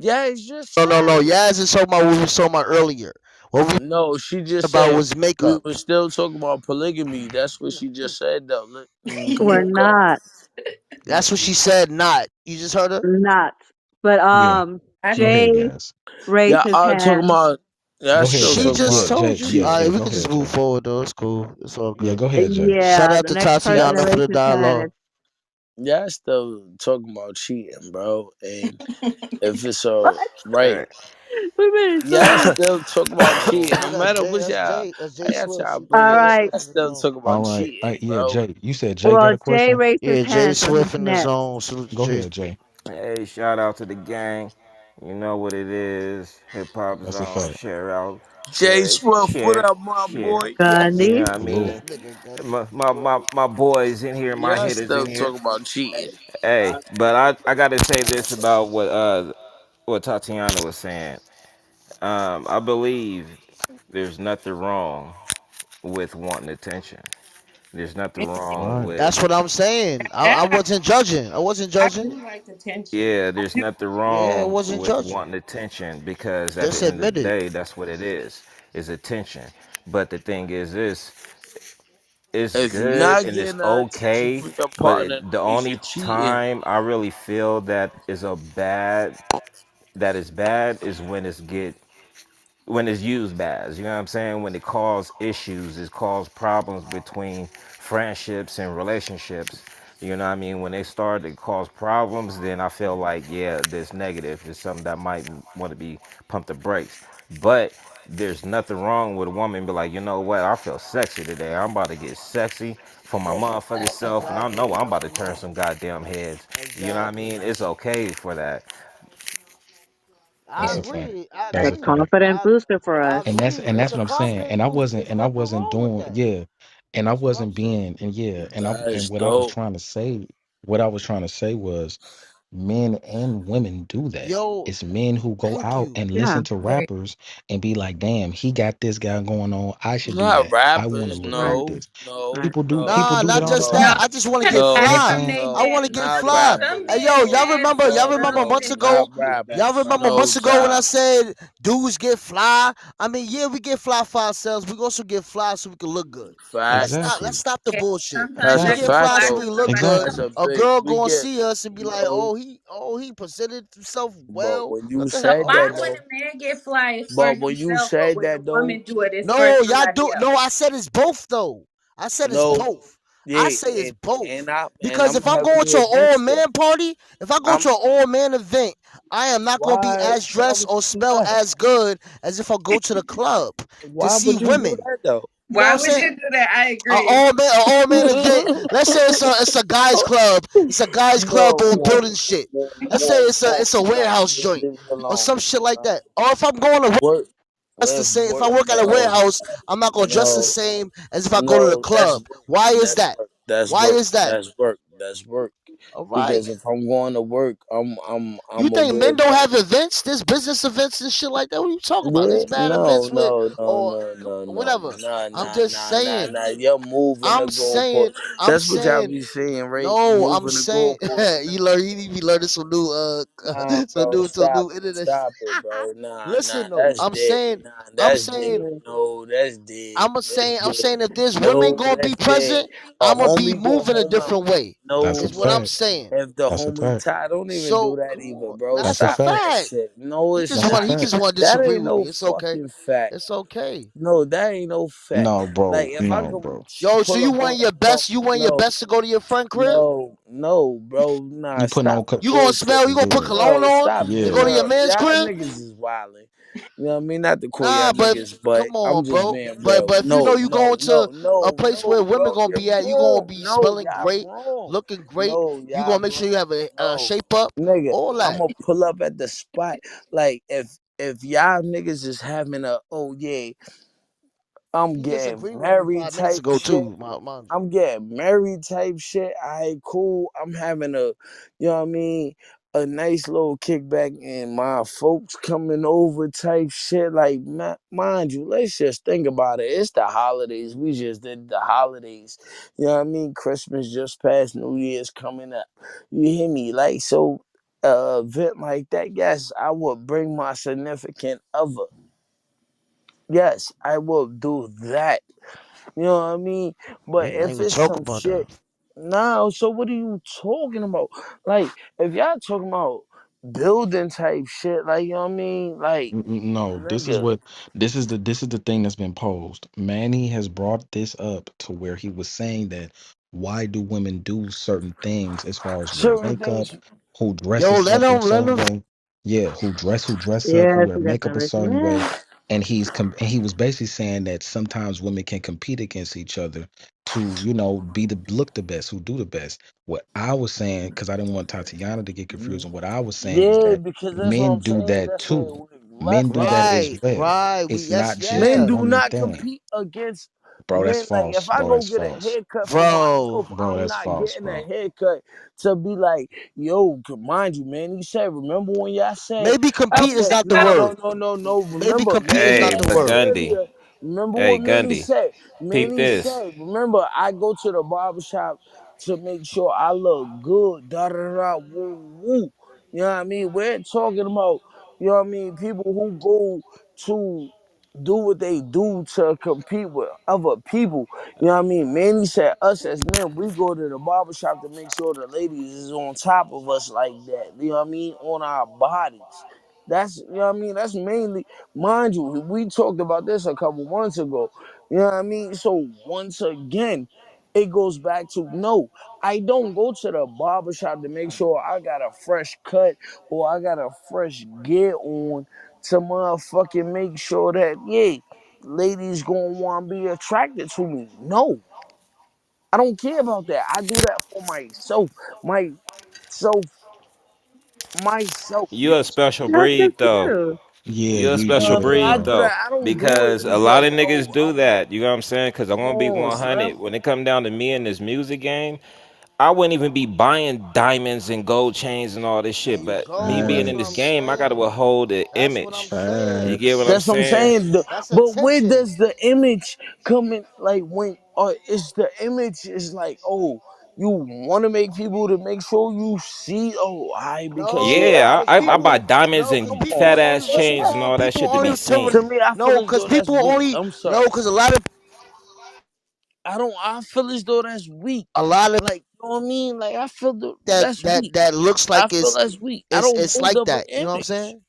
Yeah, it's just no. said. Yaz is talking about what we was talking about earlier. What we No, she just about said was we makeup. were still talking about polygamy. That's what she just said though. We're You go. not. That's what she said. Not. You just heard her. Not. But Yeah, I go Jay ahead, guys. raised Yeah, his I talking hand. about. Yeah, I Go ahead, still She Jay. talking just Yeah, about. told Jay. you. Yeah, All right, Jay. we Go could just ahead, move Jay. forward though. It's cool. It's all Yeah, good. go ahead, Jay. Shout Yeah, out the to next person Tatiana that for raised the his hand dialogue. is Yeah, I still talking about cheating, bro. And if it's what? right, Right. We made it yeah, I so. still talk about Oh, cheating. who No that's matter Jay? what y'all, That's how Jay y'all Swift. try to She play bring All Jay it, right. I Swift in the still zone. talk All about right. cheating, Yeah, bro. Jay. You said Jay Well, got a Jay question? raised his Yeah, Jay hand, so he's Swift in the next. zone. Salute to Go Jay. ahead, Jay. Hey, shout out to the gang. You know what it is. Hip Hop That's a Zone. fact. Share out. Jay Swift, what Shit, up, my shit. boy? You know Gandhi. what I Salute. mean? Nigga Gunny. My boys in here, my Y'all hitters in still here. talking about cheating. Hey, but I gotta say this about what Tatiana was saying. I believe there's nothing wrong with wanting attention. There's nothing wrong Right. with That's what I'm saying. I And wasn't judging. I wasn't I judging. do like attention. yeah, there's nothing Yeah, I wrong wasn't with judging. wanting attention because at the Just end of admit the it. day, that's what it is attention. But the thing is this, it's If you're good not and it's getting the attention okay, from your but partner, that the means only you're cheating. time I really feel that is bad is when it's used bad. You know what I'm saying? When it cause issues, it cause problems between friendships and relationships. You know what I mean? When they start to cause problems, then I feel like, yeah, this negative is something that might want to be pumped the brakes. But there's nothing wrong with a woman be like, you know what? I feel sexy today. I'm about to get sexy for my motherfucking self, and I know Exactly. I'm about to turn some goddamn heads. You know what I Exactly. mean? It's okay for that. I That's Yeah. a fact. agree. I That's The a agree. fact. confident I booster for I us. agree. And It's that's a what I'm saying. confidence boost. There's And I nothing wasn't wrong with doing, that. yeah. And I That's what I'm wasn't saying. being, and yeah, and That's what I was dope. trying to say, what I was trying to say was men and women do that. Yo, It's men who go thank out you. and Yeah. listen to Very rappers and be like, damn, he got this guy going on. I should do Not that. I want to rappers, look Right. like no, this. no, Right. People no, Nah, do that not all the just no. that. time. I just want to get You know no, what I'm fly. Some saying? men I no, want get to get not fly. some rappers. Hey, yo, men y'all get remember? Y'all No, remember girls no, months and ago? not shit. Y'all rappers. remember No, months ago when I child. said dudes get fly? I mean, yeah, we get fly for ourselves. We also get fly so we can look good. Facts. Let's Exactly. stop the Yeah. bullshit. Sometimes That's We a I get get Exactly. fact fly fly so because we though. look somebody good. That's Exactly. a told A big. girl We gonna get see us and be like, no, he presented himself but well. when you What the so said hell? why that Okay. would though, a man get fly is for but when you himself, but said when a that though, woman do it, it's for No, y'all somebody do. else? No, I said it's both though. I said it's no, both. I yeah, say it's both. and Because I'm if I'm going heavily to an all against that. man party, if I go I'm to an all man event, I am not going to be as why dressed would or you do smell that? as good as if I go to the club to Why see would you do women. that though? You know what Why I'm would saying? you do that? I An agree. all man event. Let's say it's a guys club. It's a guys club No, on no, building shit. no, Let's say no, no, it's a no. warehouse Just joint leave it or alone. some shit like No. that. Or if I'm going to Work, dress the same. If work. I work at a No, warehouse, I'm not gonna dress the no, same as if I go to the no. That's club. work. Why is That's that? work. That's Why work. is that? That's work. That's work. All right. Because if I'm going to work, You I'm think aware men don't that. have events? There's business events and shit like that. What are you talking about? Yeah, There's bad no, events with no, no, or no, no, no, whatever. nah, I'm nah, just nah, nah, saying. nah. You're moving the I'm goalpost. saying. I'm That's what y'all saying. be saying, right? No, I'm Moving the saying. goalpost. You be learning some new Nah, some bro, new stop it, internet. stop it, bro. Nah, nah, Listen though, that's dead. Nah, I'm that's dead. saying No, that's dead. That's I'm dead. saying if there's women No, gonna be that's dead. present, A I'm gonna be homie go moving a home and different way. That's a Is no, what I'm fact. saying. if the That's a homie fact. tie, don't even do So that come either, on, bro. now That's that's a a Stop fact. that fact. shit. No, it's That's a not. He fact. just want to That disagree ain't with me. no It's okay. fucking fact. It's okay. No, that ain't no fact. No, Like bro. if I No, go bro. Yo, so pull you up want on your some, best? You want your no, best to go to your friend crib? no, bro, nah, You putting on stop the co- You gonna bullshit. smell? You gonna put Yeah. cologne No, on stop and the go to Yeah. your man's y'all crib? niggas is wildin'. You know what I mean? Not to call y'all Nah, but niggas, but come I'm on, just bro. being But real. if you know you going to a place where No, women bro, gonna you're be at, you gonna wrong. be No, smelling y'all great, wrong. looking great. No, You y'all gonna make sure you wrong. have a No, shape up, nigga, all I'm that. gonna pull up at the spot. Like if y'all niggas is having a oh yeah, I'm He getting disagreed with me married 5 minutes type ago shit. too. Mind you. I'm getting married type shit. Alright, cool. I'm having you know what I mean, a nice little kickback and my folks coming over type shit. Like, mind you, let's just think about it. It's the holidays. We just did the holidays. You know what I mean? Christmas just passed, New Year's coming up. You hear me? Like, so, event like that, yes, I would bring my significant other. Yes, I will do that. You know what I mean? We But ain't not if even it's talk some about that. shit, no. So what are you talking about? Like, if y'all talking about building type shit, like you know what I mean? Like, No, nigga, this is the thing that's been posed. Manny has brought this up to where he was saying that why do women do certain things as far as wear certain makeup, things. who Yo, dresses up in let certain him. way, yeah, who dress up, who Yes, wear we got makeup a some certain way, listening. and and he was basically saying that sometimes women can compete against each other to be the look the best, who do the best. What I was saying, because I didn't want Tatiana to get confused, and what I was saying is Yeah, that because that's what men I'm do saying. that That's what too. it was. Men left do that as eye. Right, well. right. We It's yes, not just a Men yeah, do woman not thing. compete against Bro, that's men. Like false. if I Bro, go that's get a false. haircut for bro. myself, Bro, I'm that's not false, getting a bro. haircut to be like, yo, mind you, man. You said, remember when y'all said, Maybe I compete is said, not the no, word. no, no, no, no. Maybe Remember, compete is Manny Hey, not the but asked word. Gundy. earlier. Remember Hey, what Manny Gundy. said? Peep Manny this. said, remember, I go to the barber shop to make sure I look good. Da da da. Woo woo. You know what I mean? We're talking about, you know what I mean, people who go to do what they do to compete with other people. You know what I mean? Manny said us as men, we go to the barber shop to make sure the ladies is on top of us like that. You know what I mean? On our bodies. That's you know what I mean? That's mainly mind you, we talked about this a couple months ago. You know what I mean? So once again, it goes back to no, I don't go to the barber shop to make sure I got a fresh cut or I got a fresh gear on to motherfucking make sure that yeah, ladies gonna want to be attracted to me. No, I don't care about that. I do that for myself, myself. You a special That's breed just though. you. Yeah, You're a you You know special what I do, mean? I breed bro. do though. that. I don't do it Because a lot because of niggas oh, do that. You know what I'm saying? Because I'm come gonna be on, 100. Slim. When it come down to me in this music game, I wouldn't even be buying diamonds and gold chains and all this There shit. you But me go. being That's in what this I'm Facts. game, I gotta saying. uphold the That's what I'm image. You saying. get what Facts. I'm That's what I'm saying? saying. That's But where attention. does the image come in? Like when, or is the image is like, oh, you want to make people to make sure you see, oh, I because yeah, No, Yeah, I cause I got. buy people, diamonds no, and cause Come people fat on, only ass that's listen. chains Hold and on, all that people shit to only be to to seen. me. I feel no, as cause though that's people weak. only I'm no, sorry. cause I don't. I feel as though that's weak. a lot of Like you know what I mean? Like I feel that that's that weak. that looks I like feel that's weak. I don't it's hold like up an that. You know what I'm image. saying?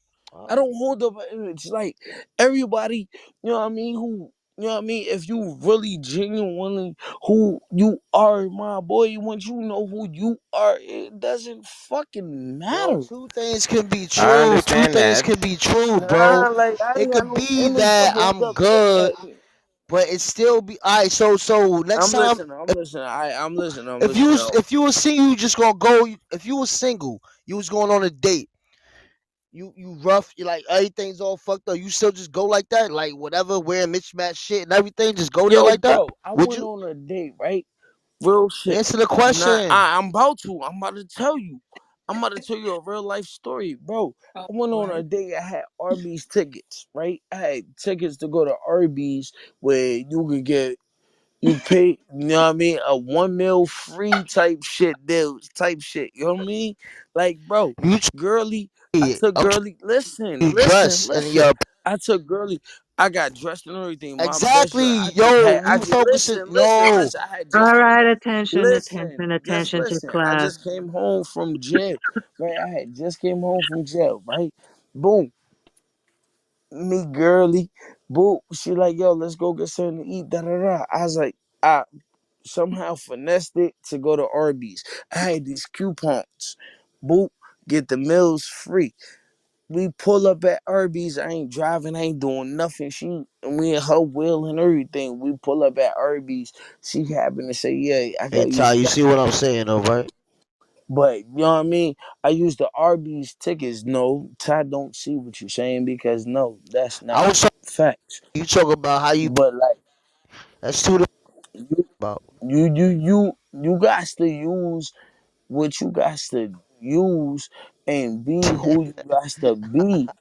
I don't hold up an image. Like everybody, you know what I mean, who you know what I mean, if you really genuinely who you are, my boy, once you know who you are, it doesn't fucking Bro, matter. two things can be I true. Two understand things that. can be true, bro. Nah, like I It ain't got could no be image to that hold I'm up to good, that. but it still be all right. So next I'm time, listening, I'm listening. I'm listening, I'm if you listening. was if you was single, you just gonna go. If you was single, you was going on a date. You rough. You like everything's all fucked up. You still just go like that, like whatever, wearing mismatched shit and everything. Just go there Yo, like that. bro, I Would went you on a date, right? Real shit. answer the Not question? I'm about to. I'm about to tell you. I'm about to tell you a real life story, bro. Oh I went on boy. a date. I had Arby's tickets, right? I had tickets to go to Arby's where you could get you pay, you know what I mean, a 1 meal free type shit deals, type shit. You know what I mean? Like, bro, You girly. I try took I'm girly. Listen, you listen, dress and listen. your I took girly. I got dressed and everything. My best friend. exactly, I just had. yo. I You just focusing? listen, listen, No, listen. I had All just came right, home. attention, Listen, attention, just attention to listen. I class. just came home from jail. Right. I had just came home from jail. Right. Boom. Me girly. Boom. She like, yo, let's go get something to eat. Da da da. I was like, I somehow finessed it to go to Arby's. I had these coupons. Boop, get the meals free. We pull up at Arby's. I ain't driving, I ain't doing nothing. She and we in her will and everything. We pull up at Arby's. She happened to say, yeah, I hey got you Ty, you see what special. I'm saying though, right? But you know what I mean? I use the Arby's tickets. No, Ty don't see what you're saying because no, that's I not was talking, facts. you talk about how you pay. But like That's two different you about. you got to use what you got to use and be who you got to be.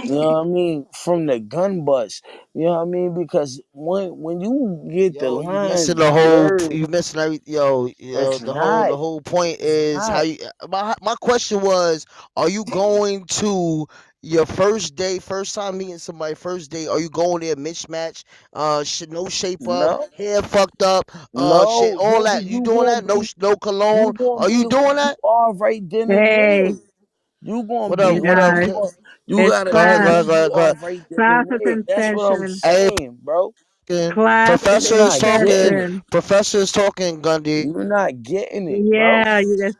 You know what I mean? From the gun bus. You know what I mean? Because when you get the Yo, you line missing the whole. blurred, You missing every. Yo, it's not. the whole point It's is how not. you. My question was, are you going to your first day, first time meeting somebody, first day? Are you going there mismatch? No shape up, No, hair fucked up, shit, no, all nigga, that. You doing that? No cologne. you gonna Are be you who doing you that? are right then and there. Hey, You gonna What be up? you What who up? guys, you are. You it's gotta Go be ahead, go class. who ahead, go you ahead, go are ahead. right then and Classes there. in That's what I'm session. Hey, saying, bro. Classes Professor You're in is not talking. getting it. session. Professor is talking, Gundy. You're not getting it, bro. Yeah, you guys,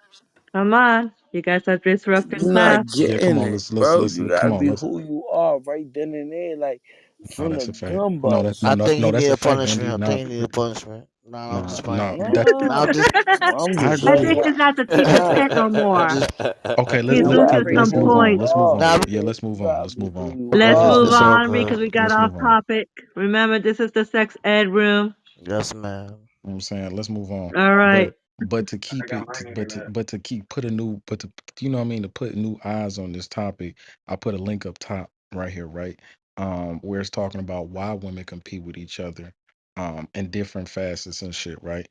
come on. You guys are disrupting You're class. not Yeah, come getting on, it, let's bro. You listen. Come gotta on, be let's who you are right then and there, like oh from the that's a fact. gun No, that bus. no I no think no he that's need a a fact, Gundy. punishment. I No, think he need a punishment. Nah, I'm Nah, just playing. nah. That Nah, I'm Damn. just I'm I just I agree. think saying. he's not the teacher's Damn. pet no I'm more. just Okay, He's You let's gotta losing keep. be Let's some move on. points. Let's move involved, on. Let's Yeah, nigga. let's move You on. gotta Let's be move on. let's Let's move it's let's all on good. because we got let's off move on. topic. Remember, this is the sex ed room. Yes, man. You know what I'm saying, let's move on. All right. But to keep it, but to keep put a new, but to you know what I mean, to put new eyes on this topic, I put a link up top right here, right, where it's talking about why women compete with each other, in different facets and shit, right.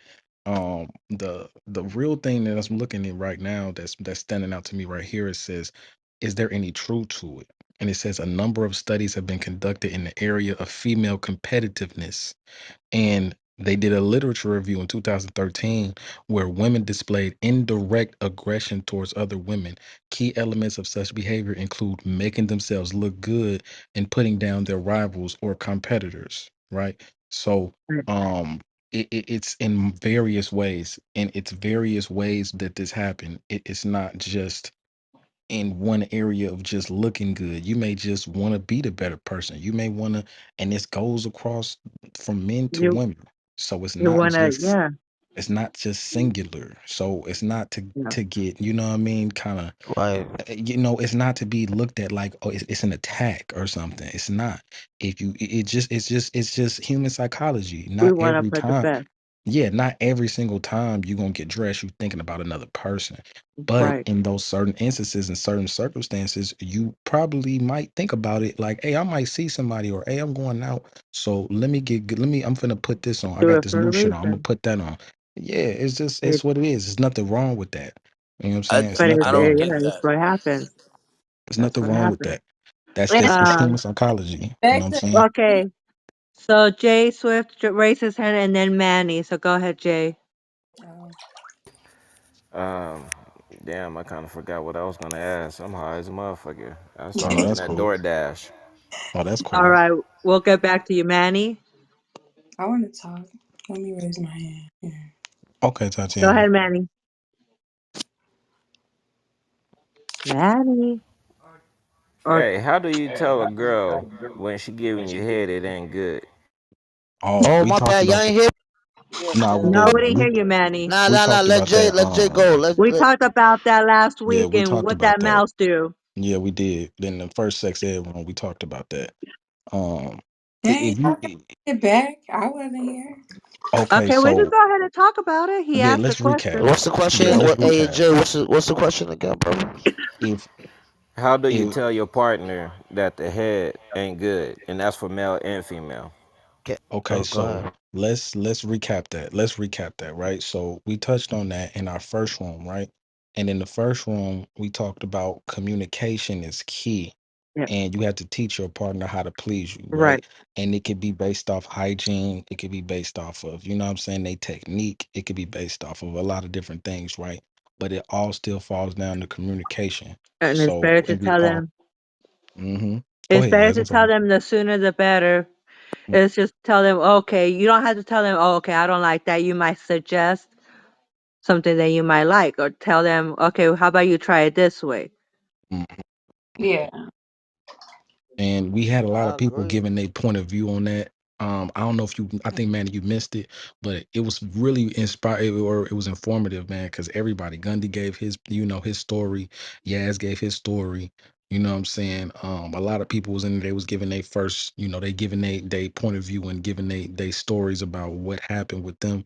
The real thing that I'm looking at right now that's standing out to me right here, it says, is there any truth to it? And it says a number of studies have been conducted in the area of female competitiveness, and they did a literature review in 2013 where women displayed indirect aggression towards other women. Key elements of such behavior include making themselves look good and putting down their rivals or competitors, right? So, um, it's in various ways, and it's various ways that this happened. It's not just in one area of just looking good. You may just want to be the better person. You may want to, and this goes across from men to You women. So you wanna, yeah, it's not just singular. So it's not to yeah. get, you know what I mean, kind of, Right. it's not to be looked at like, oh, it's an attack or something. It's not. If you it's just human psychology. We Not wanna every put the time, best. yeah, not every single time you gonna get dressed, you thinking about another person. But Right. in those certain instances and certain circumstances, you probably might think about it like, hey, I might see somebody, or hey, I'm going out. So let me get good. I'm finna put this on. I Do got it this for a new shit on. I'm gonna reason. put that on. Yeah, it's what it is. There's nothing wrong with that. You know what I'm saying? It's But I nothing don't wrong. think yeah, that's that. what happens. There's That's nothing what wrong with happens. that. That's And just it's Um. human psychology. You know back what I'm to saying? Okay. So Jay Swift raised his hand, and then Manny. So go ahead, Jay. oh, Um, damn, I kind of forgot what I was gonna ask. I'm high as a motherfucker. I start Oh, looking that's at cool. DoorDash. Oh, that's All cool. right. We'll get back to you, Manny. I want to talk. Let me raise my hand. Yeah. Okay, Go Tatiana. ahead, Manny. Manny. Or Hey, how do you tell a girl when she giving you head it ain't good? Oh, Oh, we my talked bad. Y'all about ain't that. hear? No, we no, we didn't. didn't hear you, Manny. Nah, We nah, nah. talked Let about Jay, that. let Jay go. We talked about that last Yeah, week we and talked what about that that. mouse do. Yeah, we did. In the first sex ed room, we talked about that. Um, Dang, if y'all you got it back. I wasn't here. okay, Okay, we can so go ahead and talk about it. He yeah, asked a let's recap. question. What's the Yeah, question? let's What? Hey, recap. Jay. What's the question again, brother? If How do you if tell your partner that the head ain't good? And that's for male and female. Okay. okay, Oh, go so ahead. let's recap that. Let's recap that, right? So we touched on that in our first room, right? And in the first room, we talked about communication is key, Yeah, and you have to teach your partner how to please you, right. right? And it could be based off hygiene, it could be based off of, you know what I'm saying, they technique, it could be based off of a lot of different things, right? But it all still falls down to communication. And it's So, better to and we tell all, them. mm-hmm. Go It's ahead, better Yas, to I'm tell sorry. them the sooner the better. It's just tell them, okay, you don't have to tell them, oh, okay, I don't like that. You might suggest something that you might like, or tell them, okay, how about you try it this way? Mhm. Yeah. And we had a lot I of people agree. giving their point of view on that. I don't know if you, I think, man, you missed it, but it was really inspired, or it was informative, man, because everybody, Gundy gave his, his story, Yaz gave his story, you know what I'm saying? A lot of people was in there, they was giving their first, they giving they point of view and giving they stories about what happened with them.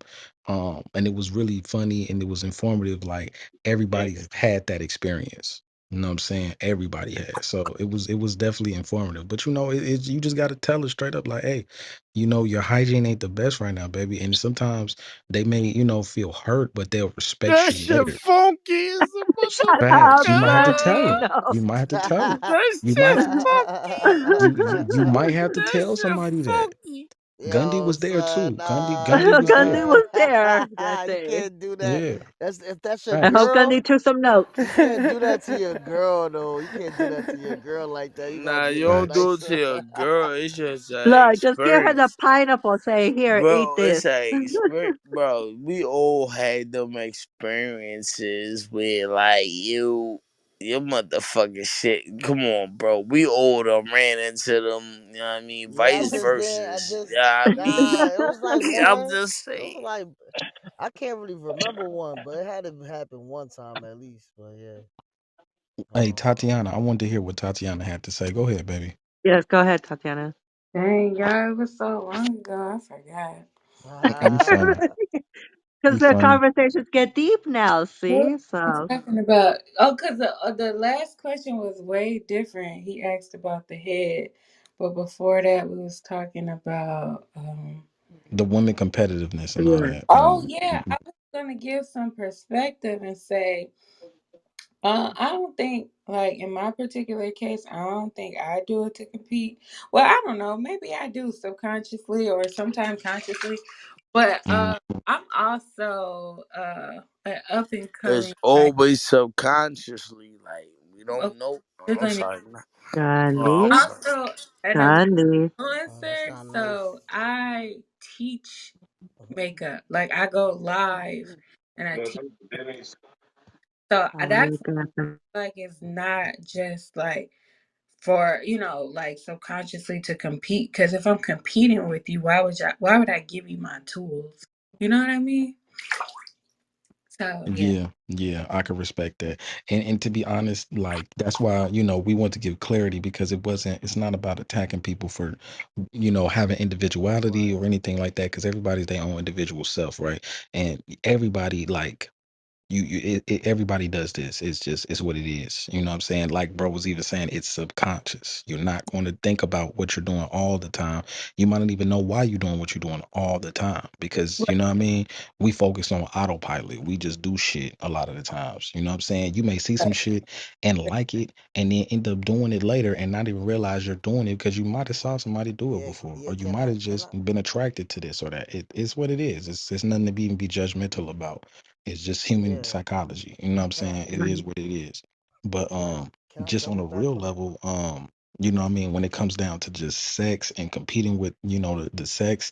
And it was really funny and it was informative. Like everybody had that experience. You know what I'm saying? Everybody has. So it was definitely informative. But you just gotta tell it straight up, like, hey, your hygiene ain't the best right now, baby. And sometimes they may, feel hurt, but they'll respect That you shit later. funky as Shut a up, Facts. You might have to tell Gundy. motherfucker. them. No. You might have to tell them. That You might shit have to funky. you might have to That tell shit somebody that. funky. Gundy Yo, was there son, too. Gundy nah, Gundy was Gundy there. was there that you day. can't do that. Yeah. That's if that's your I hope Facts. girl. Gundy took some notes. You can't do that to your girl though. You can't do that to your girl like that. You gotta Nah, be a you little don't Facts. do it nicer. to your girl. It's just an Look, just give her the experience. pineapple. Say, here, eat Bro, this. it's a experience. Bro, we all had them experiences with, like, you. Your motherfucking shit. Come on, bro. We all done ran into them, you know what I mean? Yeah, I Vice just didn't. I versa. just Yeah, I nah. mean, It was like I'm one. just It was saying. like I can't really remember one, but it had to happen one time at least. But yeah. Hey, Um. Tatiana, I wanted to hear what Tatiana had to say. Go ahead, baby. Yes, go ahead, Tatiana. Dang, y'all, it was so long ago. I forgot. You funny. Because You the funny. conversations get deep now, What see? was So, he talking about? Oh, because the last question was way different. He asked about the head, but before that, we was talking about. The women competitiveness and all yeah. that. Oh yeah, I was gonna give some perspective and say, I don't think like in my particular case, I don't think I do it to compete. Well, I don't know. Maybe I do subconsciously or sometimes consciously, but Mm, I'm also an up and It's coming like. always subconsciously, like, we Oh, don't know. Oh, just I'm let me. sorry. Oh, I'm Gandhi. sorry. Also, an Gandhi. That's influencer, not so nice. I teach makeup. Like I go live and I teach. So Oh my that's God. like it's not just like for like subconsciously to compete. Because if I'm competing with you, why would I give you my tools? You know what I mean? So yeah. yeah, yeah, I can respect that. And to be honest, like that's why, we want to give clarity because it's not about attacking people for, having individuality or anything like that, because everybody's their own individual self, right? And everybody like everybody does this. It's what it is. You know what I'm saying? Like bro was even saying, it's subconscious. You're not going to think about what you're doing all the time. You might not even know why you're doing what you're doing all the time, because you know what I mean, we focus on autopilot. We just do shit a lot of the times. You know what I'm saying? You may see some shit and like it and then end up doing it later and not even realize you're doing it because you might have saw somebody do it Yeah. before, Yeah. or you Can might I? have Can I? just been attracted to this or that. It's what it is. It's nothing to be judgmental about. It's just human Yeah. psychology. You know what I'm Can I? saying? It is what it is. But Can I? Can I just on a double back real on that? level, you know what I mean, when it comes down to just sex and competing with, the sex,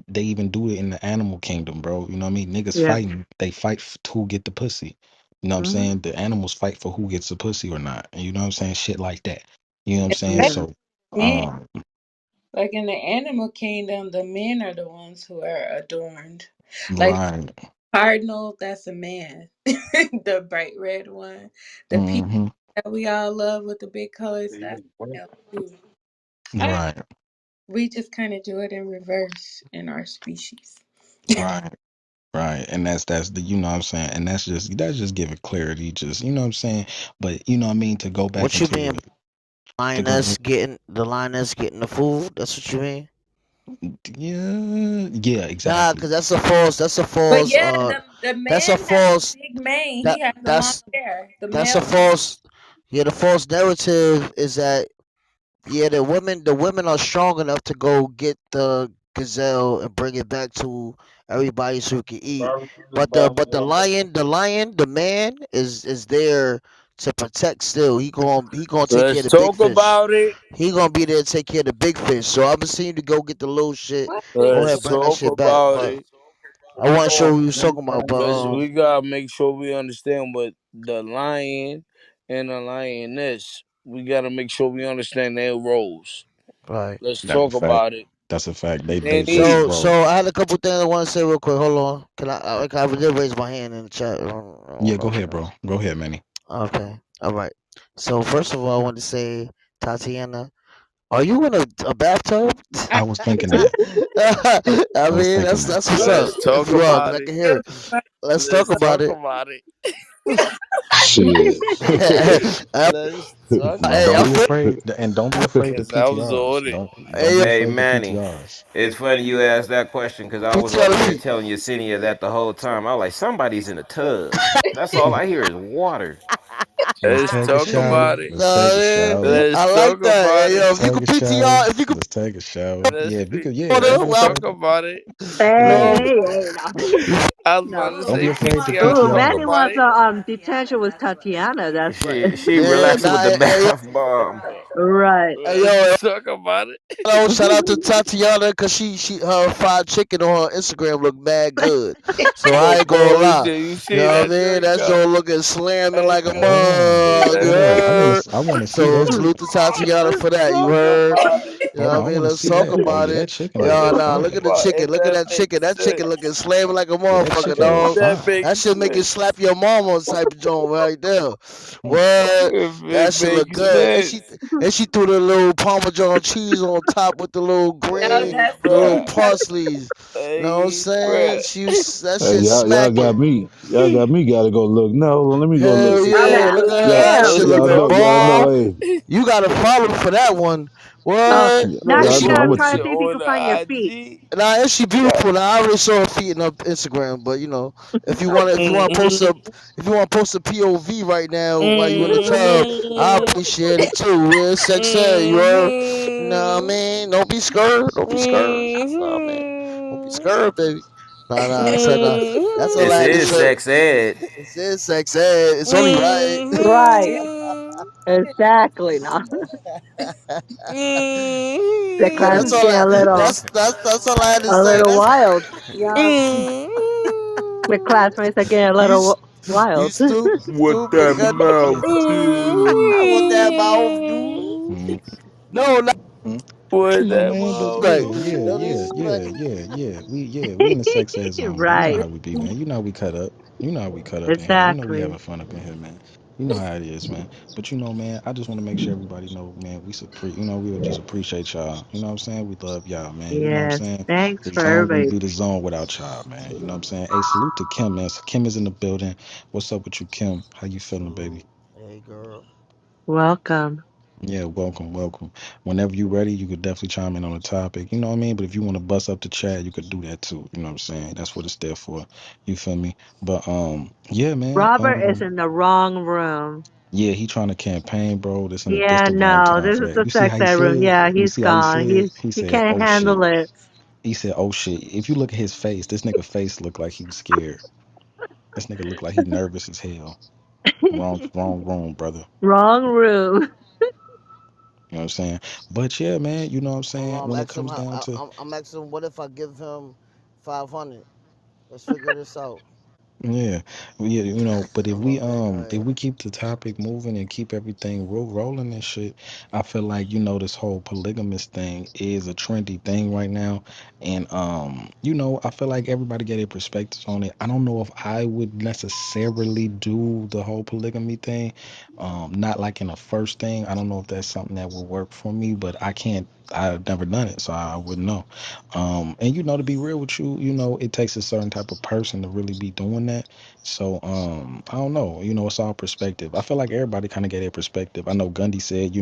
they even do it in the animal kingdom, bro. You know what I mean? Niggas Yeah. fighting, they fight to get the pussy. You know what I'm Mm-hmm. saying? The animals fight for who gets the pussy or not. And you know what I'm saying? Shit like that. You know what I'm saying? Yeah. So Men, um like in the animal kingdom, the men are the ones who are adorned. Like right. cardinal, that's a man. The bright red one. The people Hmm. that we all love with the big colors, that's male too. I Right. We just kind of do it in reverse in our species. Right. Right. And that's the, you know what I'm saying? And that's just giving clarity, just, you know what I'm saying? But you know what I mean, to go back What you into mean? to go in, The lioness getting the food. That's what you mean? yeah, yeah, Nah, exactly. cause that's a false. That's a But false. yeah, the That's a man has a false. big mane. That He has the long that's hair. The that's a male has. false. Yeah, the false narrative is that yeah, the women are strong enough to go get the gazelle and bring it back to everybody so we can eat. But the man is there to protect. Still, he gonna take care of Let's the big talk fish. about it. He gonna be there to take care of the big fish. So I'm seeing you to go get the little shit. What big Go ahead, Let's fish? bring that talk shit back. about But it. I want to show what we was talking about. But Because we gotta make sure we understand what the lion and the lioness, we gotta make sure we understand their roles. right. Let's That's a talk fact. about it. That's a fact. They Danny, different So roles. I had a couple things I want to say real quick. Hold on. I did raise my hand in the chat. I Yeah, don't go know if you ahead, know. bro. Go ahead, Manny. Okay. All right. So first of all, I want to say, Tatiana, are you in a bathtub? I I was thinking that. I I was mean, thinking that's that. that's what's up. let's If talk you are, cause about I it. can hear feel it. like Let's talk Let's about talk it. about it. Shit. Let's talk No, Hey, don't I be about feel. it. afraid, and don't be afraid to Cause I was PTRs. on it. Don't Hey, be Hey afraid to Manny, PTRs. it's funny you asked that question because I was over here PTR. telling Yesenia that the whole time. I was like, somebody's in a tub. That's all I hear is water. Let's Let's take a talk shower. about it. Let's take Nah, a man, shower. Let's I like talk that. about Hey, it. yo, Let's if you take could a shower. PTR, if you could. Let's take a shower. Let's Yeah, we could. Yeah, Hold yeah. up, let's Let's well, talk take. about it. Yeah, Hey, we hey, no. I was about No. to Don't be say afraid to PTR. Ooh, Talk PTR. Manny about wants it. a detention with Tatiana. That's what. She Yeah, relaxing with nah, the hey, bath bomb. Right. yo, Talk about it. hello, shout out to Tatiana because she her fried chicken on her Instagram look mad good. So I No ain't gonna lie. bullshit. You You see know what I that mean? joint That go? show looking slamming Hey like a man, you Oh, see mug. You that hold on. joint? heard? I want to see So that. salute to Tatiana for that. You Talk heard? about it. You Hold know on, what I I mean? want to Let's see talk that. Oh about yeah, it. that chicken look Yo, good. nah, Talk look Yeah, at the about chicken. it. Look at That that chicken. makes That chicken sense. looking slamming like a yeah, that motherfucker, chicken look dog. That fire. That makes shit make you sense. slap your mama type of joint right there. Mm, What? If it That shit look makes good. And sense. she threw the little Parmesan cheese on top with the little green, Hey, with the little bruh. parsley. You know what I'm Hey, saying? bruh. That Hey, shit smacking. y'all got me. Got to go look. No, let me go look. Hell See, yeah! Look at her. That Nah, shit let's y'all looking know, talk bomb. about hey, it. You gotta follow me for that one. Oh, What? now And y'all he's she know, gonna I'm a, try Post to it see if he on can find your the feet. IG. nah, and she Got beautiful. Now I already saw her feet in her Instagram, but mm-hmm, if you want to post a POV right now while you in the tub, I mm-hmm, appreciate it too. Real sex ed, you heard? Nah, I mm-hmm, mean, don't be scared. Don't be scared. Nah, man, don't be mm-hmm, scared, baby. Nah. So that's all This I had to is say. sex ed. This is sex ed. It's only right. Right. mm-hmm, Exactly. No. The Yeah, class that's is all. getting mm-hmm. That's all I had to a say. little That's wild. Yeah. The classmates are getting a you. little You wild. What stupid. that God, mouth I want that mouth, dude. Mm-hmm. mm, No, not mm. What You know, that man, but mouth right. yeah, Don't yeah, disrespect. yeah, yeah, we in the sex ed zone, man. You know Right. how we be, man. You know how we cut up. You know how we cut up in here. You know we Exactly. having fun up in here, man. You know how it is, man. But you know, man, I just want to make sure everybody know, man, we would just appreciate y'all. You know what I'm saying? We love y'all, man. You know what I'm Yes. saying? Thanks The for zone wouldn't everybody. be the zone without y'all, man. You know what I'm saying? Hey, salute to Kim, man. So Kim is in the building. What's up with you, Kim? How you feeling, baby? Salute. Hey, girl. Welcome. Yeah, welcome, welcome. Whenever you're ready, you could definitely chime in on the topic. You know what I mean? But if you want to bust up the chat, you could do that too. You know what I'm saying? That's what it's there for. You feel me? But yeah, man. Robert is in the wrong room. Yeah, he trying to campaign, bro. This Yeah, the wrong no, time this for is that. the You see sex how he ed room. slid? Yeah, You he's see how he gone. slid? He He said, can't "Oh shit." handle it. He said, "Oh shit." If you look at his face, this nigga face look like he was scared. This nigga look like he nervous as hell. Wrong room, brother. Wrong room. You know what I'm saying? But yeah, man. You know what I'm Hold saying? on, I'm When it asking him. comes down to I'm asking him. What if I give him 500? Let's figure this out. Yeah, yeah, but Okay, go if ahead. we keep the topic moving and keep everything rolling and shit, I feel like this whole polygamous thing is a trendy thing right now, and I feel like everybody get their perspectives on it. I don't know if I would necessarily do the whole polygamy thing, not like in a first thing. I don't know if that's something that would work for me, but I can't. I've never done it, so I wouldn't know. And to be real with you, it takes a certain type of person to really be doing that. So I don't know. It's all perspective. I feel like everybody kind of get their perspective. I know Gundy said,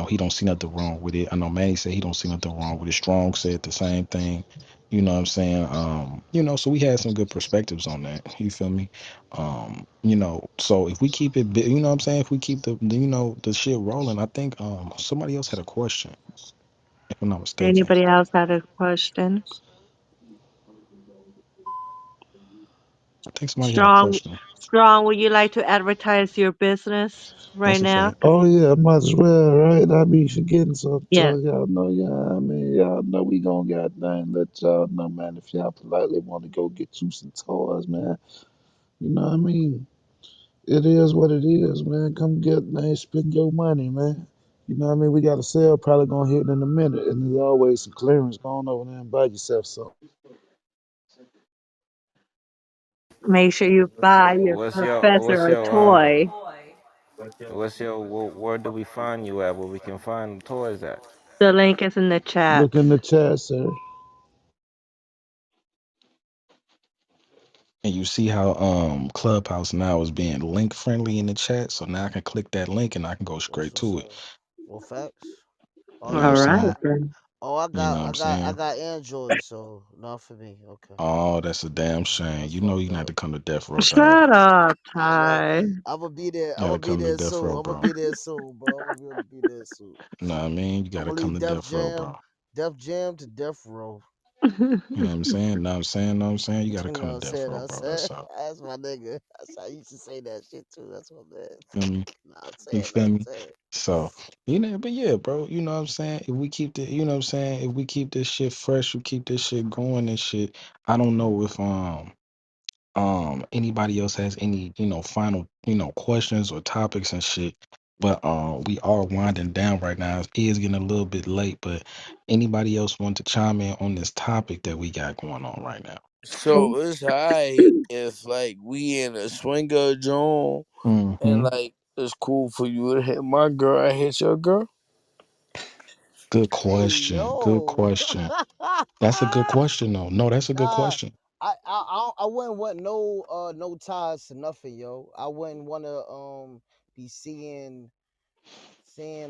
he don't see nothing wrong with it. I know Manny said he don't see nothing wrong with it. Strong said the same thing. You know what I'm saying? So we had some good perspectives on that. You feel me? So if we keep it, you know what I'm saying? If we keep the shit rolling, I think somebody else had a question, if I'm not mistaken. Anybody else had a question? I think somebody had a Strong, question. strong. Would you like to advertise your business right That's a now? fact. oh yeah, might as well, right? I be forgetting something. Yeah. So y'all know, yeah, I mean, y'all know we gonna goddamn let y'all know, man. If y'all politely want to go get you some toys, man, you know what I mean? It is what it is, man. Come get, man, spend your money, man. You know what I mean? We got a sale probably gonna hit in a minute, and there's always some clearance going over there and buy yourself some. Make sure you buy your What's your professor a toy. where do we find you at? Where we can find toys at? The link is in the chat. Look in the chat, sir. And you see how Clubhouse now is being link friendly in the chat. So now I can click that link and I can go That's straight what's to it. up. Well, facts. Oh, You know what you I'm All got. right saying? then. Oh, I You know got. what I I'm got. I saying? got Android, so not for me. Okay. Oh, that's a damn shame. That's You know fucked you're gonna have up. to come to death row, dog. Shut up, I know. Ty. I'm gonna be there. You I'm gotta gonna be come to there death soon. row, I'm gonna bro. be there soon, bro. I'm gonna really be there soon. Know what I mean? You I'm gotta gonna come leave to Def death row, Jam, bro. Def Jam to Death Row. You know what I'm saying? Know what I'm saying? Know what I'm saying? You gotta You know come what to I'm death saying? row, I bro. That's said all. that's my nigga. That's how you should say that shit too. That's my man. Feel me? Nah, I'm You saying feel that. me? So, but yeah, bro, you know what I'm saying? If we keep the, you know what I'm saying? If we keep this shit fresh, we keep this shit going and shit. I don't know if anybody else has any, final, questions or topics and shit. But we are winding down right now. It is getting a little bit late, but anybody else want to chime in on this topic that we got going on right now? So it's alright if like we in a swinger joint and Mm-hmm. like it's cool for you to hit my girl, I hit your girl. Good Hey question. Good yo. question. That's a good question, though. No, that's a good Nah, question. I wouldn't want no ties to nothing, yo. I wouldn't want to be seeing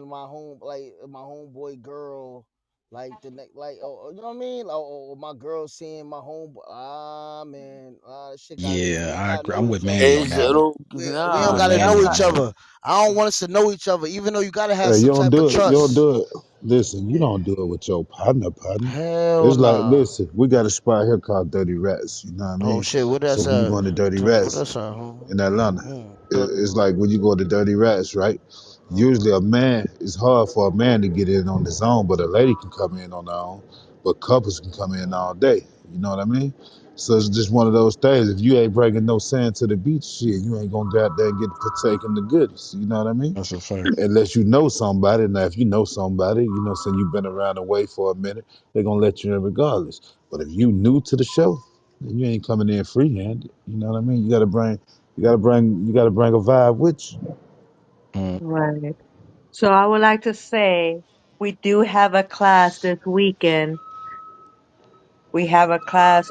my homeboy girl like the next like you know what I mean? Or my girl seeing my homeboy. Ah man, shit got Yeah, we I gotta agree. know I'm each with other. Manny on Is that it one. We I'm don't with nah? gotta Manny know on each that one. other. I don't want us to know each other, even though you gotta have Hey, you some don't type of do it. You don't trust. do it. Listen, you don't do it with your partner. Hell It's like, nah. listen, we got a spot here called Dirty Rats. You know what I Oh mean? shit, what So that's when you at? go into Dirty What Rats that's at, huh? in Atlanta, Dirty it's right. like when you go to Dirty Rats, right? Usually a man, it's hard for a man to get in on his own, but a lady can come in on their own. But couples can come in all day. You know what I mean? So it's just one of those things. If you ain't bringing no sand to the beach, shit, you ain't gonna go out there and get partaking the goodies. You know what I mean? That's a fact. Unless you know somebody. Now, if you know somebody, saying you've been around the way for a minute, they're gonna let you in regardless. But if you new to the show, then you ain't coming in free handed. You know what I mean? You gotta bring a vibe with you. Mm, Right. So I would like to say we do have a class this weekend. We have a class,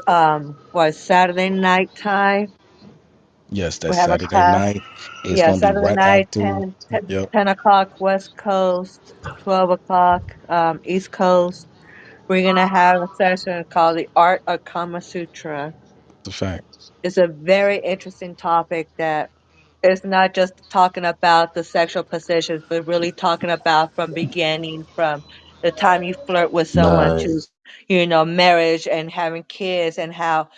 Saturday night time. yes, We that's have a Saturday class, night. It's yeah, gonna be Saturday right night, after. Yep, 10 o'clock West Coast, 12 o'clock East Coast. We're going to have a session called The Art of Kama Sutra. the fact. It's a very interesting topic that it's not just talking about the sexual positions, but really talking about from beginning, from the time you flirt with someone to, Nice. marriage and having kids, and how,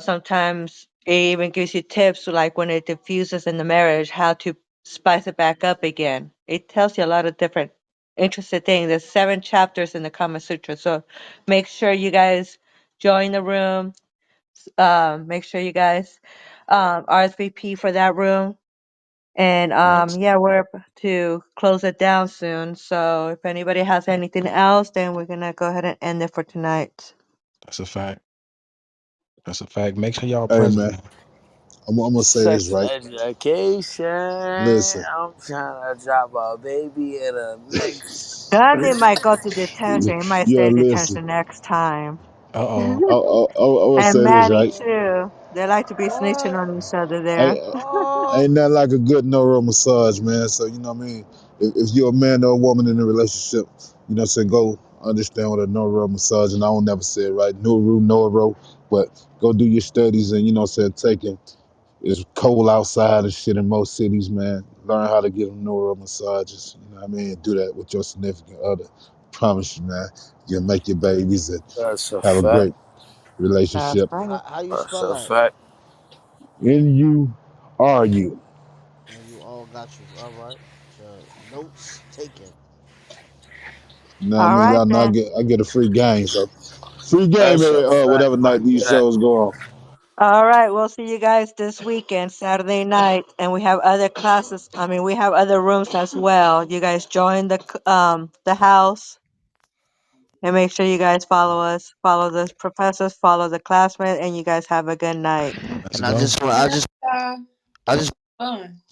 sometimes it even gives you tips like when it diffuses in the marriage, how to spice it back up again. It tells you a lot of different interesting things. There's 7 chapters in the Kama Sutra. So make sure you guys join the room. Make sure you guys RSVP for that room. And That's yeah, we're up to close it down soon. So if anybody has anything else, then we're gonna go ahead and end it for tonight. that's a fact. That's a fact. Make sure y'all Hey present, man, man. I'm gonna say this Sex right. education. Listen, I'm trying to drop a baby in the next. Gandhi might go to detention. He might stay yo, in listen. detention next time. Uh oh. I want to And say this Manny right. too. They like to be snitching What? on each other there. Ain't, Oh, ain't nothing like a good neuro massage, man. So you know what I mean. If you're a man or a woman in a relationship, go understand what a neuro massage. And I don't never say it right, neuro, but go do your studies and take it. It's cold outside and shit in most cities, man. Learn how to get them neuro massages. You know what I mean? Do that with your significant other. Promise you, man. You'll make your babies and That's a have a fact. great That's relationship. right. how you That's spell a that? fact. NURU. And you all got you. All right. Notes taken. You know what I All mean? right Y'all know then. I get a free game, so free game That's every a fact, whatever my night these guy. shows go on. All right, we'll see you guys this weekend, Saturday night, and we have other classes. I mean, we have other rooms as well. You guys join the house, and make sure you guys follow us, follow the professors, follow the classmates, and you guys have a good night. Let's And go. I just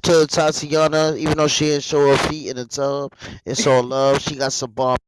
to Tatiana, even though she didn't show her feet in the tub, it's all love. She got some bomb